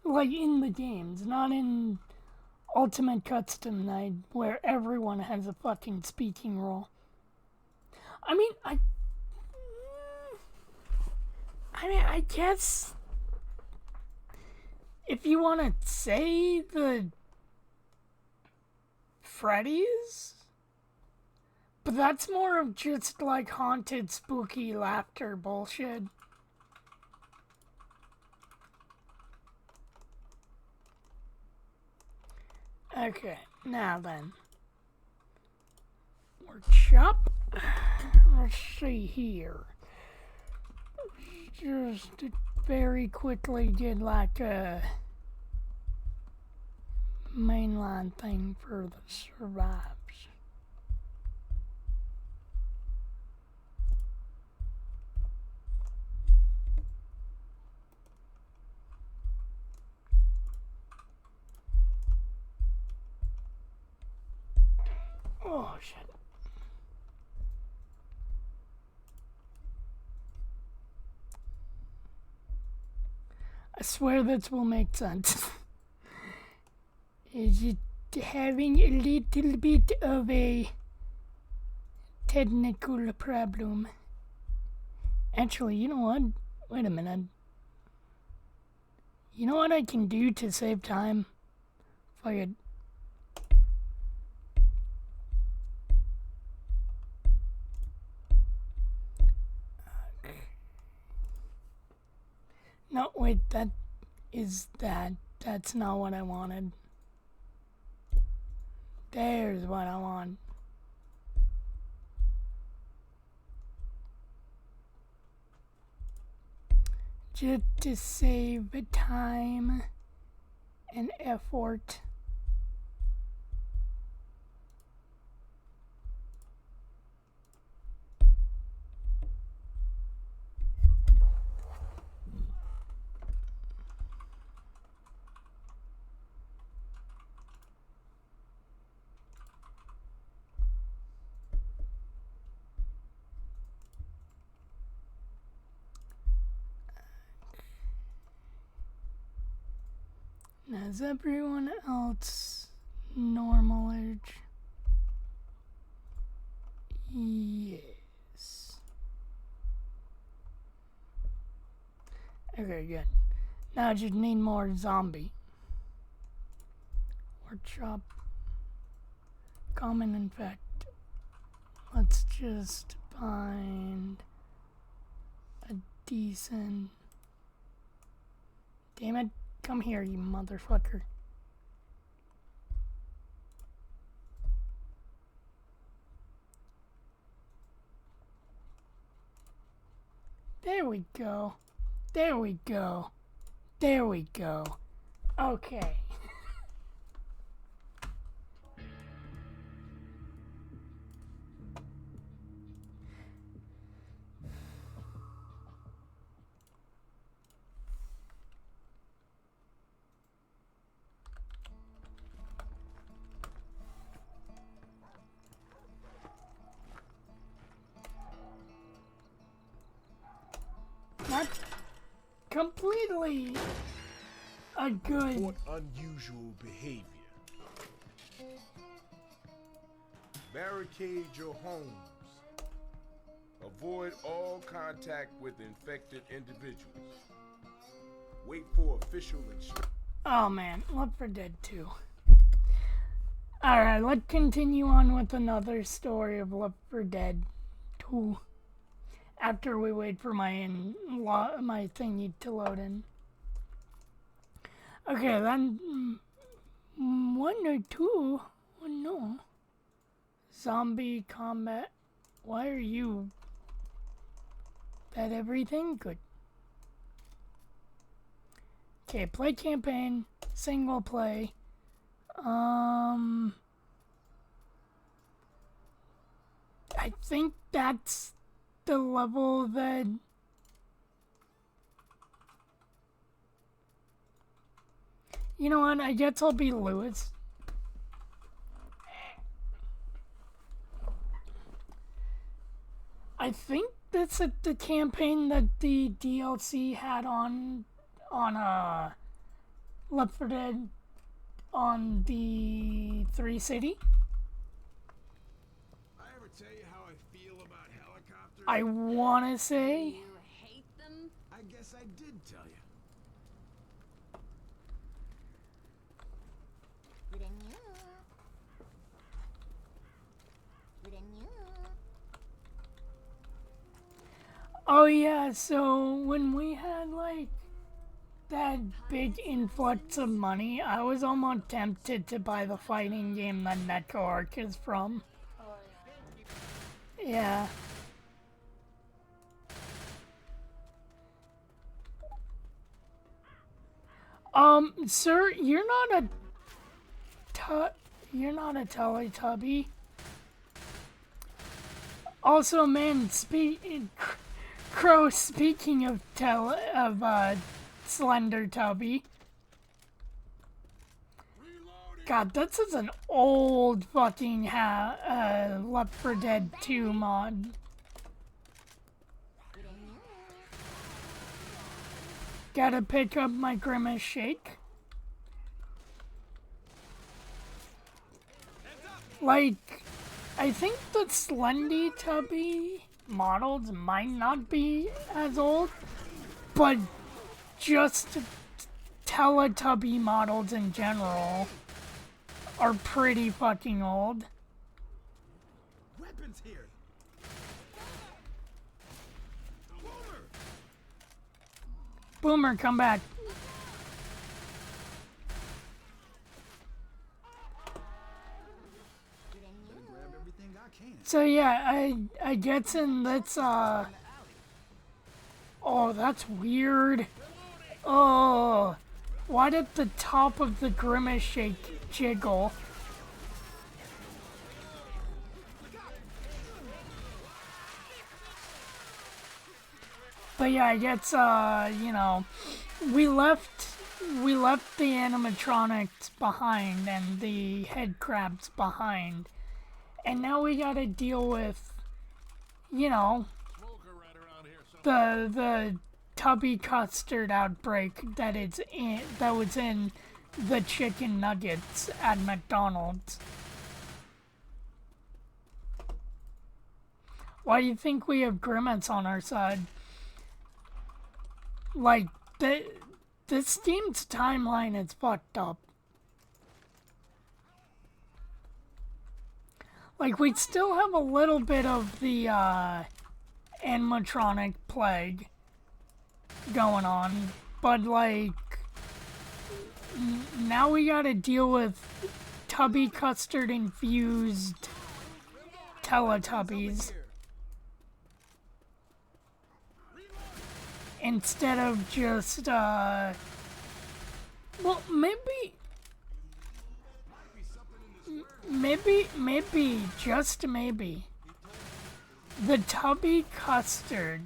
Like, in the games, not in Ultimate Custom Night, where everyone has a fucking speaking role. I mean, I guess if you want to say the Freddy's, but that's more of just like haunted, spooky laughter bullshit. Okay, now then. Workshop. Let's see here. Just very quickly get like a mainline thing for the survives. Oh shit. I swear this will make sense. Is it having a little bit of a technical problem? Actually, you know what? Wait a minute. You know what I can do to save time? If I could... No, wait, that's not what I wanted. There's what I want. Just to save time and effort. Now, is everyone else normal age? Yes. Okay, good. Now I just need more zombie. Workshop. Common infect. Let's just find a decent... Damn it. Come here, you motherfucker. There we go. There we go. There we go. Okay. Not completely a good... Report unusual behavior. Barricade your homes. Avoid all contact with infected individuals. Wait for official instructions. Oh man, Left 4 Dead 2. Alright, let's continue on with another story of Left 4 Dead 2. After we wait for my thingy to load in. Okay, then 1 or 2? Oh no. Zombie combat. Why are you? That everything? Good. Okay, play campaign, single play. I think that's the level that you know what, I guess I'll be Lewis. I think that's the campaign that the DLC had on Left 4 Dead on the 3 City. I ever tell you how I feel about helicopters? I wanna say. You hate them? I guess I did tell you. Oh yeah, so when we had like that big influx of money, I was almost tempted to buy the fighting game that Network is from. Oh yeah. Yeah. Sir, you're not a Teletubby. Also, man, Crow, speaking of Slender Tubby. God, this is an old fucking Left 4 Dead 2 mod. Gotta pick up my Grimace Shake. Like, I think the Slendy Tubby models might not be as old, but just Teletubby models in general are pretty fucking old. Weapons here. Boomer, come back. Grab everything I can. So yeah, I guess in that's oh, that's weird. Oh, why did the top of the Grimace Shake jiggle? But yeah, I guess you know, we left the animatronics behind and the head crabs behind. And now we gotta deal with, you know, the Tubby Custard outbreak that was in the chicken nuggets at McDonald's. Why do you think we have Grimace on our side? Like, this team's timeline is fucked up. Like, we still have a little bit of the animatronic plague going on, but like, now we gotta deal with Tubby Custard infused Teletubbies instead of just well, maybe, just maybe, the Tubby Custard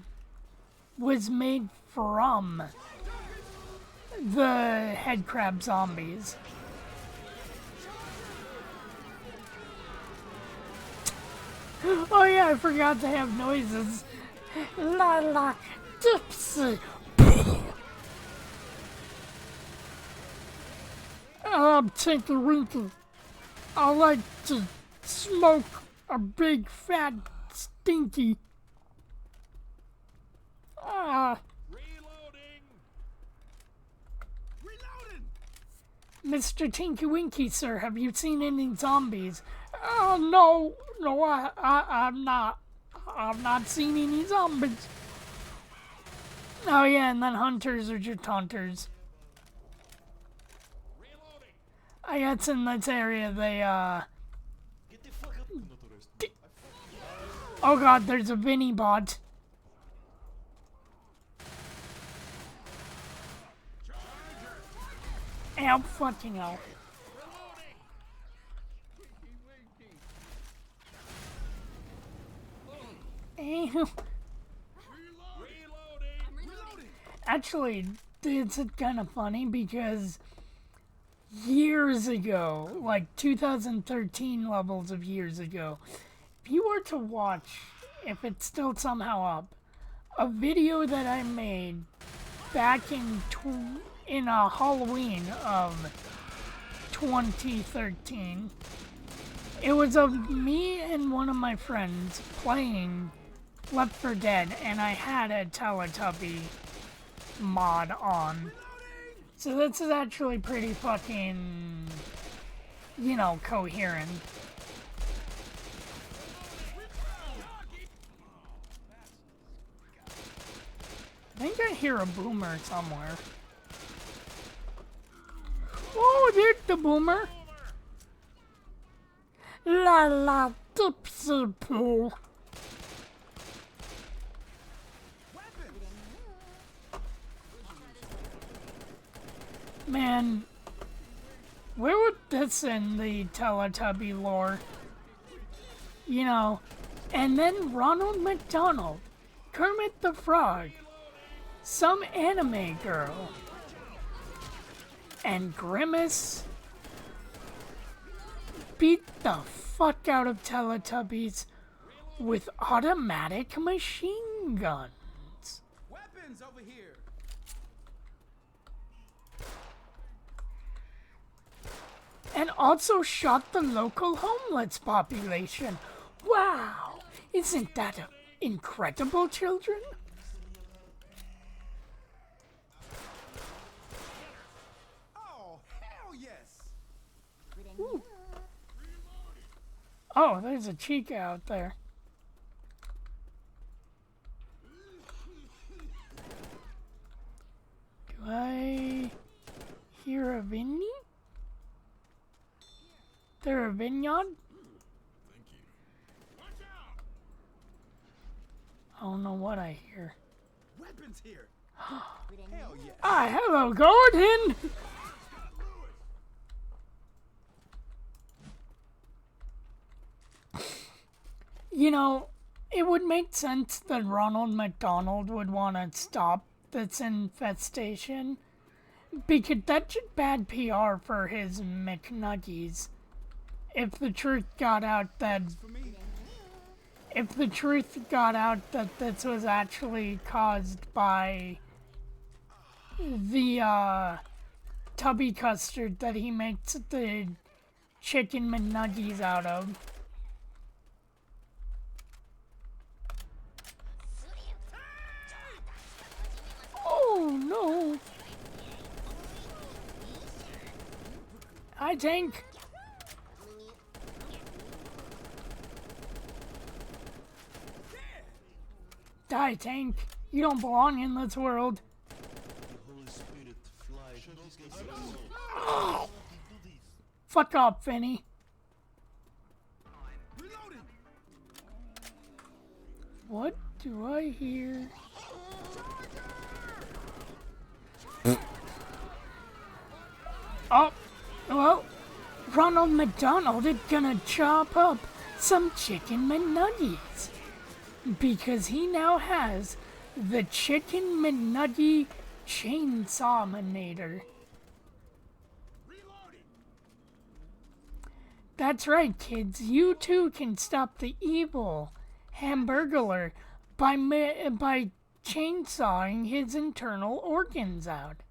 was made from the head crab zombies. Oh yeah, I forgot to have noises. La la, dipsy. I'm Tinker Winker. I like to smoke a big fat stinky. Reloading. Mr. Tinky Winky, sir, have you seen any zombies? No, I'm not. I've not seen any zombies. Oh yeah, and then hunters are just hunters. I guess in this area they, oh god, there's a Vinny bot. Ow, fucking hell. Ew. Actually, it's kind of funny because years ago, like 2013 levels of years ago, if you were to watch, if it's still somehow up, a video that I made back in Halloween of 2013, it was of me and one of my friends playing Left 4 Dead, and I had a Teletubby mod on. So this is actually pretty fucking, you know, coherent. I think I hear a boomer somewhere. Oh, there's the boomer. La la tipsy poo. Man, where would this in the Teletubby lore? You know, and then Ronald McDonald, Kermit the Frog, some anime girl, and Grimace beat the fuck out of Teletubbies with automatic machine guns. Weapons over here. And also shot the local homeless population. Wow! Isn't that incredible, children? Oh, hell yes. Ooh. Oh, there's a Chica out there. Do I hear a Vinny? There a vineyard? I don't know what I hear. Weapons here. Hell yes. Ah, hello, Gordon! You know, it would make sense that Ronald McDonald would want to stop this infestation, because that's just bad PR for his McNuggies. If the truth got out that this was actually caused by the tubby custard that he makes the chicken McNuggies out of. Oh no! Hi, Tank. Die, Tank. You don't belong in this world. Oh. Fuck off, Finny. What do I hear? Oh, well, Ronald McDonald is gonna chop up some chicken McNuggies. Because he now has the Chicken McNuggie Chainsaw-minator. That's right, kids. You too can stop the evil Hamburglar by chainsawing his internal organs out.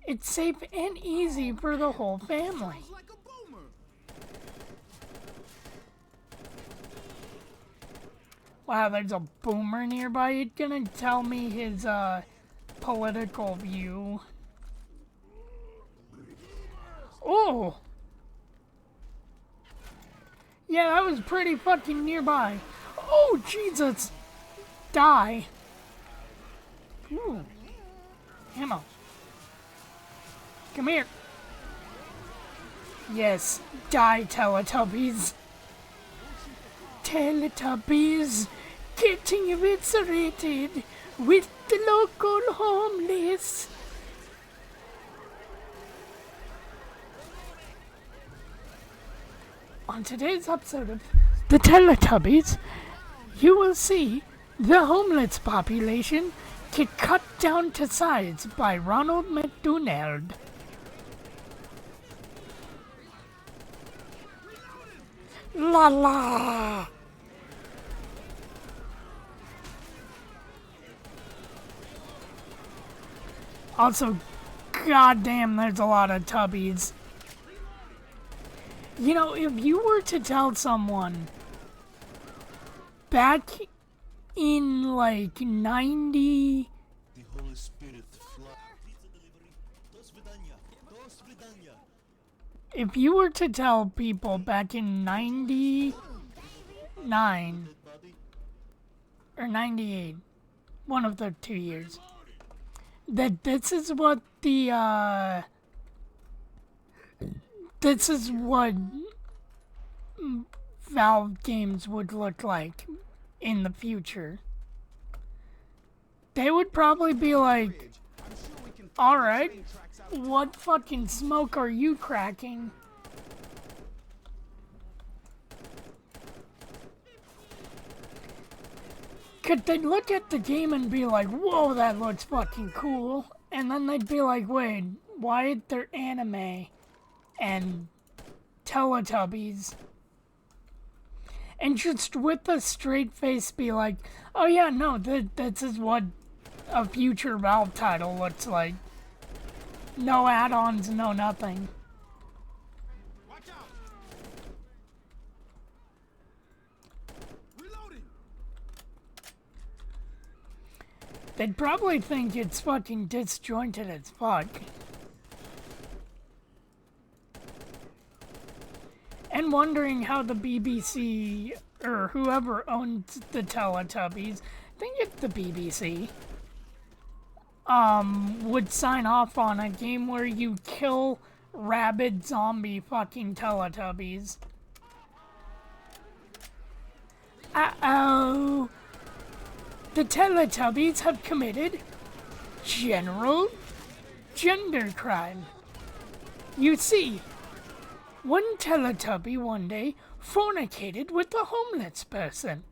It's safe and easy for the whole family. Wow, there's a boomer nearby. He's gonna tell me his political view. Oh! Yeah, that was pretty fucking nearby. Oh, Jesus! Die. Ooh. Ammo. Come here. Yes, die, Teletubbies. Teletubbies getting eviscerated with the local homeless. On today's episode of The Teletubbies, you will see the homeless population get cut down to size by Ronald McDonald. La la! Also, goddamn, there's a lot of tubbies. You know, if you were to tell someone back in like 90... The Holy Spirit fly. Pizza delivery. Do svidania. Do svidania. If you were to tell people back in 99 or 98, one of the 2 years, that this is what Valve games would look like in the future, they would probably be like, alright, what fucking smoke are you cracking? Could they look at the game and be like, whoa, that looks fucking cool? And then they'd be like, wait, why is there anime and Teletubbies? And just with a straight face be like, oh yeah, no, this is what a future Valve title looks like. No add-ons, no nothing. Watch out! Reloading! They'd probably think it's fucking disjointed as fuck. And wondering how the BBC, or whoever owns the Teletubbies, I think it's the BBC, would sign off on a game where you kill rabid zombie fucking Teletubbies. Uh-oh. The Teletubbies have committed general gender crime. You see, one Teletubby one day fornicated with a homeless person,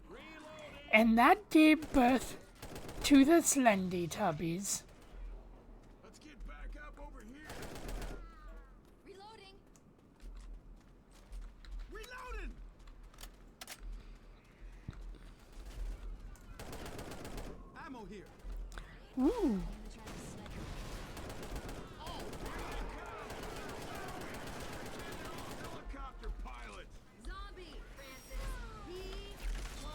and that gave birth to the Slendy Tubbies. Let's get back up over here. Reloading. Reloading! Ammo here. Ooh. Helicopter pilot. Zombie, Francis. He was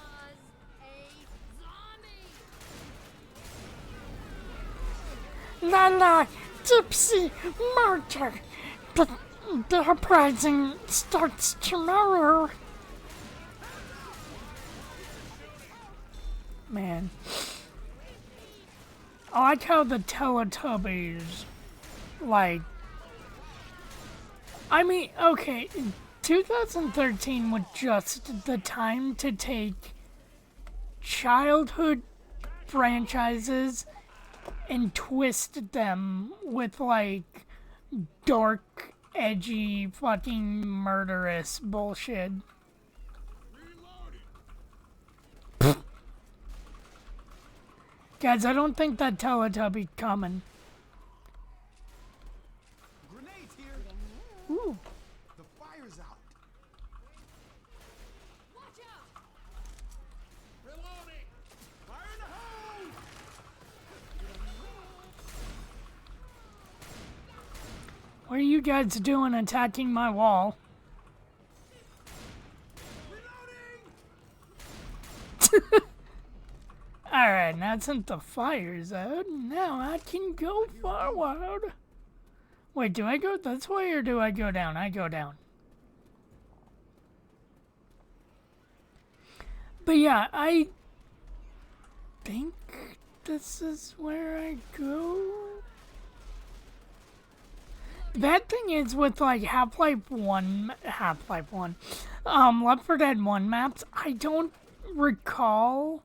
a zombie. La la, Gypsy murder. The uprising starts tomorrow. Man. I like how the Teletubbies, like, I mean, okay, 2013 was just the time to take childhood franchises and twist them with, like, dark, edgy, fucking murderous bullshit. Guys, I don't think that Teletubby's coming. Grenades here. Ooh. The fire's out. Watch out! Reloading! Fire in the hole! What are you guys doing attacking my wall? Alright, now since the fire's out, now I can go forward. Wait, do I go this way or do I go down? I go down. But yeah, I think this is where I go. The bad thing is with like Left 4 Dead 1 maps, I don't recall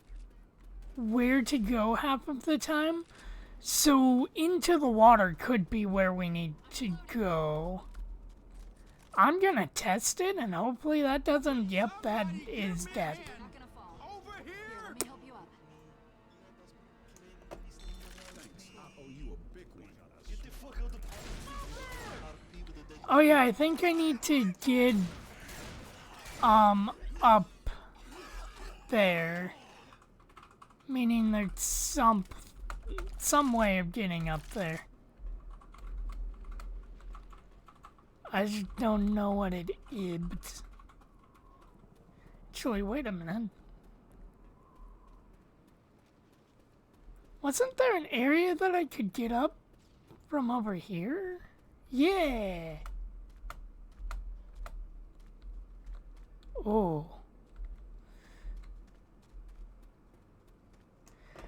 where to go half of the time. So into the water could be where we need to go. I'm gonna test it and hopefully that doesn't, yep, that is dead. Over here! Let me help you up. I owe you a big one. Get the fuck out of Oh yeah, I think I need to get, up there. Meaning there's some way of getting up there. I just don't know what it is. Actually, wait a minute. Wasn't there an area that I could get up from over here? Yeah. Oh.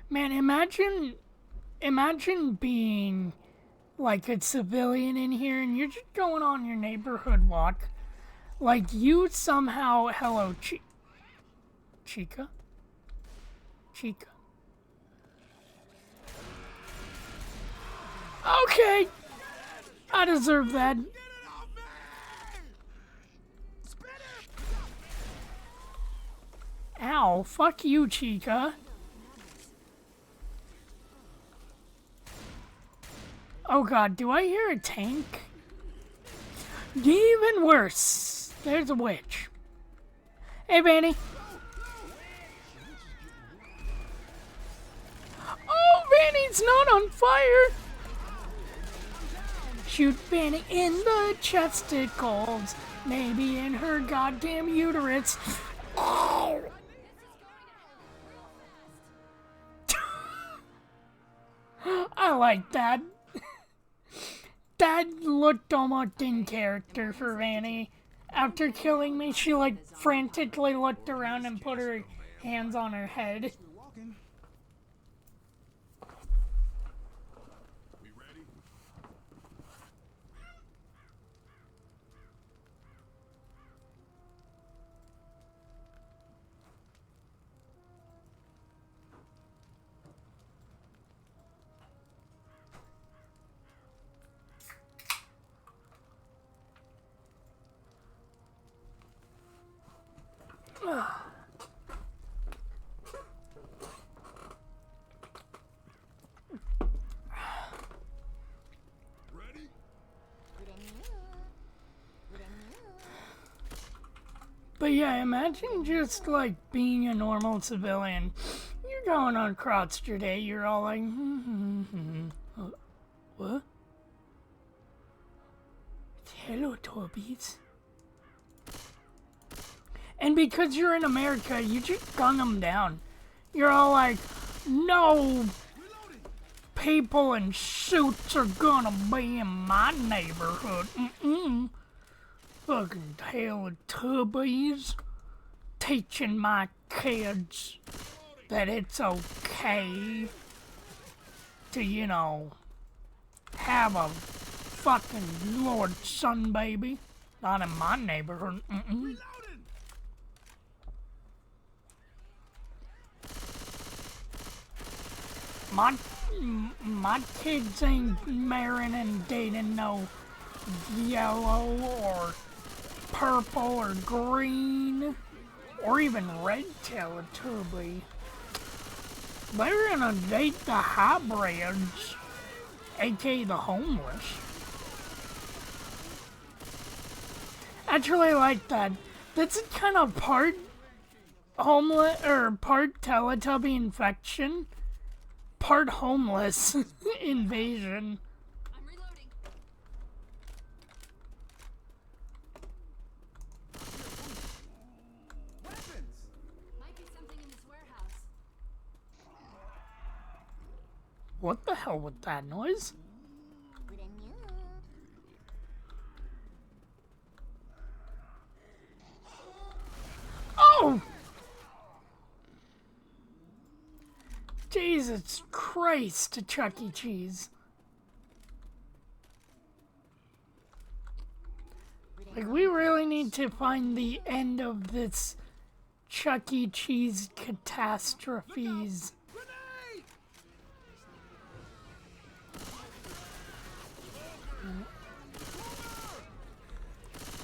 Man, imagine being like a civilian in here and you're just going on your neighborhood walk. Like you somehow, hello, Chica? Chica. Okay. I deserve that. Ow, fuck you, Chica. Oh god, do I hear a tank? Even worse. There's a witch. Hey, Vanny. Oh, Vanny's not on fire. Shoot Vanny in the chesticles. Maybe in her goddamn uterus. Oh. I like that. That looked almost in character for Vanny. After killing me, she like frantically looked around and put her hands on her head. We ready? Ready? But yeah, imagine just like being a normal civilian. You're going across your day, you're all like, what? Hello, Tobies. And because you're in America, you just gun them down. You're all like, no people in suits are gonna be in my neighborhood. Fucking Teletubbies teaching my kids that it's okay to, you know, have a fucking Lord Son baby. Not in my neighborhood. My kids ain't marrying and dating no yellow or purple or green or even red Teletubby. They're gonna date the hybrids, aka the homeless. Actually, I like that. That's kind of part homeless or part Teletubby infection, part homeless invasion. I'm reloading. Weapons! Might be something in this warehouse. What the hell was that noise? Oh! Jesus Christ, Chuck E. Cheese. Like, we really need to find the end of this Chuck E. Cheese catastrophes.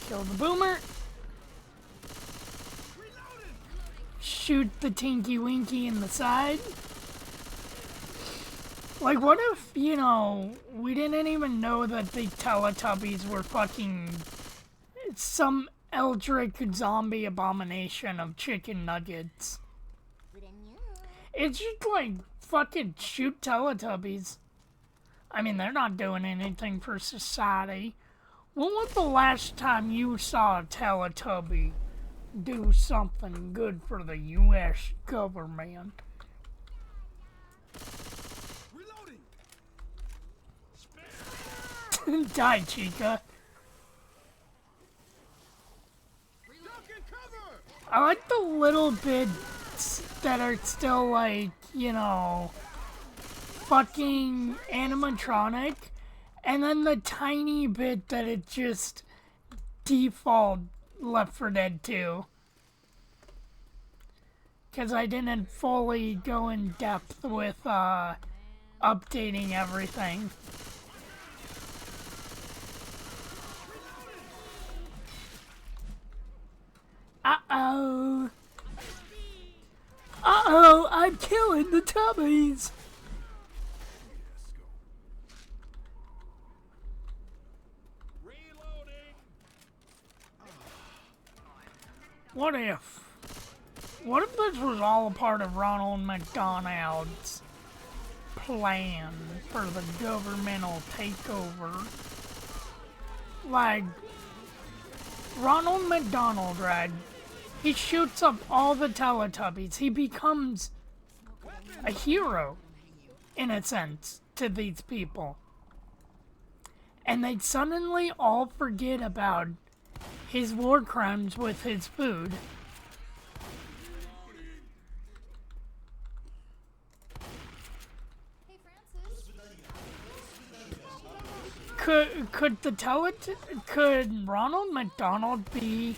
Kill the boomer. Shoot the Tinky Winky in the side. Like, what if, you know, we didn't even know that the Teletubbies were fucking some eldritch zombie abomination of chicken nuggets? It's just like, fucking shoot Teletubbies. I mean, they're not doing anything for society. When was the last time you saw a Teletubby do something good for the U.S. government? Reloading. Die, Chica. I like the little bits that are still like, you know, fucking animatronic, and then the tiny bit that it just default Left 4 Dead 2. Because I didn't fully go in depth with updating everything. Uh-oh. Uh-oh, I'm killing the tubbies. What if this was all a part of Ronald McDonald's plan for the governmental takeover? Like, Ronald McDonald, right? He shoots up all the Teletubbies. He becomes a hero, in a sense, to these people. And they suddenly all forget about his war crimes with his food. Hey, Francis. Could Ronald McDonald be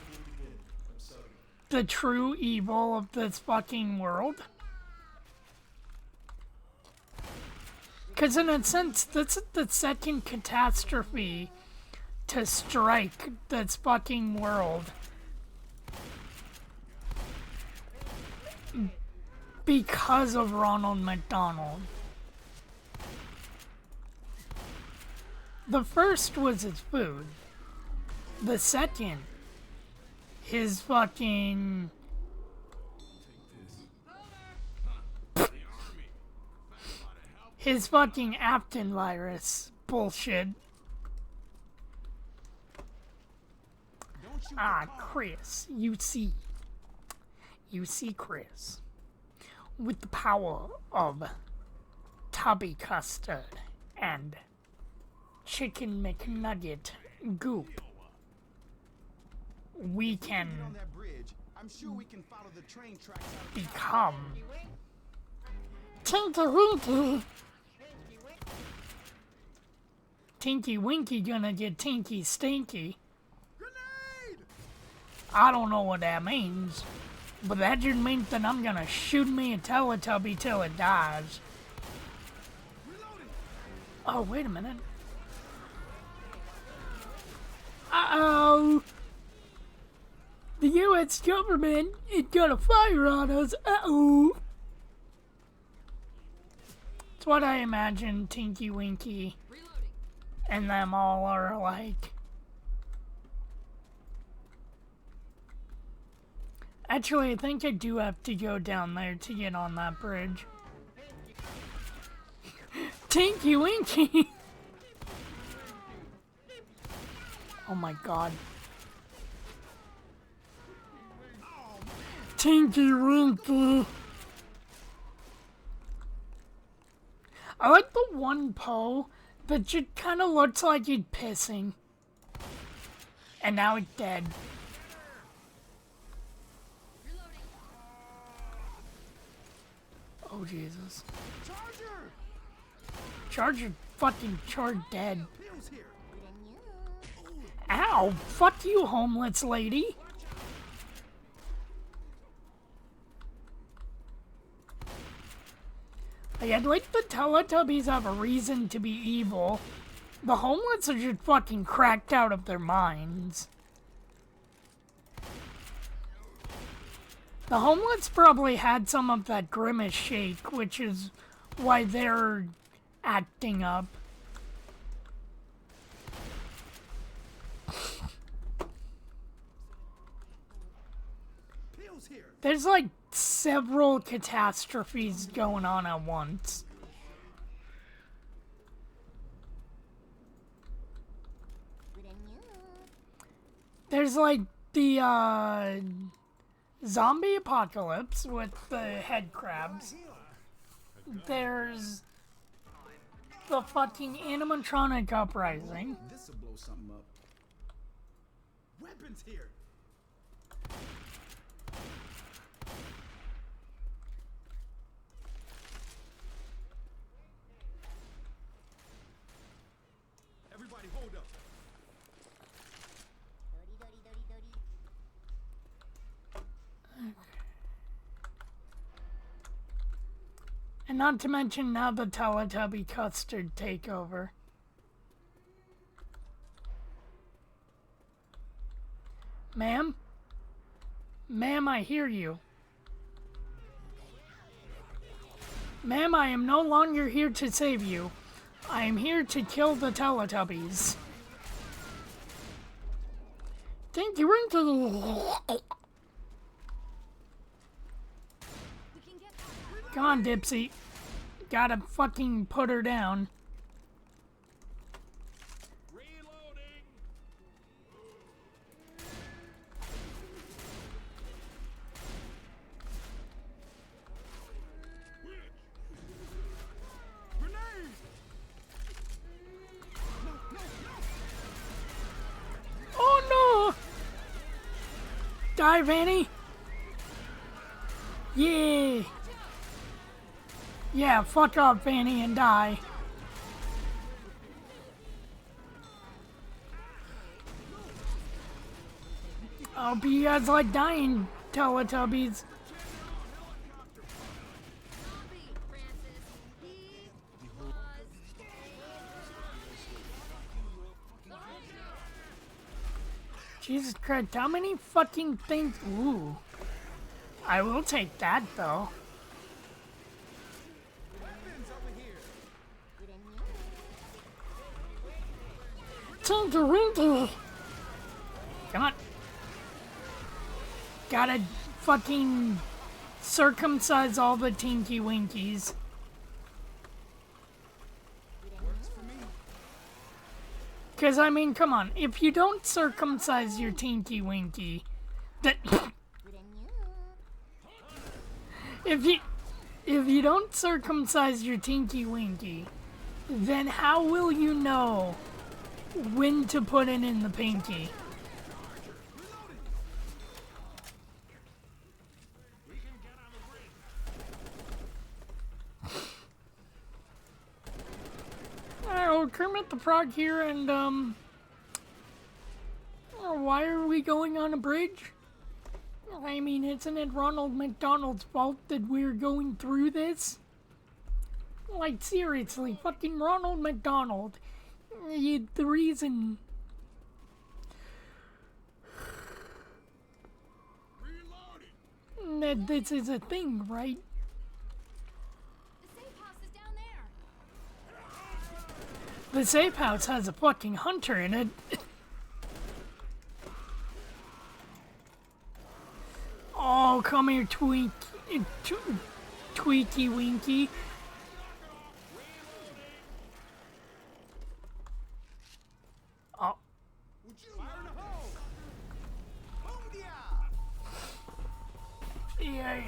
the true evil of this fucking world? Because in a sense, this is the second catastrophe to strike this fucking world. Because of Ronald McDonald. The first was his food. The second, his fucking... his fucking Apton virus bullshit. Ah, Chris, you see, Chris, with the power of Tubby Custard and Chicken McNugget Goop, we can become Tinky Winky. Tinky Winky gonna get Tinky Stinky. I don't know what that means, but that just means that I'm gonna shoot me a Teletubby till it dies. Oh, wait a minute. Uh-oh! The U.S. government is gonna fire on us. Uh-oh! It's what I imagine Tinky Winky and them all are like. Actually, I think I do have to go down there to get on that bridge. Tinky Winky! Oh my god. Tinky Winky! I like the one Poe that just kind of looks like he's pissing. And now it's dead. Oh, Jesus. Charger fucking charred dead. Ow! Fuck you, homeless lady! I'd like the Teletubbies have a reason to be evil. The homeless are just fucking cracked out of their minds. The homeless probably had some of that grimace shake, which is why they're acting up. There's like several catastrophes going on at once. There's like the zombie apocalypse with the head crabs. There's the fucking animatronic uprising. This'll blow something up. Weapons here. Everybody hold up. And not to mention now the Teletubby custard takeover. Ma'am? Ma'am, I hear you. Ma'am, I am no longer here to save you. I am here to kill the Teletubbies. Thank you into the... Come on, Dipsy. Gotta fucking put her down. Oh no! Die, Vanny! Yeah! Yeah, fuck off, Vanny, and die. I hope you guys like dying, Teletubbies. Jesus Christ, how many fucking things? Ooh. I will take that, though. Come on. Gotta fucking circumcise all the Tinky Winkies. Because, I mean, come on. If you don't circumcise your Tinky Winky, that... if you don't circumcise your Tinky Winky, then how will you know when to put it in the pinky? Alright, Kermit the Frog here, and why are we going on a bridge? I mean, isn't it Ronald McDonald's fault that we're going through this? Like, seriously, fucking Ronald McDonald. The reason... that this is a thing, right? The safe house has a fucking hunter in it. Oh, come here, Tweaky Winky. Oh. Yeah.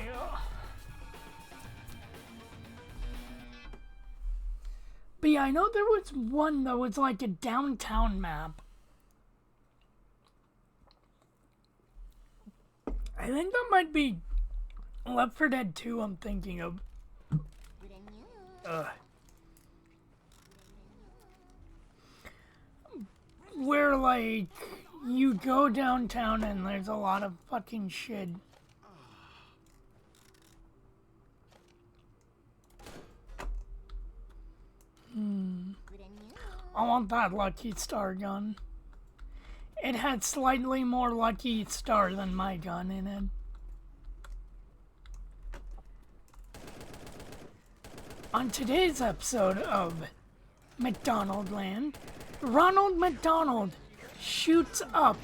But yeah, I know there was one that was like a downtown map. I think that might be Left 4 Dead 2 I'm thinking of. Where, like, you go downtown and there's a lot of fucking shit. I want that Lucky Star gun. It had slightly more Lucky Star than my gun in it. On today's episode of McDonald Land, Ronald McDonald shoots up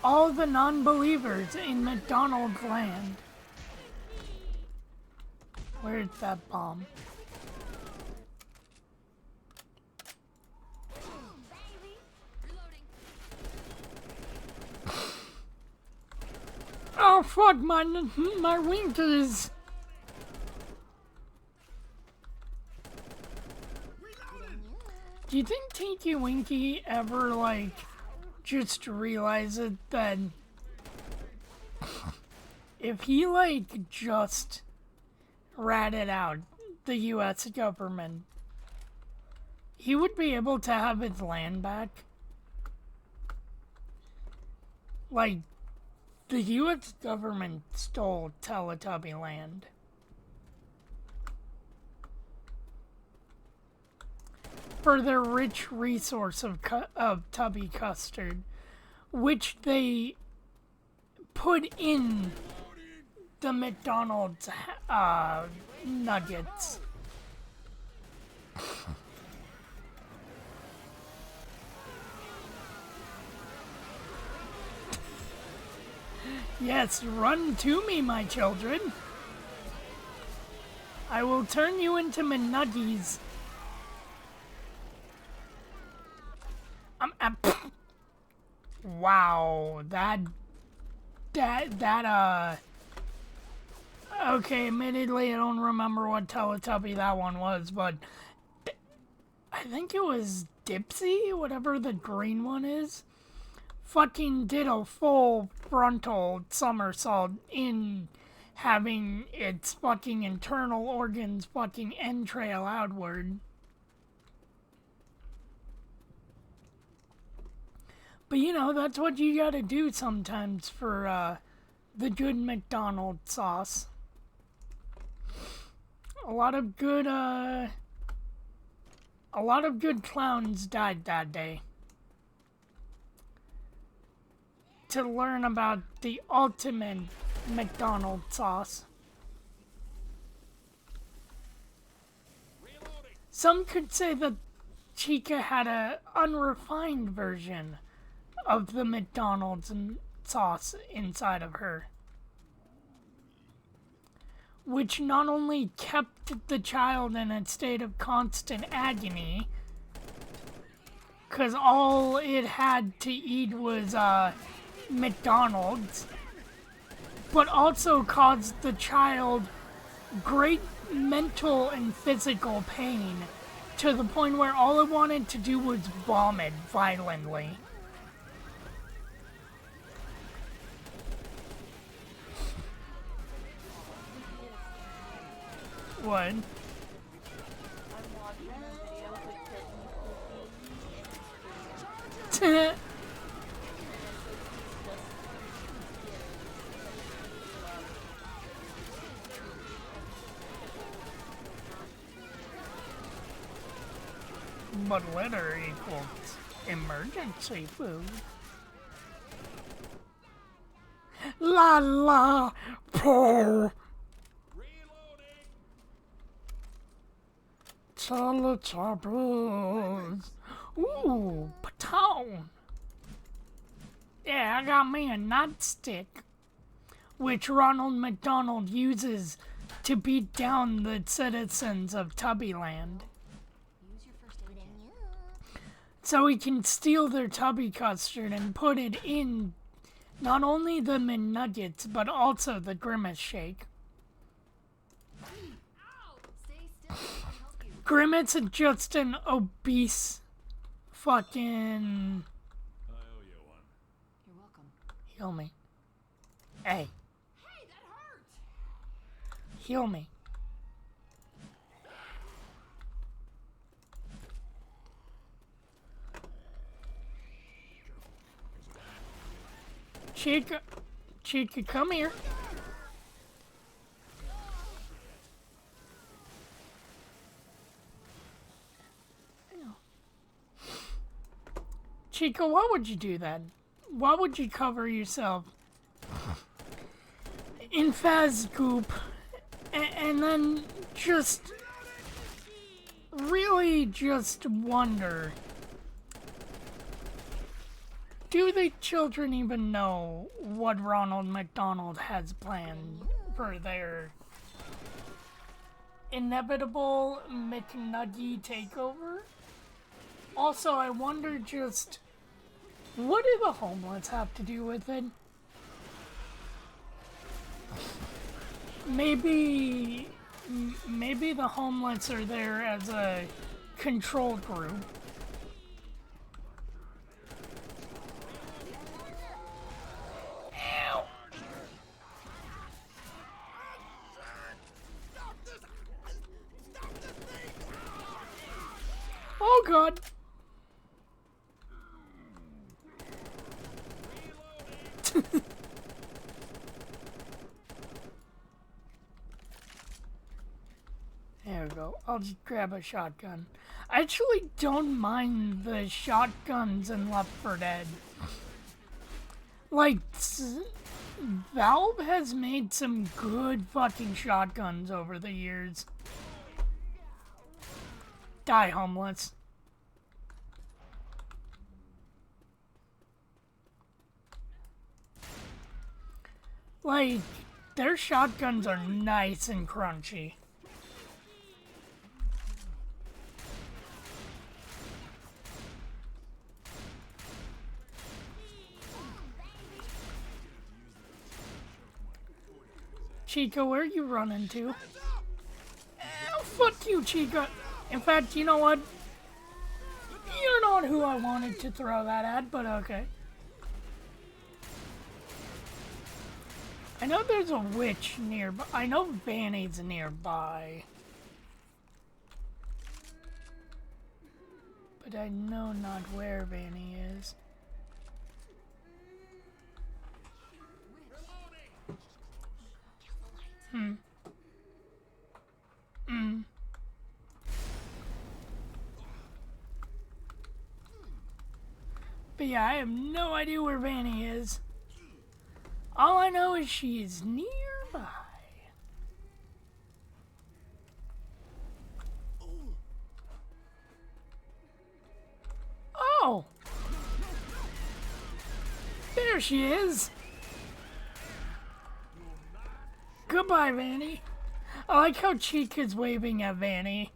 all the non-believers in McDonald's Land. Where's that bomb? Oh fuck, my winters. Do you think Tinky Winky ever, like, just realized that if he, like, just ratted out the US government, he would be able to have his land back? Like, the US government stole Teletubby land. For their rich resource of Tubby custard, which they put in the McDonald's nuggets. Yes, run to me, my children. I will turn you into McNuggies. Wow, okay, admittedly I don't remember what Teletubby that one was, but I think it was Dipsy, whatever the green one is, fucking did a full frontal somersault in having its fucking internal organs fucking entrail outward. But you know, that's what you gotta do sometimes for the good McDonald's sauce. A lot of good clowns died that day. To learn about the ultimate McDonald's sauce. Some could say that Chica had an unrefined version of the McDonald's sauce inside of her, which not only kept the child in a state of constant agony, because all it had to eat was McDonald's, but also caused the child great mental and physical pain to the point where all it wanted to do was vomit violently. What? I'm watching videos of kitten But litter equals emergency food. La la po. Teletubbies. Ooh, Patone. Yeah, I got me a nightstick, which Ronald McDonald uses to beat down the citizens of Tubbyland. So he can steal their Tubby custard and put it in not only the McNuggets, but also the Grimace Shake. Grimace is just an obese fucking... I owe you one. You're welcome. Heal me. Hey, Hey, that hurt! heal me. Chica, Chica, come here. Chica, why would you do that? Why would you cover yourself in Faz goop and then just really just wonder, do the children even know what Ronald McDonald has planned for their inevitable McNuggy takeover? Also, I wonder just, what do the homeless have to do with it? Maybe the homeless are there as a control group. Ow! Oh God! There we go. I'll just grab a shotgun. I actually don't mind the shotguns in Left 4 Dead. Like, Valve has made some good fucking shotguns over the years. Die, homeless. Like, their shotguns are nice and crunchy. Chica, where are you running to? Oh, fuck you, Chica. In fact, you know what? You're not who I wanted to throw that at, but okay. I know there's a witch nearby. I know Vanny's nearby. But I know not where Vanny is. But yeah, I have no idea where Vanny is. All I know is she is nearby. Oh! There she is! Goodbye, Vanny. I like how Chica's waving at Vanny.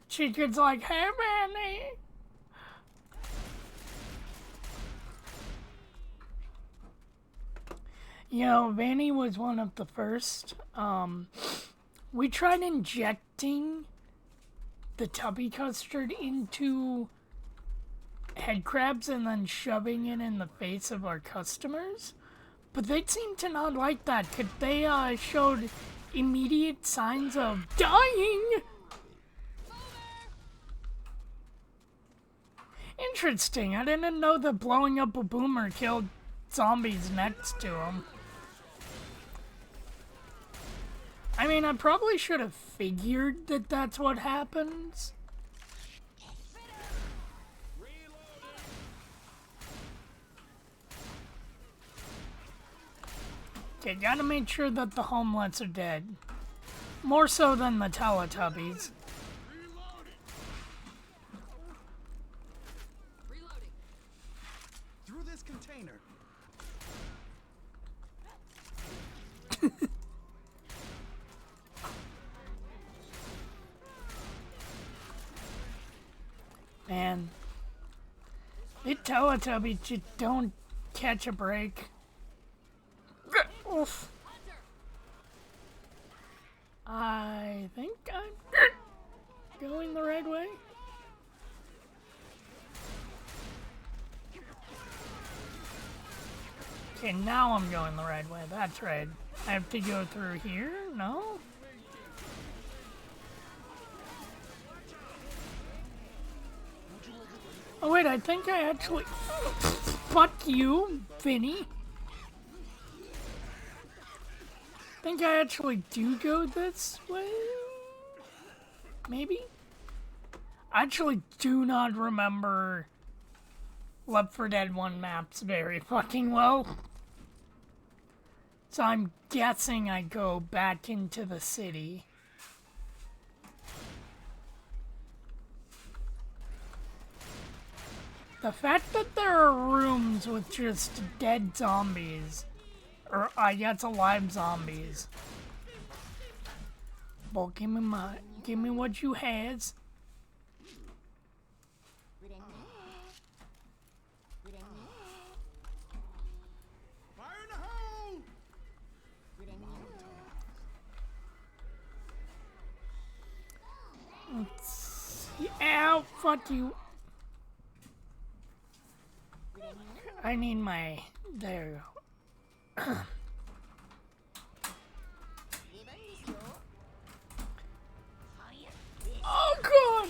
Chica's like, hey, Vanny! You know, Vanny was one of the first. We tried injecting the tubby custard into head crabs and then shoving it in the face of our customers. But they seemed to not like that, because they showed immediate signs of dying. Interesting. I didn't know that blowing up a boomer killed zombies next to him. I mean, I probably should have figured that that's what happens. Okay, gotta make sure that the homeless are dead. More so than the Teletubbies. Reloading. Through this container. Man, the Teletubbies just don't catch a break. Oof. I think I Okay, now I'm going the right way. That's right. I have to go through here? No? Oh wait, I think I actually... Fuck you, Vinny. I think I actually do go this way? Maybe? I actually do not remember Left 4 Dead 1 maps very fucking well. So I'm guessing I go back into the city. The fact that there are rooms with just dead zombies, or I guess alive zombies. Well, give me what you has. Fire in the hole! Ow, fuck you. I need my... There you go. Oh, God!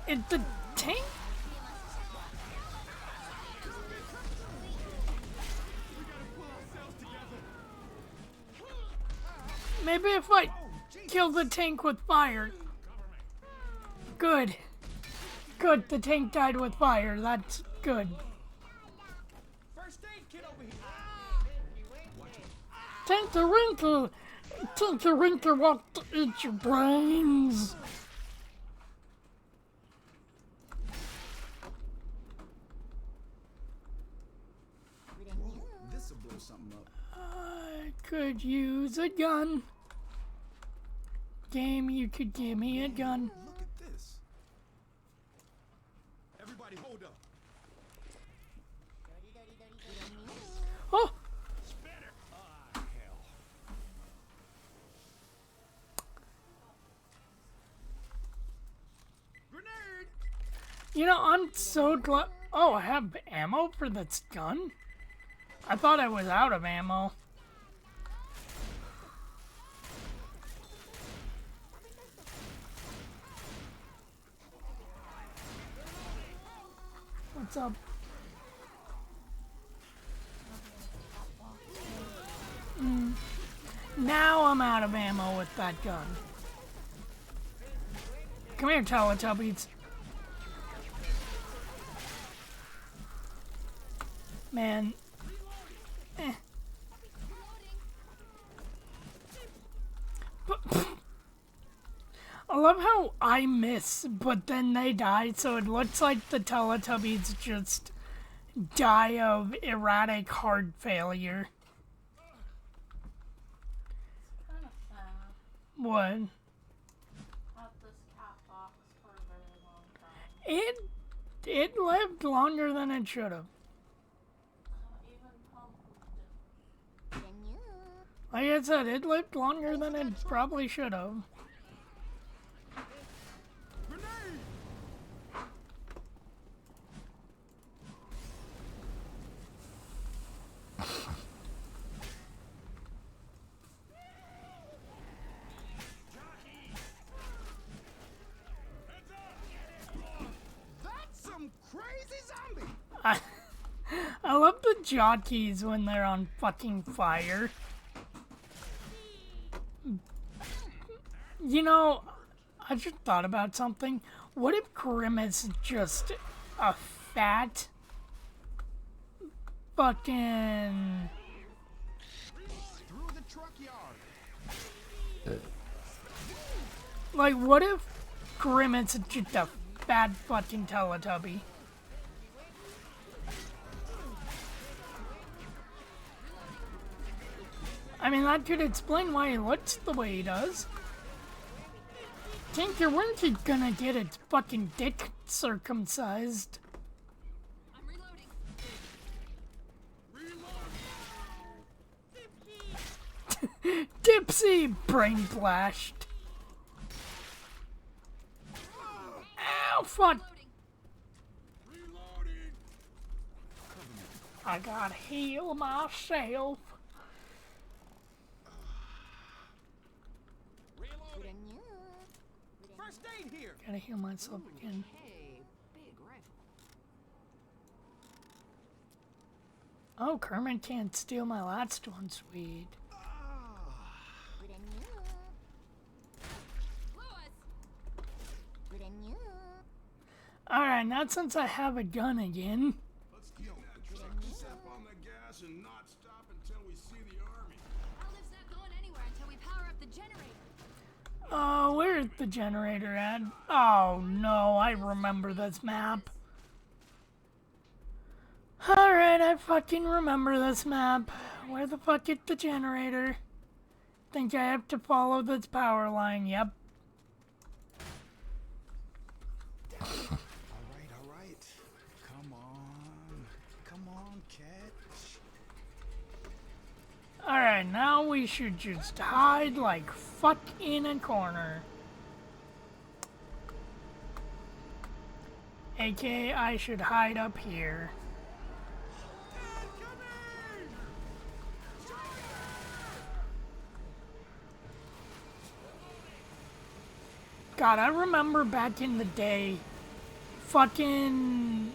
It's the tank? Maybe if I kill the tank with fire. Good. Good, the tank died with fire. That's good. First aid kit over here. Tinker walked to eat your brains. This'll blow something up. I could use a gun. Game, you could give me a gun. Look at this. Everybody hold up. Oh! Grenade! You know, I'm so glad. Oh, I have ammo for this gun? I thought I was out of ammo. What's up? Now I'm out of ammo with that gun. Come here, Teletubbies. Man. But, I love how I miss, but then they die, so it looks like the Teletubbies just die of erratic heart failure. Kind of sad. What? Had this cat box for a very long time. It lived longer than it should have. Even Pump did. Like I said, it lived longer than it probably should have. Grenade! That's some crazy zombie! I love the jockeys when they're on fucking fire. You know, I just thought about something. What if Grim is just a fat fucking... Through the truck yard. Like, what if Grim is just a fat fucking Teletubby? I mean, that could explain why he looks the way he does. Tinker, when's he gonna get its fucking dick circumcised? I'm reloading. Dipsy! Brain blashed. fuck! Reloading. I gotta heal myself. Reloading. First aid here. Gotta heal myself again. Hey, big rifle. Oh, Kermit can't steal my last one, sweet. Alright, not since I have a gun again. Let's get that truck to step on the gas and not stop until we see the army. Our lift's not going anywhere until we power up the generator. Oh, where's the generator at? Oh no, I remember this map. Alright, I fucking remember this map. Where the fuck is the generator? Think I have to follow this power line, yep. Alright. Come on, catch. Alright, now we should just hide like fuck in a corner. AKA, I should hide up here. God, I remember back in the day, fucking...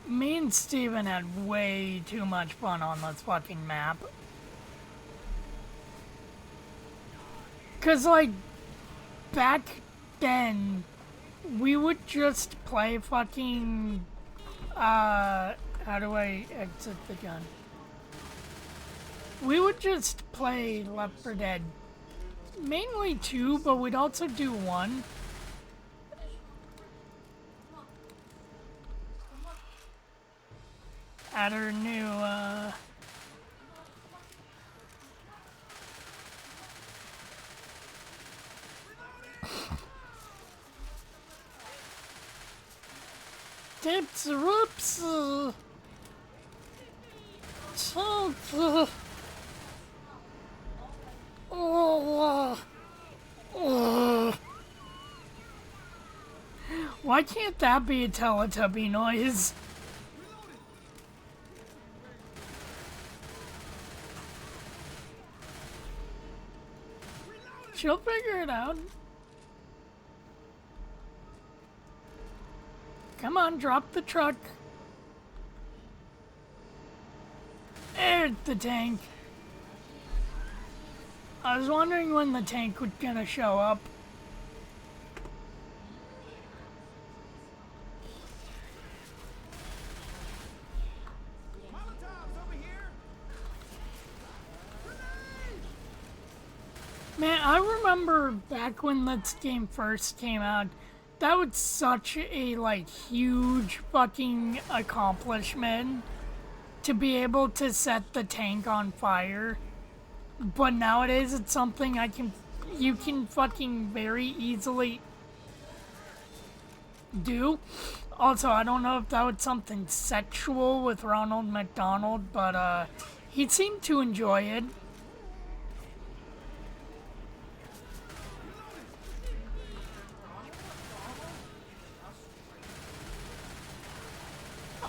Me and Steven had way too much fun on this fucking map. Cause like, back then, we would just play fucking, how do I exit the gun? We would just play Left 4 Dead. Mainly 2, but we'd also do 1. At our new, Tips, whoops, Why can't that be a Teletubby noise? She'll figure it out. Come on, drop the truck. There's the tank. I was wondering when the tank was gonna show up. Man, I remember back when this game first came out, that was such a, like, huge fucking accomplishment to be able to set the tank on fire. But nowadays, it's something you can fucking very easily do. Also, I don't know if that was something sexual with Ronald McDonald, but, he seemed to enjoy it.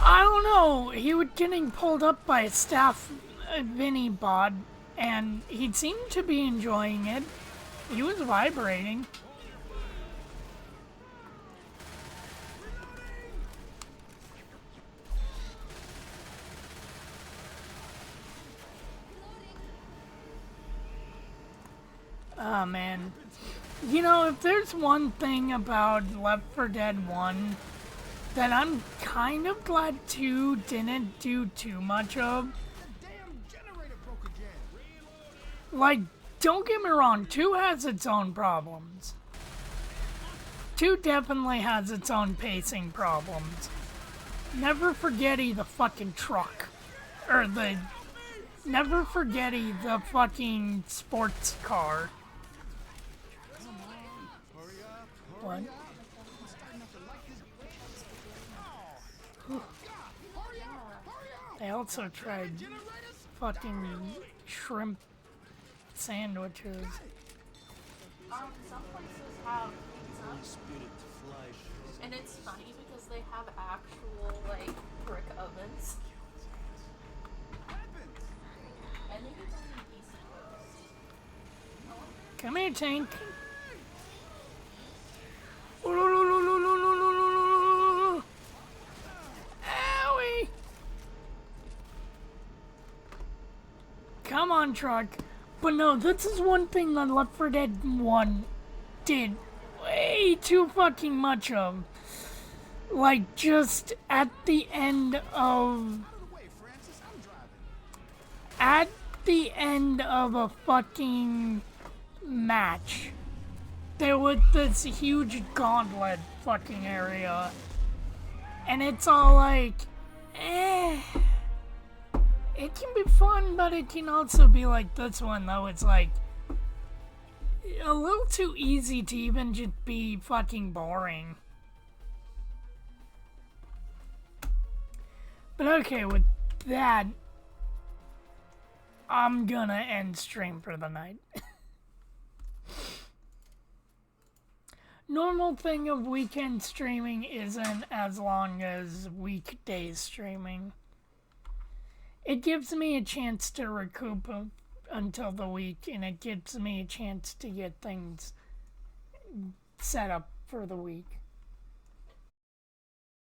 I don't know, he was getting pulled up by a staff Vinny bot, and he seemed to be enjoying it. He was vibrating. Oh man. You know, if there's one thing about Left 4 Dead 1 that I'm kind of glad 2 didn't do too much of. Damn generator broke again. Like, don't get me wrong, 2 has its own problems. 2 definitely has its own pacing problems. Never forgetty the fucking truck. Or never forgetty the fucking sports car. What? They also tried fucking shrimp sandwiches. Some places have pizza. Holy Spirit, fly And it's funny because they have actual, like, brick ovens. I think it's on the East Coast. Come here, Tank. Owie! Come on, truck. But no, this is one thing that Left 4 Dead 1 did way too fucking much of. Like, just at the end of... At the end of a fucking match, there was this huge gauntlet fucking area. And it's all like, eh. It can be fun, but it can also be like this one, though. It's like a little too easy to even just be fucking boring. But okay, with that, I'm gonna end stream for the night. Normal thing of weekend streaming isn't as long as weekdays streaming. It gives me a chance to recoup until the week, and it gives me a chance to get things set up for the week.